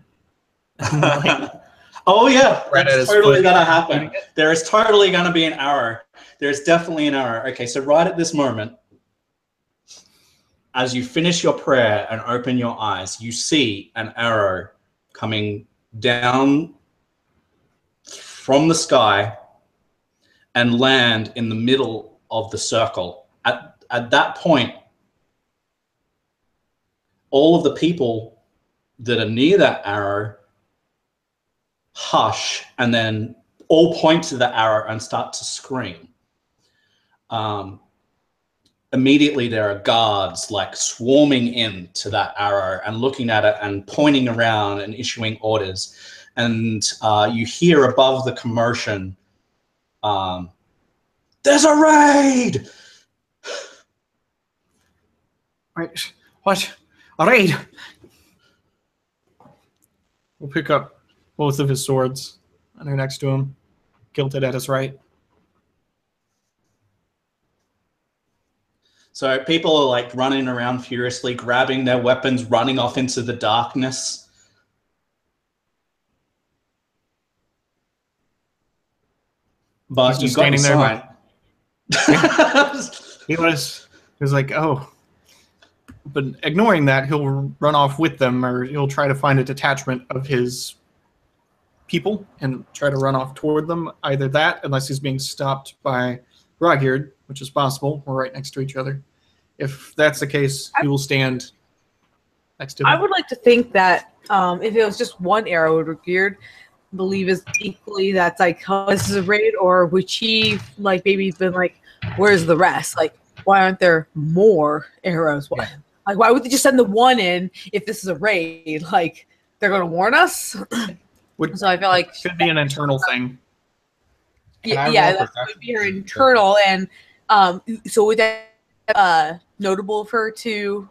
Oh yeah, right that's totally gonna happen. There is totally gonna be an arrow. There's definitely an arrow. Okay, so right at this moment, as you finish your prayer and open your eyes, you see an arrow coming down from the sky and land in the middle of the circle. At that point, all of the people that are near that arrow hush and then all point to the arrow and start to scream. Immediately there are guards like swarming into that arrow and looking at it and pointing around and issuing orders. And you hear above the commotion, there's a raid! Right. What? A raid! We'll pick up both of his swords and they're next to him, kilted at his right. So people are like running around furiously, grabbing their weapons, running off into the darkness. But he's you just got standing your there. sign. He was like, oh. But ignoring that, he'll run off with them, or he'll try to find a detachment of his people and try to run off toward them. Either that, unless he's being stopped by Roangate, which is possible. We're right next to each other. If that's the case, he will stand next to them. I would like to think that if it was just one arrow, Roangate believe is equally that's like, oh, this is a raid, or would she like maybe been like, where's the rest? Like, why aren't there more arrows? Why, like, why would they just send the one in if this is a raid? Like, they're going to warn us? So I feel like should be an internal thing. Yeah, that would be her internal. And so would that notable for her to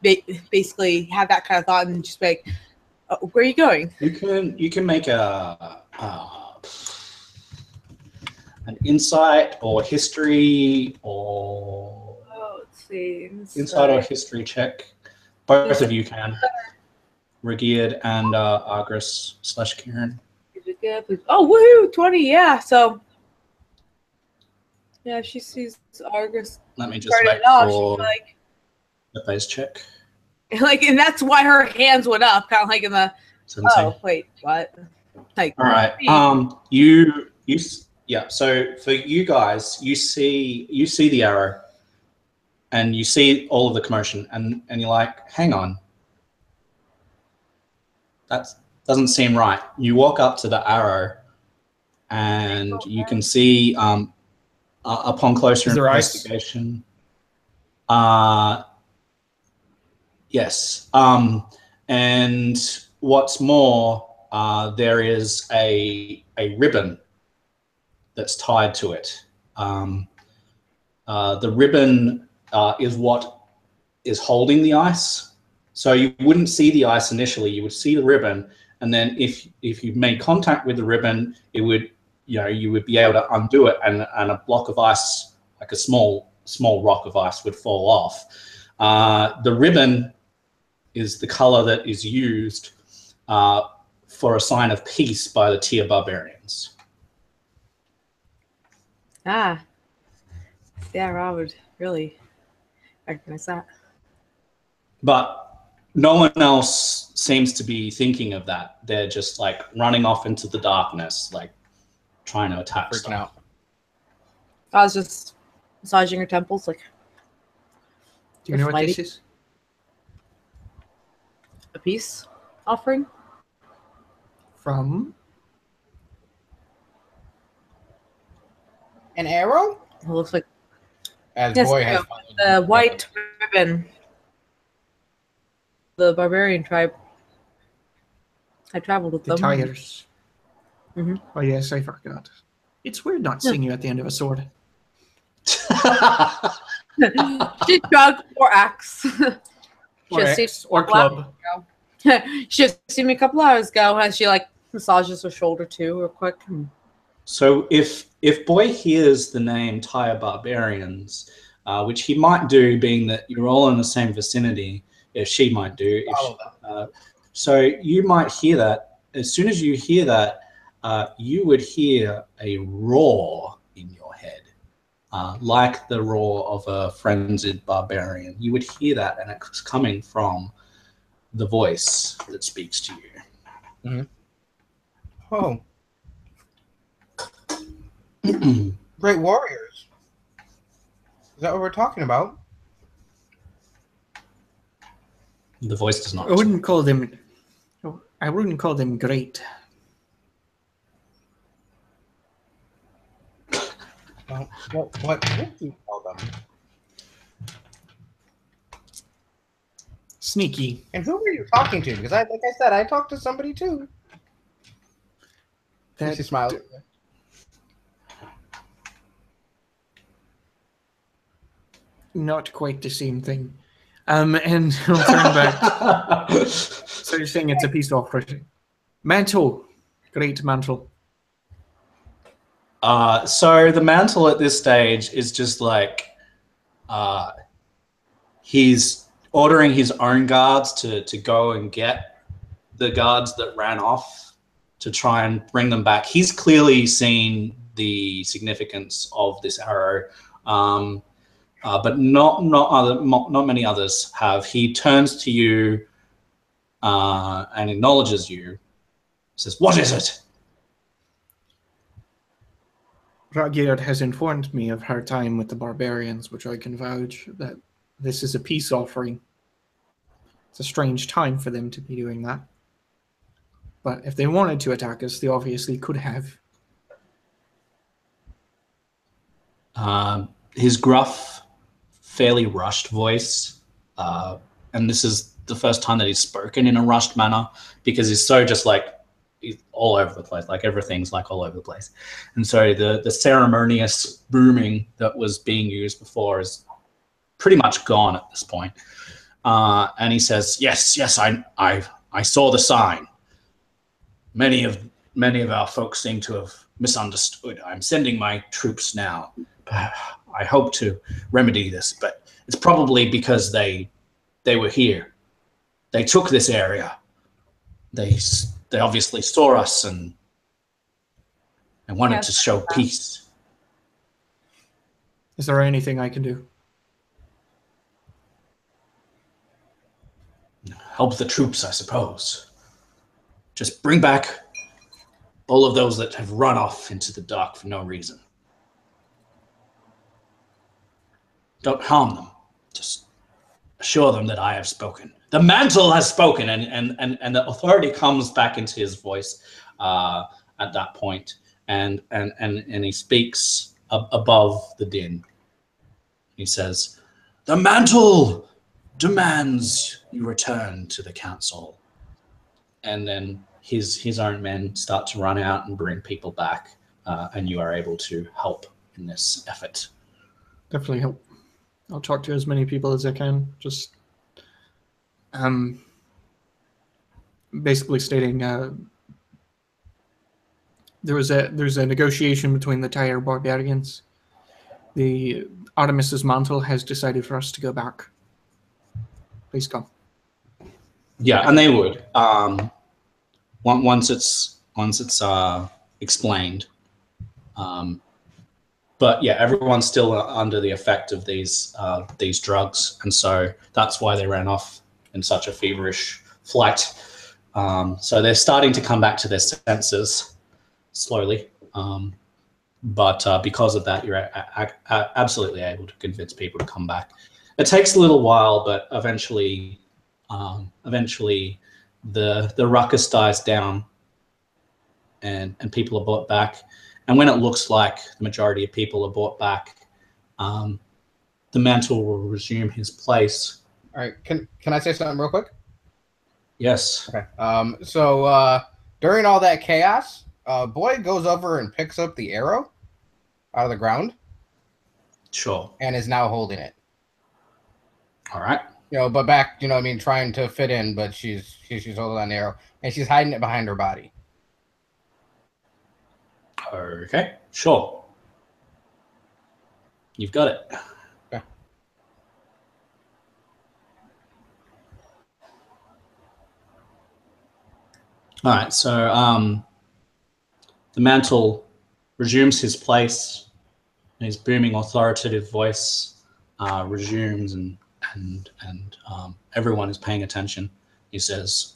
basically have that kind of thought and just be like, where are you going? You can make an insight or history or let's see. insight or history check. Both of you can. Regeared and Argris / Kieran. Oh, woohoo! 20, yeah. So, yeah, she sees Argus. Let me just started wait off, for she's like, the phase check. like, and that's why her hands went up, kind of like in the. 17. Oh, wait, what? Like, All right. Yeah. So for you guys, you see the arrow, and you see all of the commotion, and you're like, hang on, that doesn't seem right. You walk up to the arrow, and you can see upon closer Is there ice? investigation. Yes. And what's more, there is a ribbon that's tied to it. The ribbon is what is holding the ice. So you wouldn't see the ice initially. You would see the ribbon, and then if you made contact with the ribbon, it would, you would be able to undo it, and a block of ice, like a small rock of ice, would fall off. The ribbon is the color that is used for a sign of peace by the Tia barbarians. Ah. Yeah, Rob would really recognize that. But no one else seems to be thinking of that. They're just like running off into the darkness, like trying to attack Freaking stuff. out. I was just massaging her temples, like. Do you know what this is? A peace offering? From? An arrow? It looks like As Yes, boy has the white ribbon. The barbarian tribe. I traveled with The them. tires. Mhm. Oh, yes, I forgot. It's weird not seeing you at the end of a sword. She shrugged or axe. Or Just axe, or club. She just seen me a couple hours ago, and she like massages her shoulder too, real quick. So if Boy hears the name Tyre Barbarians, which he might do, being that you're all in the same vicinity, if she might do. So you might hear that. As soon as you hear that, you would hear a roar in your head, like the roar of a frenzied barbarian. You would hear that, and it's coming from the voice that speaks to you. Mm-hmm. Oh. Great warriors. Is that what we're talking about? The voice does not. I wouldn't call them great. What do you call them? Sneaky. And who were you talking to? Because like I said, I talked to somebody too. She smiled. Not quite the same thing. And he'll turn back. So you're saying it's a peace offering. Mantle. Great mantle. So the mantle at this stage is just like he's ordering his own guards to go and get the guards that ran off to try and bring them back. He's clearly seen the significance of this arrow, but not many others have. He turns to you and acknowledges you. Says, "What is it?" Roangate has informed me of her time with the barbarians, which I can vouch that this is a peace offering. It's a strange time for them to be doing that. But if they wanted to attack us, they obviously could have. His gruff, fairly rushed voice, and this is the first time that he's spoken in a rushed manner, because he's so just like, he's all over the place, like everything's like all over the place. And so the ceremonious booming that was being used before is pretty much gone at this point. And he says, yes, I saw the sign. Many of our folks seem to have misunderstood. I'm sending my troops now. I hope to remedy this, but it's probably because they were here. They took this area. They obviously saw us and wanted Yes, to show peace. Is there anything I can do? Help the troops, I suppose. Just bring back all of those that have run off into the dark for no reason. Don't harm them. Just assure them that I have spoken. The mantle has spoken, and the authority comes back into his voice at that point, and he speaks above the din. He says, "The mantle demands you return to the council." And then his own men start to run out and bring people back, and you are able to help in this effort. Definitely help. I'll talk to as many people as I can. Just basically stating there's a negotiation between the Tyre barbarians. The Artemis's mantle has decided for us to go back. Please come. Yeah, and they would. Once it's explained. But yeah, everyone's still under the effect of these drugs, and so that's why they ran off in such a feverish flight. So they're starting to come back to their senses slowly, but because of that, you're absolutely able to convince people to come back. It takes a little while, but eventually the ruckus dies down, and people are brought back. And when it looks like the majority of people are brought back, the mantle will resume his place. All right. Can I say something real quick? Yes. Okay. So during all that chaos, Boyd goes over and picks up the arrow out of the ground. Sure. And is now holding it. All right. But back, trying to fit in, but she's holding on the arrow, and she's hiding it behind her body. Okay. Sure. You've got it. Okay. All right. So the mantle resumes his place. And his booming, authoritative voice resumes, and everyone is paying attention. He says,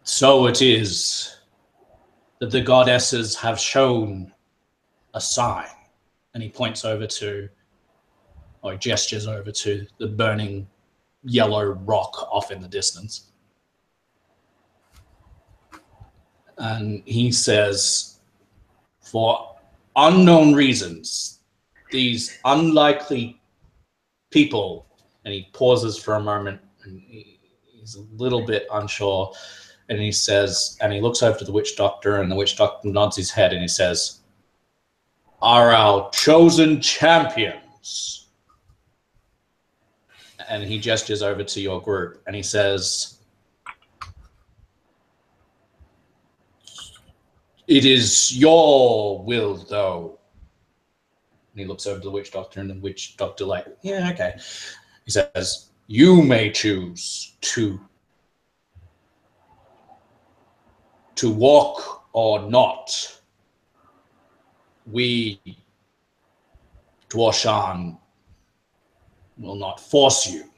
"So it is that the goddesses have shown a sign." And he points over to, or he gestures over to the burning yellow rock off in the distance. And he says, "For unknown reasons, these unlikely people," and he pauses for a moment, and he's a little bit unsure, and he says, and he looks over to the witch doctor, and the witch doctor nods his head, and he says, "Are our chosen champions." And he gestures over to your group, and he says, "It is your will, though." And he looks over to the witch doctor, and the witch doctor, yeah, okay. He says, "You may choose to walk or not. We, Dwarshan, will not force you."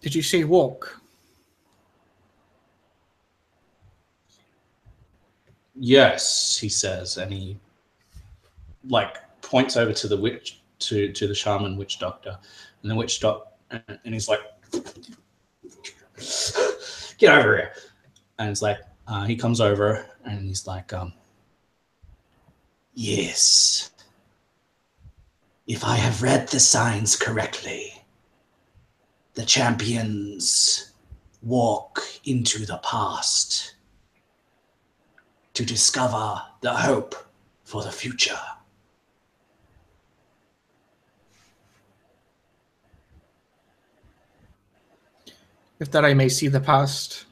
Did you say walk? "Yes," he says, and he points over to the witch, to the shaman witch doctor, and the witch doctor, and he's like, "Get over here." And it's like, he comes over, and he's like, "Yes, if I have read the signs correctly, the champions walk into the past to discover the hope for the future." If that I may see the past,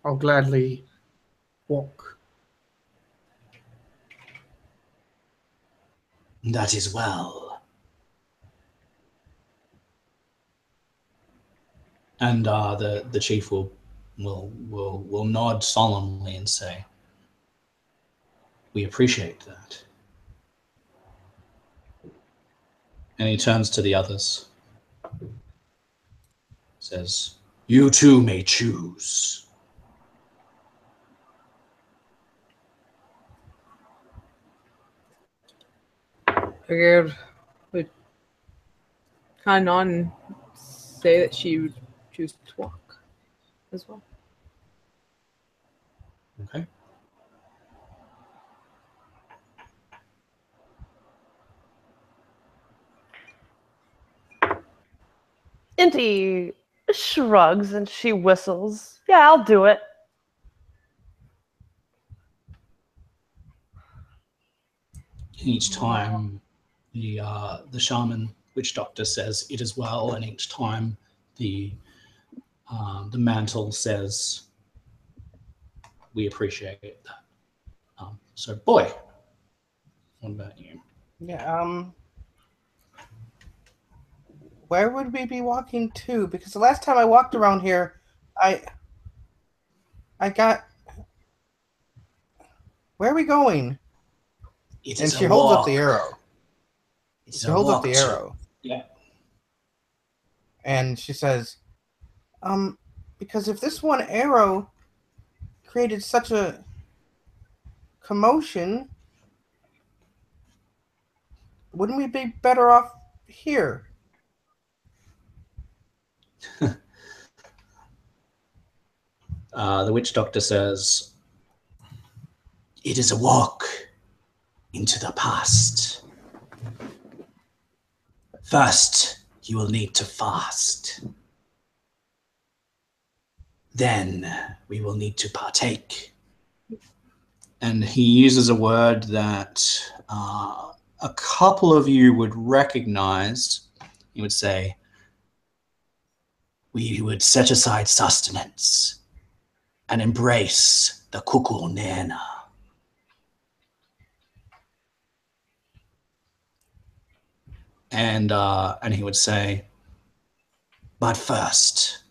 I'll gladly walk. That is well. And the chief will nod solemnly and say, "We appreciate that." And he turns to the others. Says, "You too may choose." Figured would kind of and say that she would choose to walk as well. Okay. Indy shrugs and she whistles. Yeah, I'll do it. Each time the shaman witch doctor says it as well, and each time the mantle says, "We appreciate that." So, boy, what about you? Yeah. Where would we be walking to? Because the last time I walked around here, I got. Where are we going? It And is she a holds walk. up the arrow. It's She a holds up walk the to- arrow. Yeah. And she says, because if this one arrow created such a commotion, wouldn't we be better off here? The witch doctor says, "It is a walk into the past. First, you will need to fast. Then we will need to partake." And he uses a word that a couple of you would recognize. He would say, "We would set aside sustenance and embrace the kuku nena." And he would say, "But first,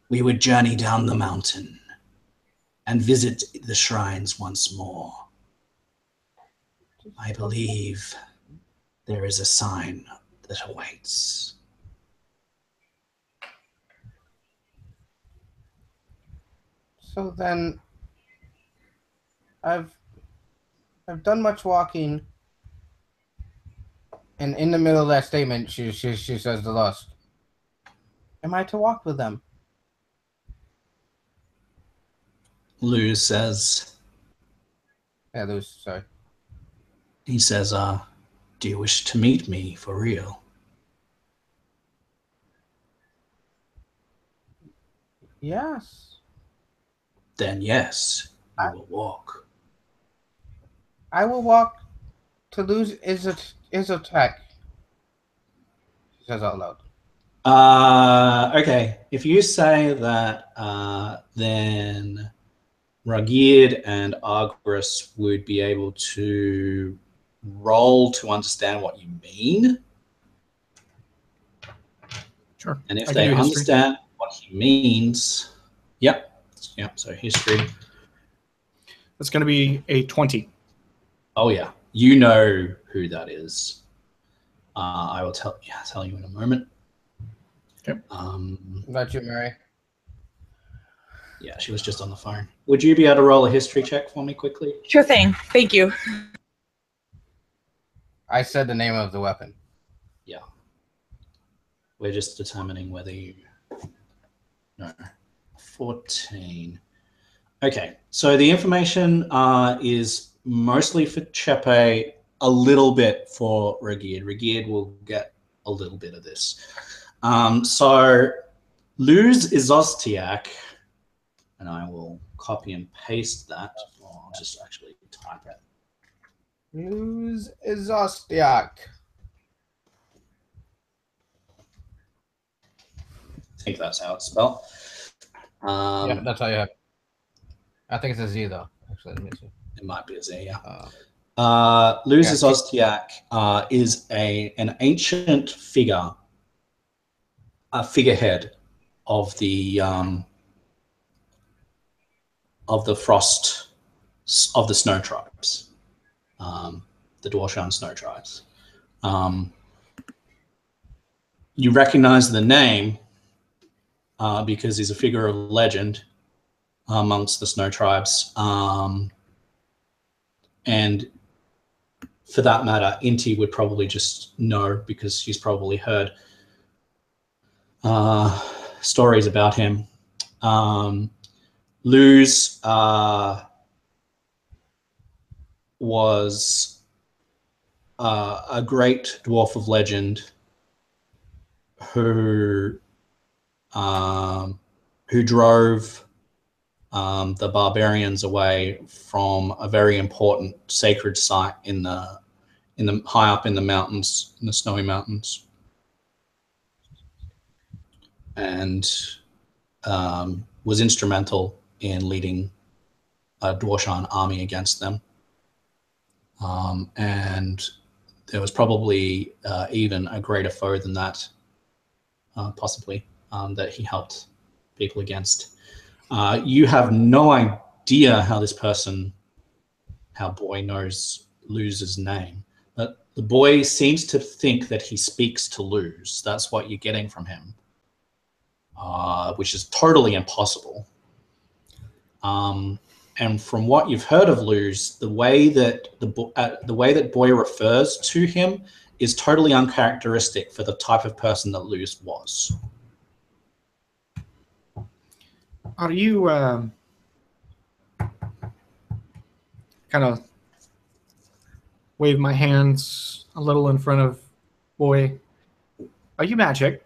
we would journey down the mountain and visit the shrines once more. I believe there is a sign that awaits." So then, I've done much walking, and in the middle of that statement, she says the lost. Am I to walk with them? Luz says, Yeah, those. Sorry. he says, "Do you wish to meet me for real?" Yes. Then yes, you will walk. I will walk to lose Izotech. She says out loud. Okay, if you say that, then Ragid and Argris would be able to roll to understand what you mean. Sure. And if I can they do history. understand what he means, yep. So history. That's going to be a 20. Oh yeah, you know who that is. I will tell you in a moment. Okay. About you, Mary. Yeah, she was just on the phone. Would you be able to roll a history check for me quickly? Sure thing. Thank you. I said the name of the weapon. Yeah. We're just determining whether you... No. 14. Okay, so the information is mostly for Chepe, a little bit for Regid. Regid will get a little bit of this. So Luz Izostiak, and I will copy and paste that, or I'll just actually type it. Luz Izostiak. I think that's how it's spelled. Yeah, that's how you have it. I think it's a Z, though. Actually, let me see. It might be a Z, yeah. Luz's Ostiak is an ancient figure, a figurehead of the frost of the snow tribes, the Dwarshan snow tribes. You recognize the name because he's a figure of legend amongst the snow tribes, and for that matter, Inti would probably just know because she's probably heard stories about him. Luz was a great dwarf of legend who drove the barbarians away from a very important sacred site in the high up in the mountains, in the snowy mountains, and was instrumental in leading a Dwarshan army against them. And there was probably even a greater foe than that, possibly, that he helped people against. You have no idea how Boy knows Luz's name. But the boy seems to think that he speaks to Luz. That's what you're getting from him, which is totally impossible. And from what you've heard of Luz, the way that Boy refers to him is totally uncharacteristic for the type of person that Luz was. Are you kind of wave my hands a little in front of Boy? Are you magic?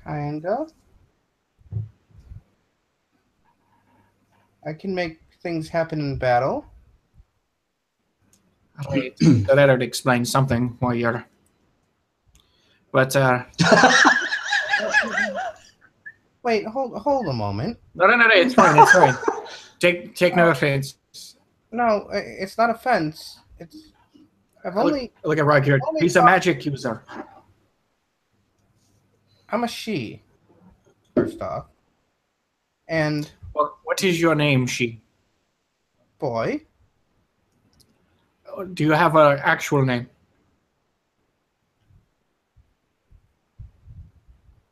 Kind of. I can make things happen in battle. Right. That would explain something why you're. But Wait, hold a moment. no, it's fine. It's fine. Take no offense. No, it's not offense. It's Look at right here. He's a magic user. I'm a she. First off, and what is your name, she? Boy. Do you have an actual name?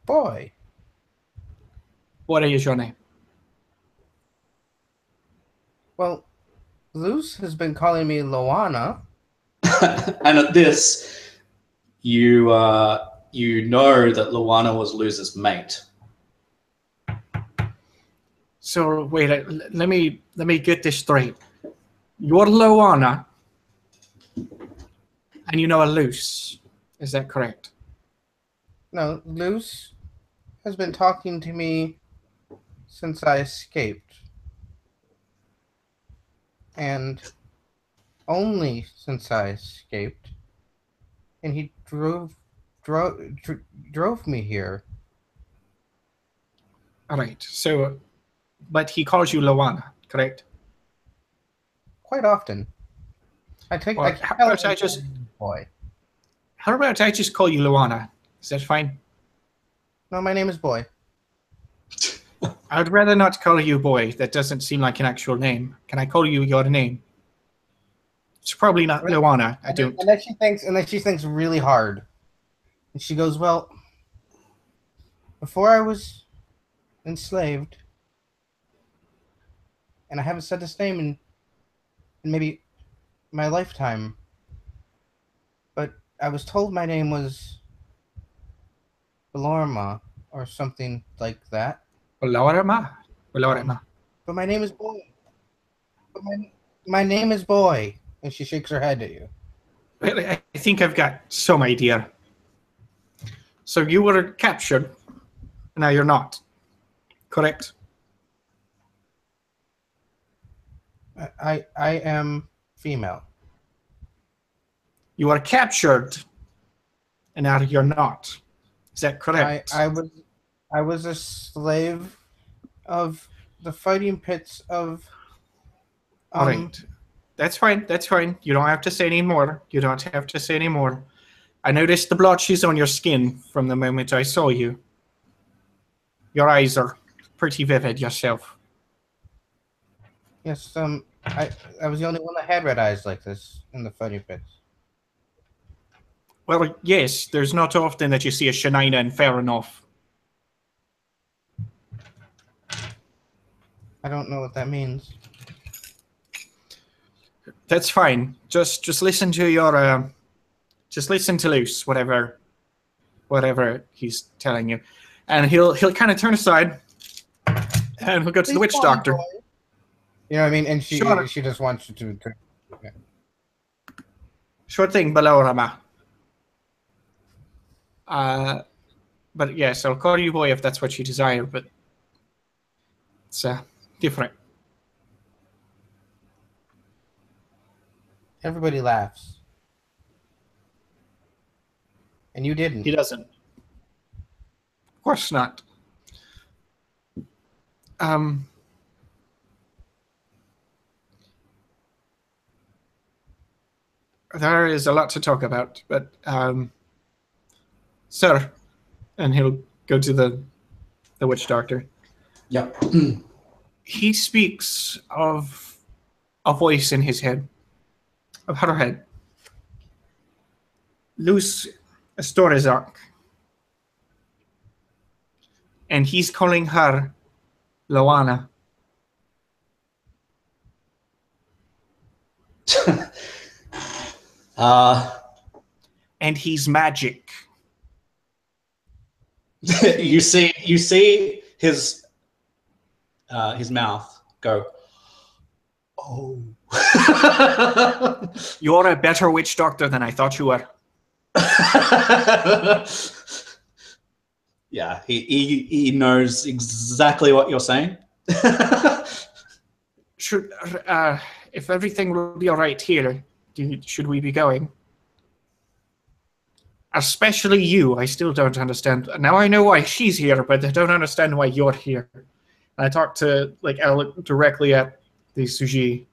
Boy. What is your name? Well, Luz has been calling me Loana. And at this, you know that Luana was Luz's mate. So wait, let me get this straight. You're Loana, and you know a Luz. Is that correct? No, Luz has been talking to me since I escaped. And only since I escaped. And he drove me here. All right. So, but he calls you Loana, correct? Quite often. How about I just call you Loana? Is that fine? No, my name is Boy. I'd rather not call you Boy. That doesn't seem like an actual name. Can I call you your name? It's probably not Loana. I don't. And then she thinks really hard. And she goes, well, before I was enslaved, and I haven't said this name in maybe my lifetime, but I was told my name was Belorma or something like that. Belorma. But my name is Boy. But my name is Boy. And she shakes her head at you. I think I've got some idea. So you were captured. Now you're not. Correct? I am female. You are captured, and now you're not. Is that correct? I was a slave of the fighting pits of. All right. That's fine. That's fine. You don't have to say any more. You don't have to say any more. I noticed the blotches on your skin from the moment I saw you. Your eyes are pretty vivid yourself. Yes, I was the only one that had red eyes like this in the fighting pits. Well, yes, there's not often that you see a Shania and fair enough. I don't know what that means. That's fine. Just listen to your just listen to Luce, whatever he's telling you. And he'll kind of turn aside and he'll go to the witch doctor. You know what I mean? And she Sure. she just wants you to. Yeah. Sure thing, Balorama. But yes, I'll call you boy if that's what you desire, but it's different. Everybody laughs. And you didn't. He doesn't. Of course not. There is a lot to talk about, but sir, and he'll go to the witch doctor. Yep. He speaks of a voice in his head, of her head. Luce Storizak. And he's calling her Loana. And he's magic. You see his mouth go. Oh. You're a better witch doctor than I thought you were. Yeah, he knows exactly what you're saying. Should if everything will be all right here, should we be going? Especially you. I still don't understand. Now I know why she's here, but I don't understand why you're here. And I talked to Alec directly at the Suji.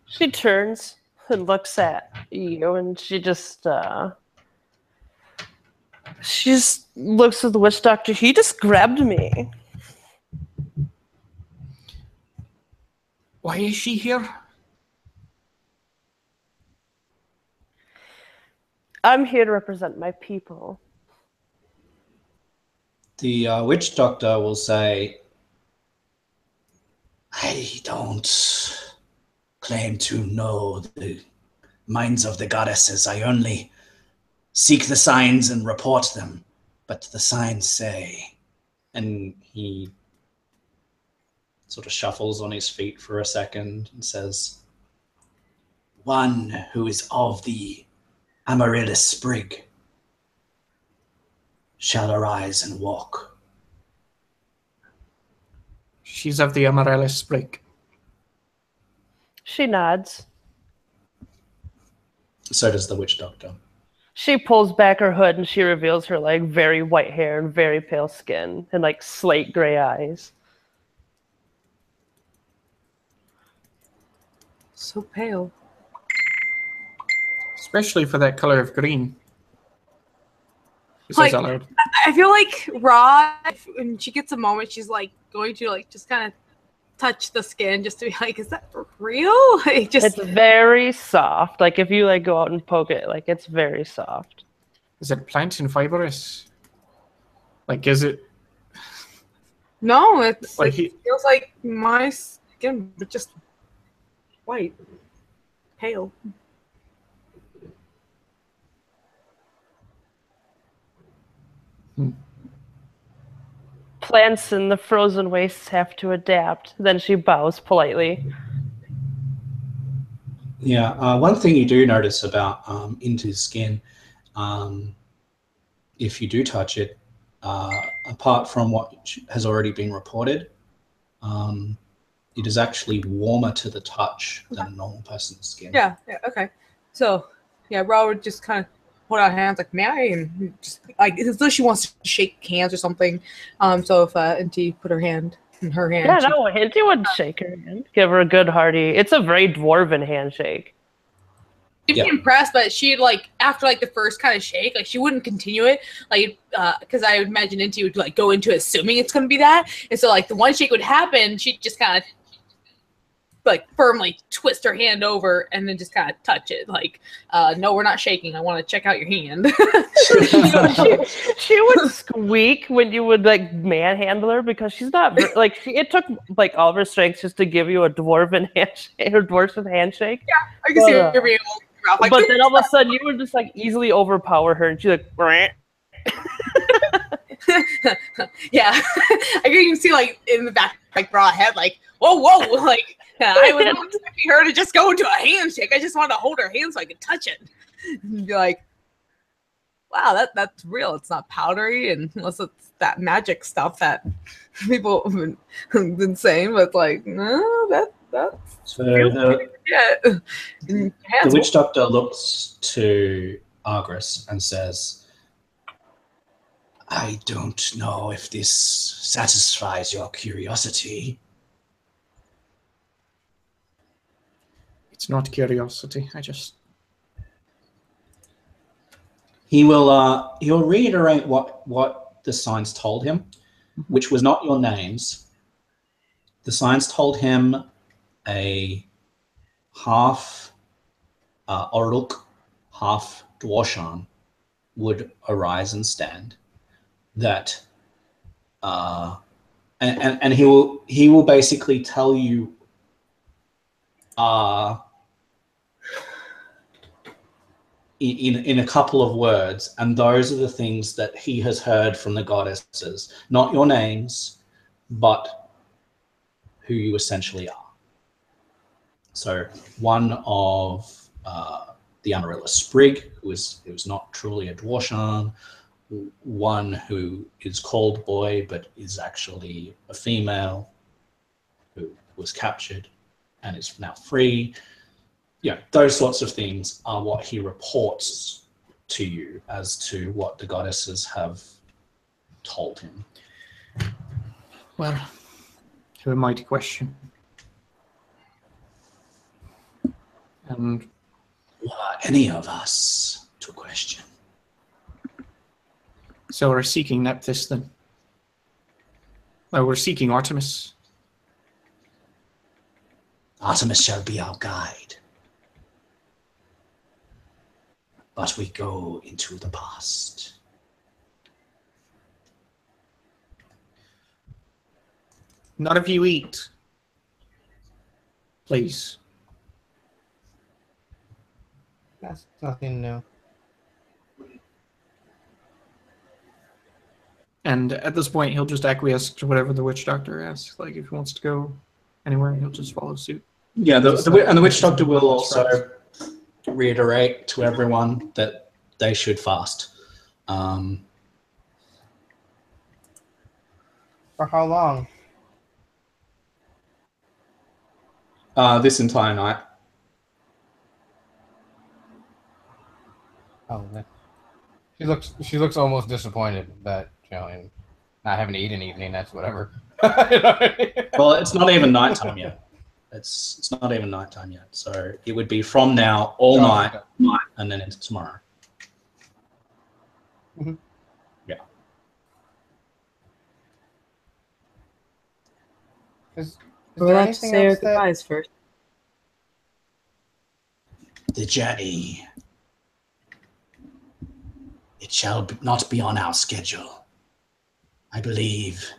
She turns and looks at you, and she just looks at the witch doctor. He just grabbed me. Why is she here? I'm here to represent my people. The witch doctor will say, I don't claim to know the minds of the goddesses. I only seek the signs and report them. But the signs say, and he sort of shuffles on his feet for a second and says, one who is of the Amaryllis sprig shall arise and walk. She's of the Amaryllis sprig. She nods. So does the witch doctor. She pulls back her hood and she reveals her very white hair and very pale skin and slate gray eyes. So pale. Especially for that color of green. She says out loud. I feel like Ra, when she gets a moment, she's going to just kind of touch the skin just to be like, is that real? It's very soft. If you go out and poke it, it's very soft. Is it plant and fibrous? Is it? No, it feels like my skin, but just white, pale. Plants in the frozen wastes have to adapt. Then she bows politely. Yeah, one thing you do notice about Intu's skin, if you do touch it, apart from what has already been reported, it is actually warmer to the touch than a normal person's skin. Yeah, okay. So, yeah, Ra would just kind of hold out hands like, may I? And just like as though she wants to shake hands or something. So if Inti put her hand in her hand, Yeah, no, Hinty would shake her hand, give her a good hearty. It's a very dwarven handshake. she'd be impressed, but she'd like after like the first kind of shake, like she wouldn't continue it, like because I would imagine Inti would like go into assuming it's gonna be that, and so like the one shake would happen, she'd just kind of like firmly twist her hand over and then just kind of touch it, like no, we're not shaking. I want to check out your hand. She would squeak when you would like manhandle her because she's not like it took like all of her strength just to give you a dwarven handshake, her dwarven handshake. Yeah, I can see her being able to but then all of a sudden you would just like easily overpower her and she's like Brant. Yeah, I can even see like in the back, like broad head, like whoa, like I was not expecting her to just go into a handshake. I just wanted to hold her hand so I could touch it. And be like, wow, that's real. It's not powdery, and unless it's that magic stuff that people have been saying, but like, no, that's So the the witch doctor looks to Argris and says, I don't know if this satisfies your curiosity. It's not curiosity. I just... He'll reiterate what the signs told him, which was not your names. The signs told him a half Orluk, half Dwarshan would arise and stand. That and he will basically tell you in a couple of words, and those are the things that he has heard from the goddesses, not your names, but who you essentially are. So one of the Amarilla Sprig, who is not truly a Dwarshan, one who is called boy but is actually a female who was captured and is now free. Yeah, those sorts of things are what he reports to you as to what the goddesses have told him. Well, to a mighty question. And Were any of us to question? so we're seeking Nephthys then. Oh, we're seeking Artemis. Artemis shall be our guide. But we go into the past. None of you eat. Please. That's nothing new. And at this point, he'll just acquiesce to whatever the witch doctor asks. Like, if he wants to go anywhere, he'll just follow suit. Yeah, the witch doctor will also reiterate to everyone that they should fast. For how long? This entire night. Oh, she looks almost disappointed that and not having to eat an evening. That's whatever. Well, it's not even nighttime yet. It's not even nighttime yet. So it would be from now all night, and then into tomorrow. Mm-hmm. Yeah. Is we'll there have to anything say our else that... goodbyes first. The journey. It shall not be on our schedule. I believe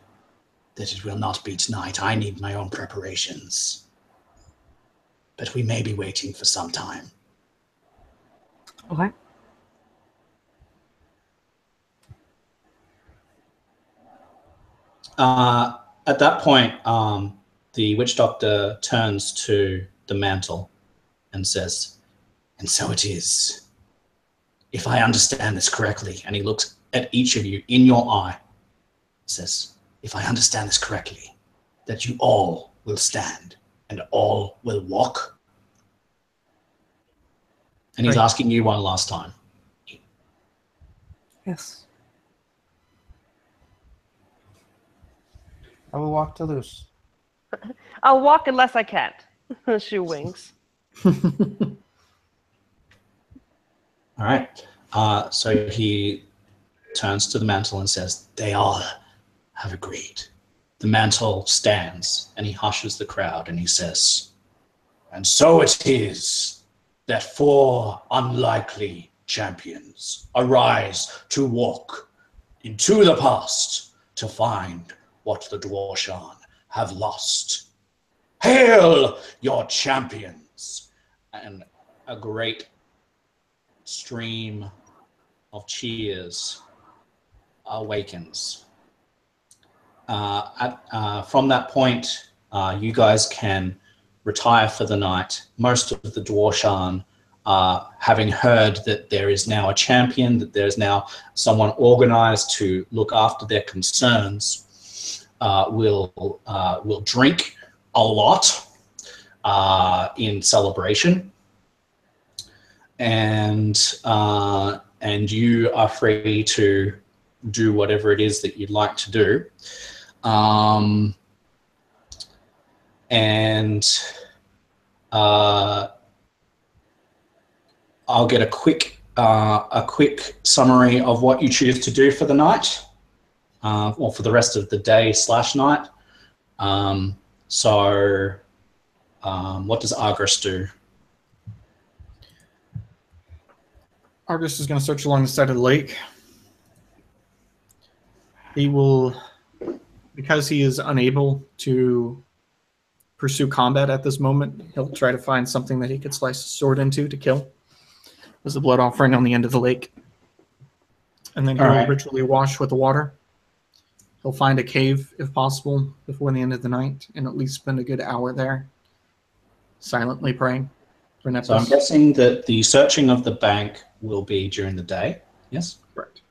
that it will not be tonight. I need my own preparations. But we may be waiting for some time. Okay. At that point, the witch doctor turns to the mantle and says, and so it is. If I understand this correctly, and he looks at each of you in your eye, says, if I understand this correctly, that you all will stand and all will walk. And he's asking you one last time. Yes. I will walk to loose. I'll walk unless I can't. She winks. All right. So he turns to the mantle and says, "They all have agreed." The mantle stands and he hushes the crowd and he says, "And so it is that 4 unlikely champions arise to walk into the past to find what the Dwarshan have lost. Hail your champions!" And a great stream of cheers awakens. From that point, you guys can retire for the night. Most of the Dwarshan, having heard that there is now a champion, that there is now someone organized to look after their concerns, will drink a lot in celebration, and you are free to do whatever it is that you'd like to do. I'll get a quick summary of what you choose to do for the night, or for the rest of the day/night. What does Argus do? Argus is going to search along the side of the lake. He will, because he is unable to pursue combat at this moment, he'll try to find something that he could slice his sword into to kill. There's a blood offering on the end of the lake. And then he'll ritually wash with the water. He'll find a cave, if possible, before the end of the night, and at least spend a good hour there, silently praying for Nepos. So I'm guessing that the searching of the bank will be during the day, yes? Correct.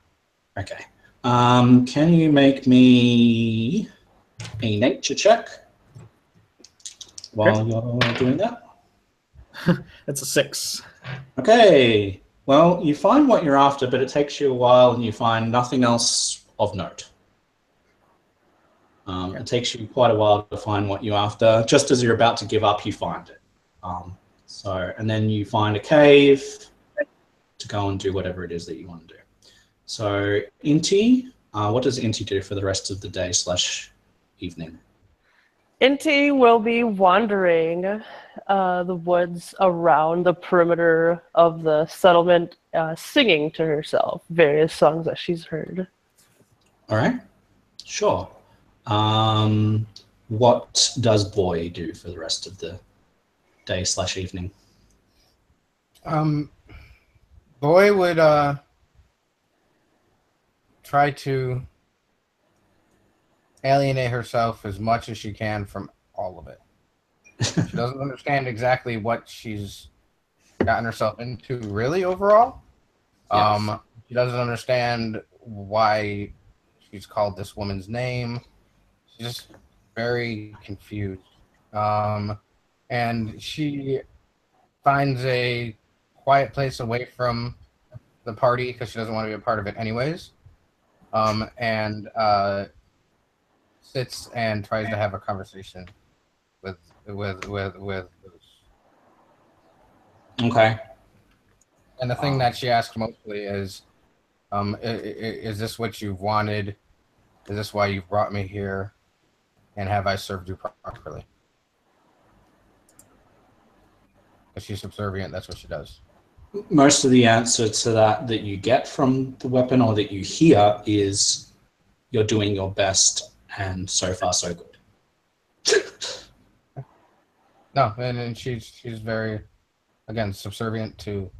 Okay. Can you make me a nature check while you're doing that? It's a 6. Okay. Well, you find what you're after, but it takes you a while and you find nothing else of note. It takes you quite a while to find what you're after. Just as you're about to give up, you find it. And then you find a cave to go and do whatever it is that you want to do. So, Inti, what does Inti do for the rest of the day/evening? Inti will be wandering the woods around the perimeter of the settlement, singing to herself various songs that she's heard. All right, sure. What does Boy do for the rest of the day/evening? Boy would try to alienate herself as much as she can from all of it. She doesn't understand exactly what she's gotten herself into really overall. Yes. She doesn't understand why she's called this woman's name. She's just very confused. And she finds a quiet place away from the party because she doesn't want to be a part of it anyways. And sits and tries to have a conversation with Okay. And the thing that she asks mostly is this what you've wanted? Is this why you've brought me here? And have I served you properly? If she's subservient, that's what she does. Most of the answer to that you get from the weapon or that you hear is you're doing your best and so far so good. No, and she's very, again, subservient to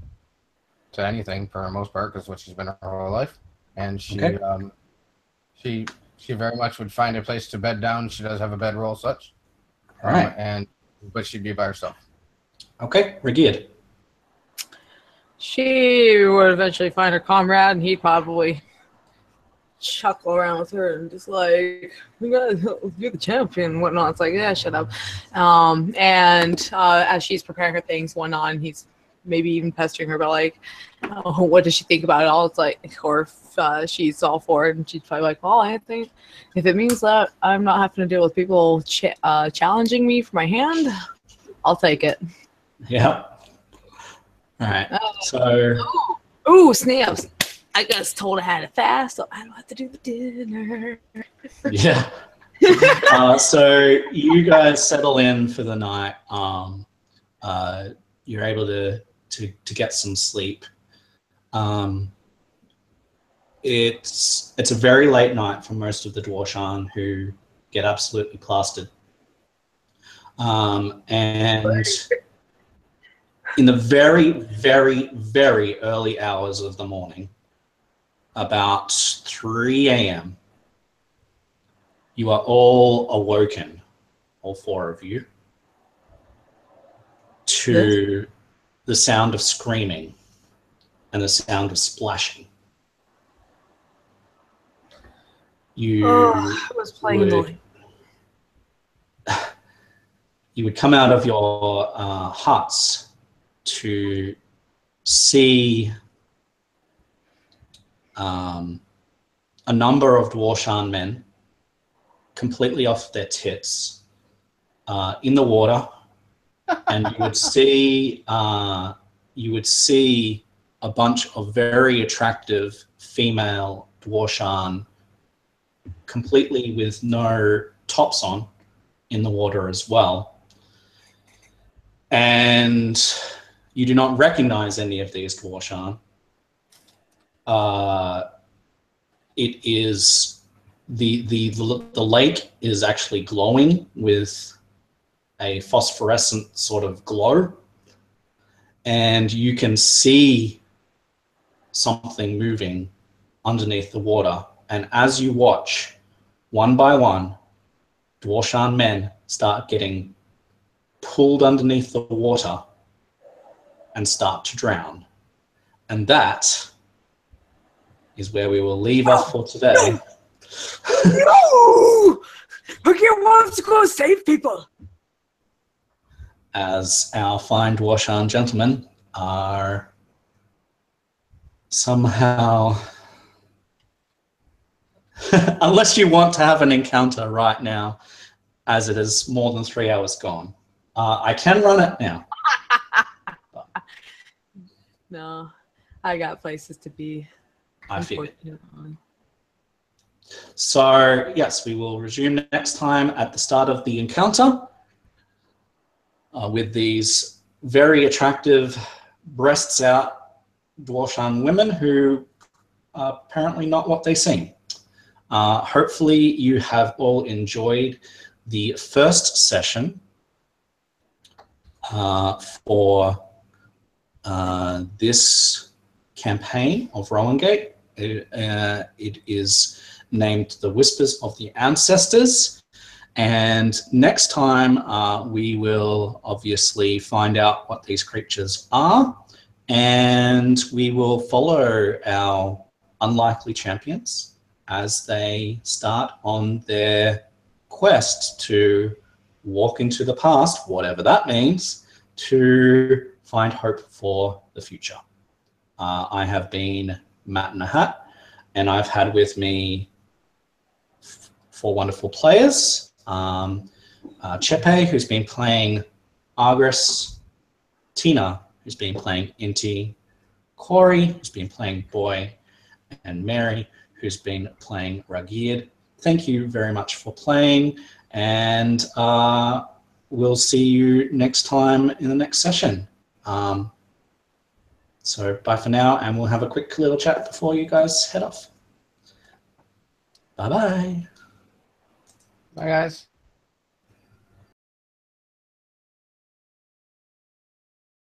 anything for the most part, because what she's been her whole life. And she she very much would find a place to bed down. She does have a bedroll such. All right. But she'd be by herself. Okay, Regid. She would eventually find her comrade, and he'd probably chuckle around with her and just like, you're the champion and whatnot. It's like, yeah, shut up. As she's preparing her things, whatnot, and he's maybe even pestering her about like, oh, what does she think about it all? It's like, or if she's all for it, and she's probably like, well, I think if it means that I'm not having to deal with people challenging me for my hand, I'll take it. Yeah. All right. So. Ooh, snaps! I got told I had to fast, so I don't have to do the dinner. Yeah. So you guys settle in for the night. You're able to get some sleep. It's a very late night for most of the Dwarshan, who get absolutely plastered. And in the very, very, very early hours of the morning, about 3 a.m., you are all awoken, all four of you, to the sound of screaming and the sound of splashing. You I was playing you would come out of your huts to see a number of Dwarshan men completely off their tits in the water, and you would see a bunch of very attractive female Dwarshan completely with no tops on in the water as well. And you do not recognize any of these Dwarshan. It is the lake is actually glowing with a phosphorescent sort of glow, and you can see something moving underneath the water. And as you watch, one by one, Dwarshan men start getting pulled underneath the water and start to drown. And that is where we will leave off for today. No! Hugir wants to go save people. As our fine Dwarshan gentlemen are somehow, unless you want to have an encounter right now, as it is more than 3 hours gone. I can run it now. No, I got places to be. I figured. So, yes, we will resume next time at the start of the encounter with these very attractive, breasts out Dwarshan women who are apparently not what they seem. Hopefully you have all enjoyed the first session for this campaign of Roangate. It is named The Whispers of the Ancestors. And next time we will obviously find out what these creatures are, and we will follow our unlikely champions as they start on their quest to walk into the past, whatever that means, to find hope for the future. I have been Matt in a Hat, and I've had with me four wonderful players. Chepe, who's been playing Argus, Tina, who's been playing Inti, Corey, who's been playing Boy, and Mary, who's been playing Ragid. Thank you very much for playing, and we'll see you next time in the next session. So bye for now, and we'll have a quick little chat before you guys head off. Bye-bye. Bye, guys.